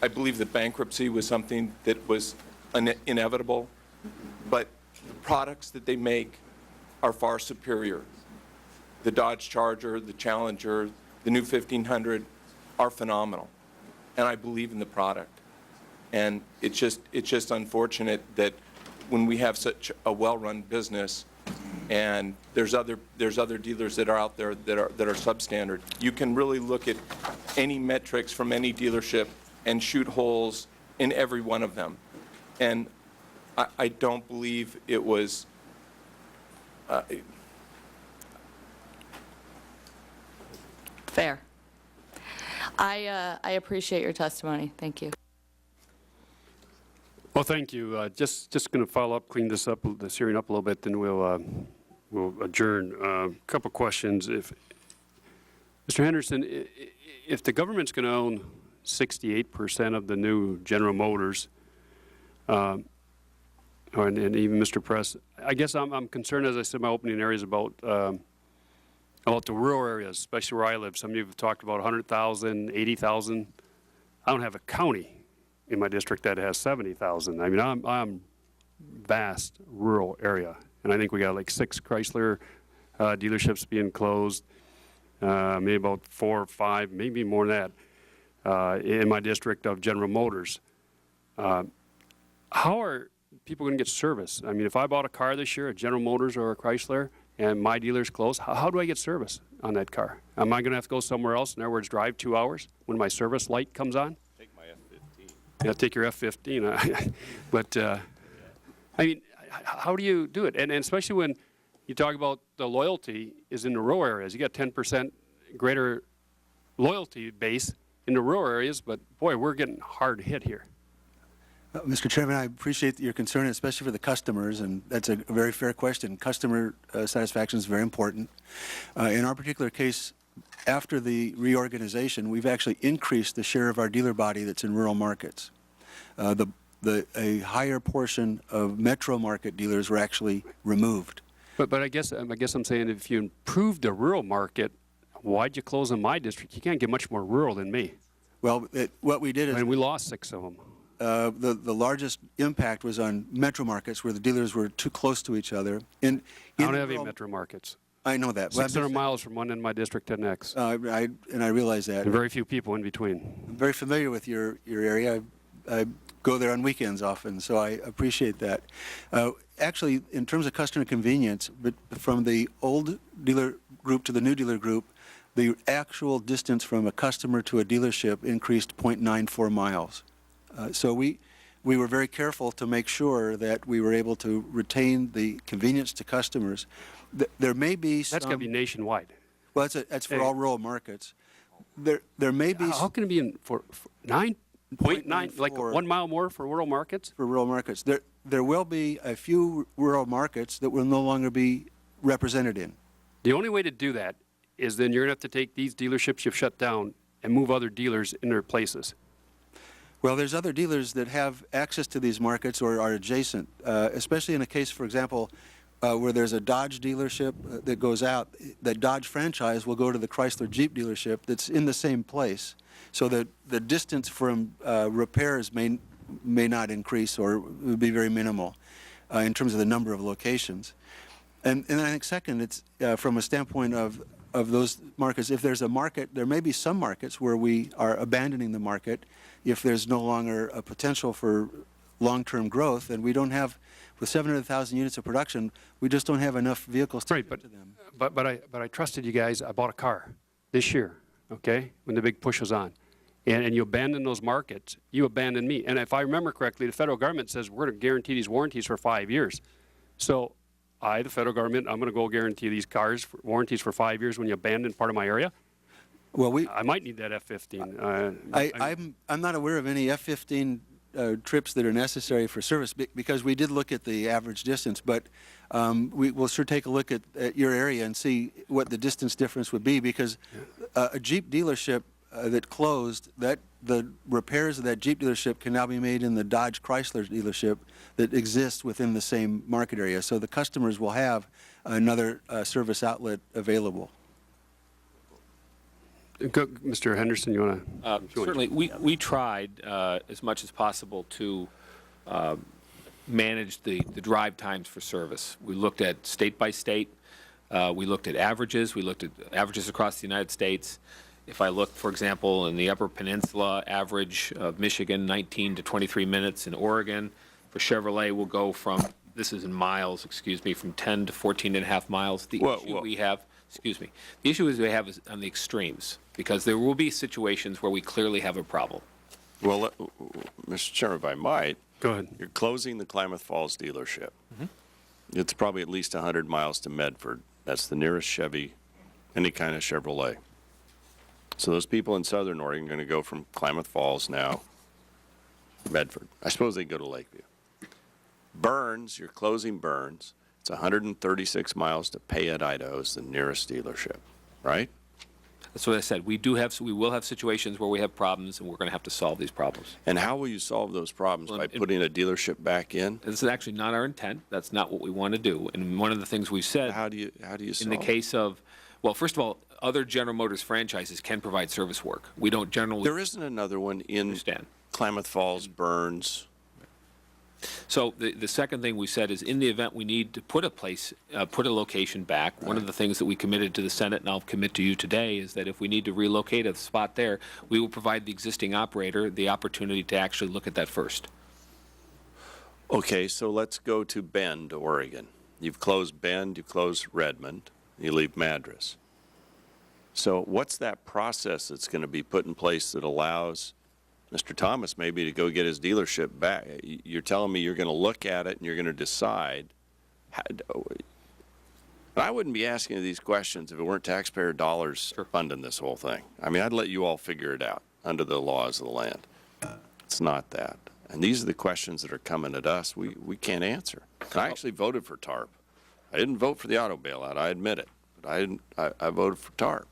I believe that bankruptcy was something that was inevitable, but the products that they make are far superior. The Dodge Charger, the Challenger, the new 1500 are phenomenal, and I believe in the product. And it's just unfortunate that when we have such a well-run business, and there's other dealers that are out there that are substandard. You can really look at any metrics from any dealership and shoot holes in every one of them. And I don't believe it was Fair. I appreciate your testimony. Thank you. Well, thank you. Just going to follow up, clean this up, this hearing up a little bit, then we'll adjourn. A couple questions. If Mr. Henderson, if the government's going to own 68% of the new General Motors, and even Mr. Press, I guess I'm concerned, as I said in my opening areas, about the rural areas, especially where I live. Some of you have talked about 100,000, 80,000. I don't have a county in my district that has 70,000. I mean, I'm vast rural area, and I think we got like 6 Chrysler dealerships being closed, maybe about 4 or 5, maybe more than that, in my district of General Motors. How are people going to get service? I mean, if I bought a car this year, a General Motors or a Chrysler, and my dealer's closed, how do I get service on that car? Am I going to have to go somewhere else, in other words, drive 2 hours when my service light comes on? Take my F-15. Yeah, take your F-15. But, I mean, how do you do it? And especially when you talk about the loyalty is in the rural areas. You got 10% greater loyalty base in the rural areas, but boy, we're getting hard hit here. Mr. Chairman, I appreciate your concern, especially for the customers, and that's a very fair question. Customer satisfaction is very important. In our particular case, after the reorganization, we've actually increased the share of our dealer body that's in rural markets. A higher portion of metro market dealers were actually removed. But I guess I'm saying, if you improve the rural market, why'd you close in my district? You can't get much more rural than me. Well, what we did is... I mean, we lost 6 of them. The largest impact was on metro markets where the dealers were too close to each other. I don't have any metro markets. I know that. 600 miles from one end of my district to the next. And I realize that. And very few people in between. I'm very familiar with your area. I go there on weekends often, so I appreciate that. Actually, in terms of customer convenience, but from the old dealer group to the new dealer group, the actual distance from a customer to a dealership increased 0.94 miles. So we were very careful to make sure that we were able to retain the convenience to customers. There may be some... That's got to be nationwide. Well, that's for all rural markets. There may be... How can it be for 9.9, like 1 mile more for rural markets? For rural markets. There will be a few rural markets that will no longer be represented in. The only way to do that is then you're going to have to take these dealerships you've shut down and move other dealers in their places. Well, there's other dealers that have access to these markets or are adjacent, especially in a case, for example, where there's a Dodge dealership that goes out. The Dodge franchise will go to the Chrysler Jeep dealership that's in the same place. So that the distance from repairs may not increase or would be very minimal in terms of the number of locations. And I think second, it's from a standpoint of those markets, if there's a market, there may be some markets where we are abandoning the market if there's no longer a potential for long-term growth, and we don't have, with 700,000 units of production, we just don't have enough vehicles to get to them. But I trusted you guys. I bought a car this year, okay, when the big push was on. And you abandon those markets, you abandon me. And if I remember correctly, the federal government says we're going to guarantee these warranties for 5 years. So the federal government, I'm going to go guarantee these cars for warranties for 5 years when you abandon part of my area? Well, I might need that F-15. I'm not aware of any F-15 trips that are necessary for service because we did look at the average distance, but we'll sure take a look at your area and see what the distance difference would be, because a Jeep dealership that closed, the repairs of that Jeep dealership can now be made in the Dodge Chrysler dealership that exists within the same market area. So the customers will have another service outlet available. Mr. Henderson, you want to? Certainly, we tried as much as possible to manage the drive times for service. We looked at state by state. We looked at averages. We looked at averages across the United States. If I look, for example, in the Upper Peninsula, average of Michigan, 19 to 23 minutes. In Oregon, for Chevrolet, we'll go from, this is in miles, excuse me, from 10 to 14 and a half miles. The issue we have, excuse me, the issue we have is on the extremes, because there will be situations where we clearly have a problem. Well, Mr. Chairman, if I might. Go ahead. You're closing the Klamath Falls dealership. It's probably at least 100 miles to Medford. That's the nearest Chevy, any kind of Chevrolet. So those people in Southern Oregon are going to go from Klamath Falls now to Medford. I suppose they go to Lakeview. Burns, you're closing Burns. It's 136 miles to Payette, Idaho is the nearest dealership, right? That's what I said. We will have situations where we have problems, and we're going to have to solve these problems. And how will you solve those problems? By putting a dealership back in? This is actually not our intent. That's not what we want to do. And one of the things we've said. How do you solve in the case of, well, first of all, other General Motors franchises can provide service work. We don't generally. There isn't another one in Klamath Falls, Burns. So the second thing we said is, in the event we need to put a location back, one of the things that we committed to the Senate, and I'll commit to you today, is that if we need to relocate a spot there, we will provide the existing operator the opportunity to actually look at that first. Okay, so let's go to Bend, Oregon. You've closed Bend, you've closed Redmond, you leave Madras. So what's that process that's going to be put in place that allows Mr. Thomas maybe to go get his dealership back? You're telling me you're going to look at it and you're going to decide. I wouldn't be asking you these questions if it weren't taxpayer dollars funding this whole thing. I mean, I'd let you all figure it out under the laws of the land. It's not that. And these are the questions that are coming at us we can't answer. And I actually voted for TARP. I didn't vote for the auto bailout, I admit it. But I voted for TARP.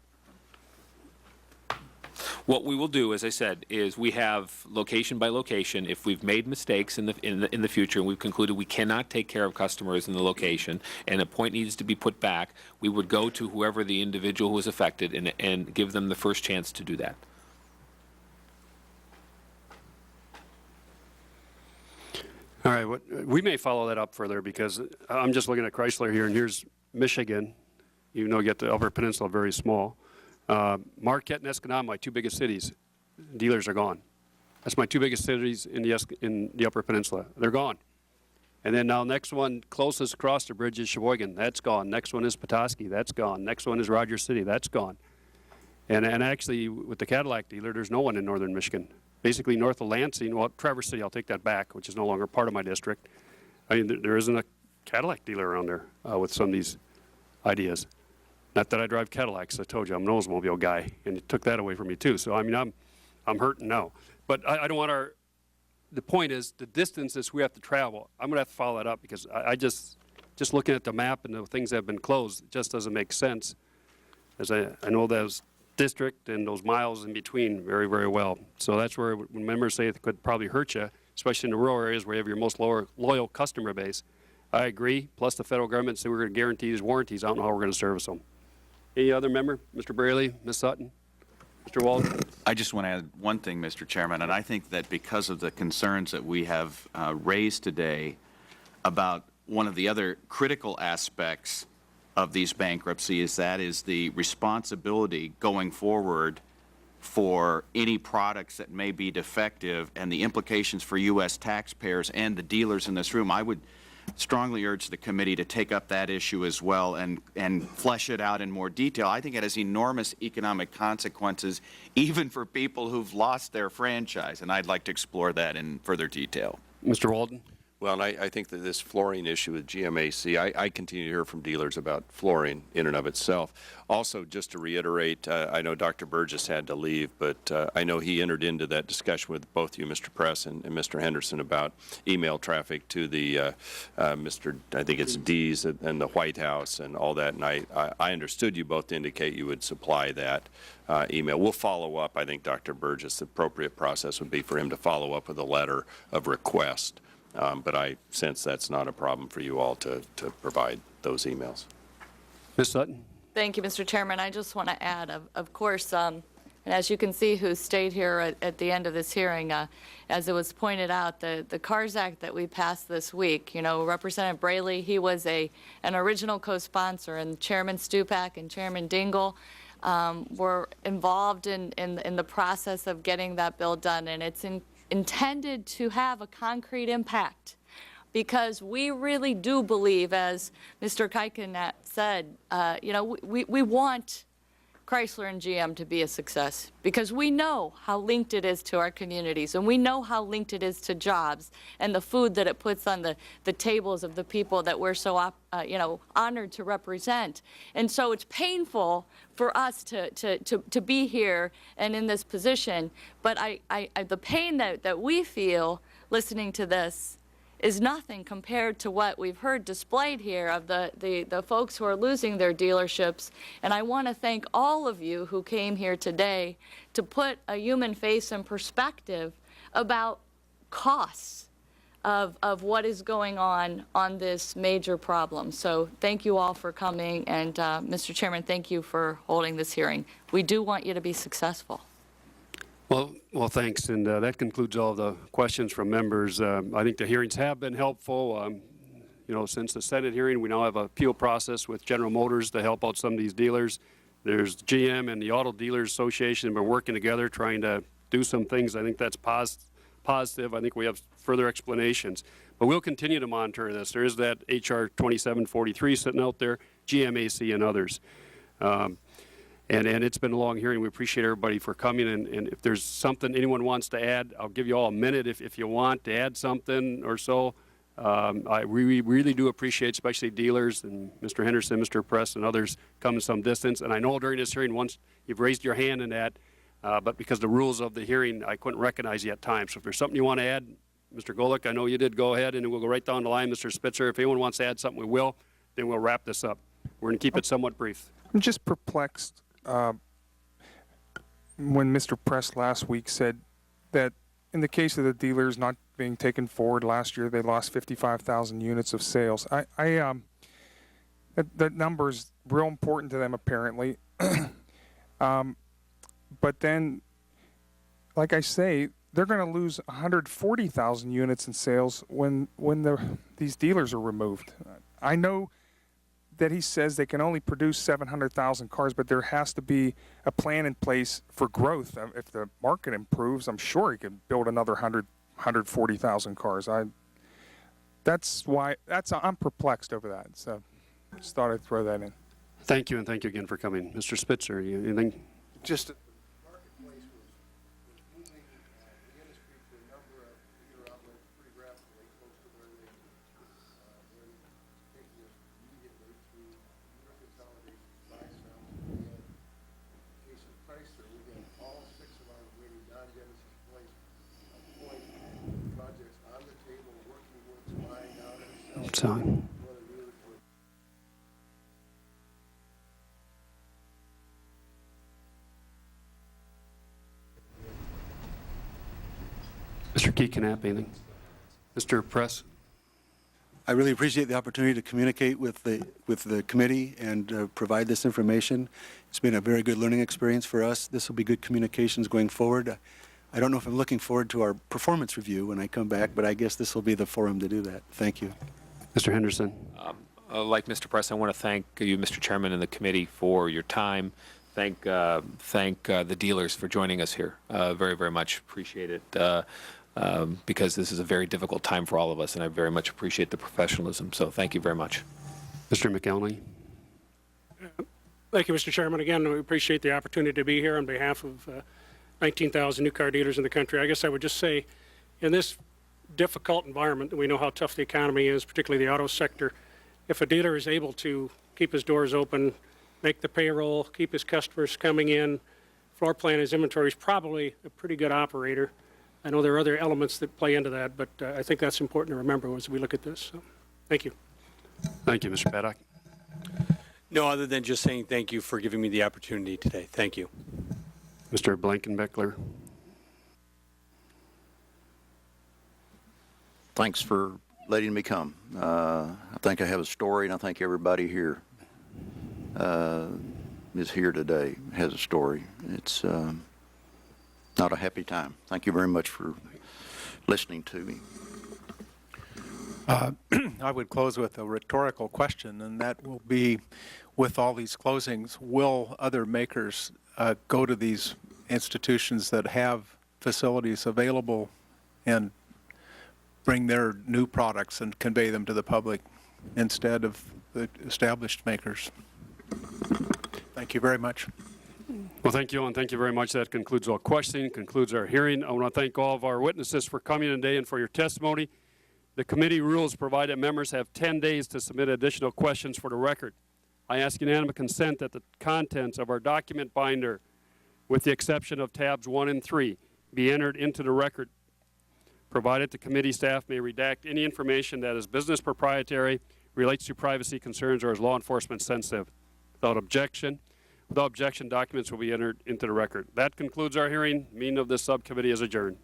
What we will do, as I said, is we have location by location. If we've made mistakes in the future and we've concluded we cannot take care of customers in the location and a point needs to be put back, we would go to whoever the individual who was affected and give them the first chance to do that. All right, we may follow that up further, because I'm just looking at Chrysler here, and here's Michigan. You know, you get the Upper Peninsula, very small. Marquette and Escanaba, my two biggest cities, dealers are gone. That's my two biggest cities in the Upper Peninsula. They're gone. And then now next one closest across the bridge is Sheboygan. That's gone. Next one is Petoskey. That's gone. Next one is Rogers City. That's gone. And actually, with the Cadillac dealer, there's no one in northern Michigan. Basically, north of Lansing, well, Traverse City, I'll take that back, which is no longer part of my district. I mean, there isn't a Cadillac dealer around there with some of these ideas. Not that I drive Cadillacs. I told you I'm an Oldsmobile guy, and it took that away from me too. So I mean, I'm hurting now. But I don't want the point is the distances we have to travel. I'm going to have to follow that up, because I just looking at the map and the things that have been closed, it just doesn't make sense. As I know those district and those miles in between very, very well. So that's where when members say it could probably hurt you, especially in the rural areas where you have your most loyal customer base. I agree. Plus the federal government said we're going to guarantee these warranties. I don't know how we're going to service them. Any other member? Mr. Braley, Ms. Sutton, Mr. Walden? I just want to add one thing, Mr. Chairman, and I think that because of the concerns that we have raised today about one of the other critical aspects of these bankruptcies. That is the responsibility going forward for any products that may be defective and the implications for U.S. taxpayers and the dealers in this room. I would strongly urge the committee to take up that issue as well and flesh it out in more detail. I think it has enormous economic consequences, even for people who've lost their franchise, and I'd like to explore that in further detail. Mr. Walden? Well, and I think that this flooring issue with GMAC, I continue to hear from dealers about flooring in and of itself. Also, just to reiterate, I know Dr. Burgess had to leave, but I know he entered into that discussion with both you, Mr. Press, and Mr. Henderson about email traffic to the I think it's D's and the White House and all that, and I understood you both to indicate you would supply that email. We'll follow up. I think Dr. Burgess, the appropriate process would be for him to follow up with a letter of request. But I sense that's not a problem for you all to provide those emails. Ms. Sutton? Thank you, Mr. Chairman. I just want to add, of course, and as you can see who stayed here at the end of this hearing, as it was pointed out, the CARS Act that we passed this week, you know, Representative Braley, he was an original co-sponsor, and Chairman Stupak and Chairman Dingell were involved in the process of getting that bill done, and it's intended to have a concrete impact, because we really do believe, as Mr. Kuiken said, you know, we want Chrysler and GM to be a success, because we know how linked it is to our communities, and we know how linked it is to jobs and the food that it puts on the tables of the people that we're so you know, honored to represent. And so it's painful for us to be here and in this position, but the pain that we feel listening to this is nothing compared to what we've heard displayed here of the folks who are losing their dealerships. And I want to thank all of you who came here today to put a human face and perspective about costs of what is going on this major problem. So thank you all for coming, and Mr. Chairman, thank you for holding this hearing. We do want you to be successful. Well, thanks, and that concludes all the questions from members. I think the hearings have been helpful. You know, since the Senate hearing, we now have an appeal process with General Motors to help out some of these dealers. There's GM and the Auto Dealers Association have been working together trying to do some things. I think that's positive. I think we have further explanations. But we'll continue to monitor this. There is that H.R. 2743 sitting out there, GMAC and others. And it's been a long hearing. We appreciate everybody for coming. And if there's something anyone wants to add, I'll give you all a minute if you want to add something or so. We really do appreciate, especially dealers and Mr. Henderson, Mr. Press, and others coming some distance. And I know during this hearing, once you've raised your hand in that, but because the rules of the hearing, I couldn't recognize you at times. So if there's something you want to add, Mr. Golick, I know you did, go ahead, and we'll go right down the line. Mr. Spitzer, if anyone wants to add something, we will. Then we'll wrap this up. We're going to keep it somewhat brief. I'm just perplexed when Mr. Press last week said that in the case of the dealers not being taken forward last year, they lost 55,000 units of sales. That number is real important to them, apparently. But then, like I say, they're going to lose 140,000 units in sales when these dealers are removed. I know that he says they can only produce 700,000 cars, but there has to be a plan in place for growth. If the market improves, I'm sure he could build another 140,000 cars. I'm perplexed over that. So I just thought I'd throw that in. Thank you, and thank you again for coming. Mr. Spitzer, anything? Just marketplace was moving the industry to a number of dealer outlets pretty rapidly, close to where they taking us immediately through dealer consolidation, buy, sell, and in the case of Chrysler, we had all 6 of our remaining non-Genesis place point projects on the table, working with buying out and selling. Mr. Kuiken, anything? Mr. Press? I really appreciate the opportunity to communicate with the committee and provide this information. It's been a very good learning experience for us. This will be good communications going forward. I don't know if I'm looking forward to our performance review when I come back, but I guess this will be the forum to do that. Thank you. Mr. Henderson. Like Mr. Press, I want to thank you, Mr. Chairman, and the committee for your time. Thank the dealers for joining us here. Very, very much appreciate it because this is a very difficult time for all of us, and I very much appreciate the professionalism. So thank you very much. Mr. McElney. Thank you, Mr. Chairman. Again, we appreciate the opportunity to be here on behalf of 19,000 new car dealers in the country. I guess I would just say, in this difficult environment, we know how tough the economy is, particularly the auto sector. If a dealer is able to keep his doors open, make the payroll, keep his customers coming in, floor plan his inventory, is probably a pretty good operator. I know there are other elements that play into that, but I think that's important to remember as we look at this. So, thank you. Thank you, Mr. Paddock. No, other than just saying thank you for giving me the opportunity today. Thank you. Mr. Blankenbeckler. Thanks for letting me come. I think I have a story, and I think everybody here is here today, has a story. It's not a happy time. Thank you very much for listening to me. I would close with a rhetorical question, and that will be, with all these closings, will other makers go to these institutions that have facilities available and bring their new products and convey them to the public instead of the established makers? Thank you very much. Well, thank you, and thank you very much. That concludes all questioning, concludes our hearing. I want to thank all of our witnesses for coming today and for your testimony. The committee rules provide that members have 10 days to submit additional questions for the record. I ask unanimous consent that the contents of our document binder, with the exception of tabs 1 and 3, be entered into the record, provided the committee staff may redact any information that is business proprietary, relates to privacy concerns, or is law enforcement sensitive. Without objection, documents will be entered into the record. That concludes our hearing. Meeting of this subcommittee is adjourned.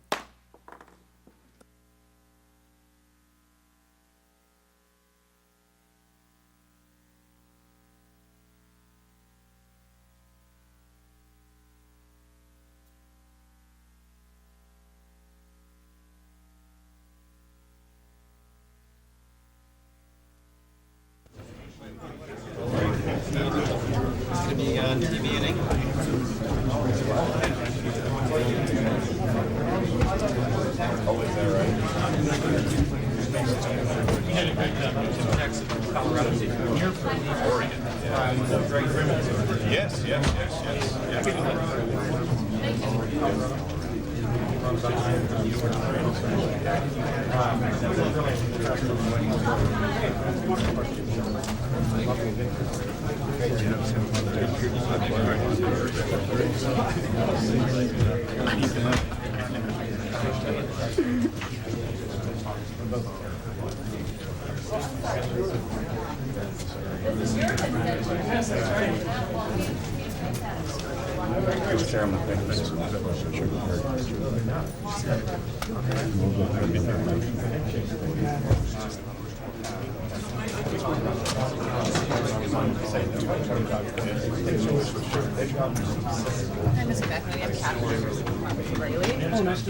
Hi, Mr. Beckman. I'm Kathleen.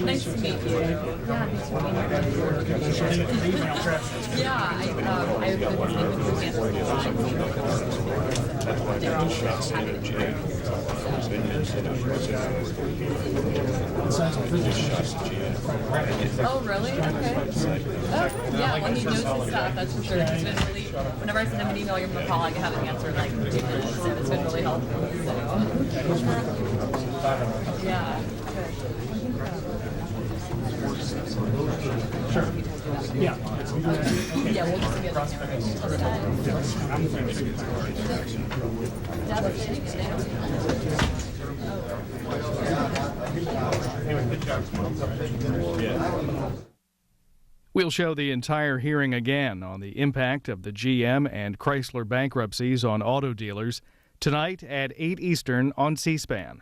Nice to meet you. Yeah, nice to meet you. Yeah, I've been speaking with they're all Oh, really? Okay. Yeah, well, he knows his stuff, that's for sure. It's been really, whenever I send him an email or give him a call, I have an answer like 2 minutes, and it's been really helpful. So. Yeah. Sure. Yeah. Yeah, we'll just get We'll show the entire hearing again on the impact of the GM and Chrysler bankruptcies on auto dealers tonight at 8 Eastern on C-SPAN.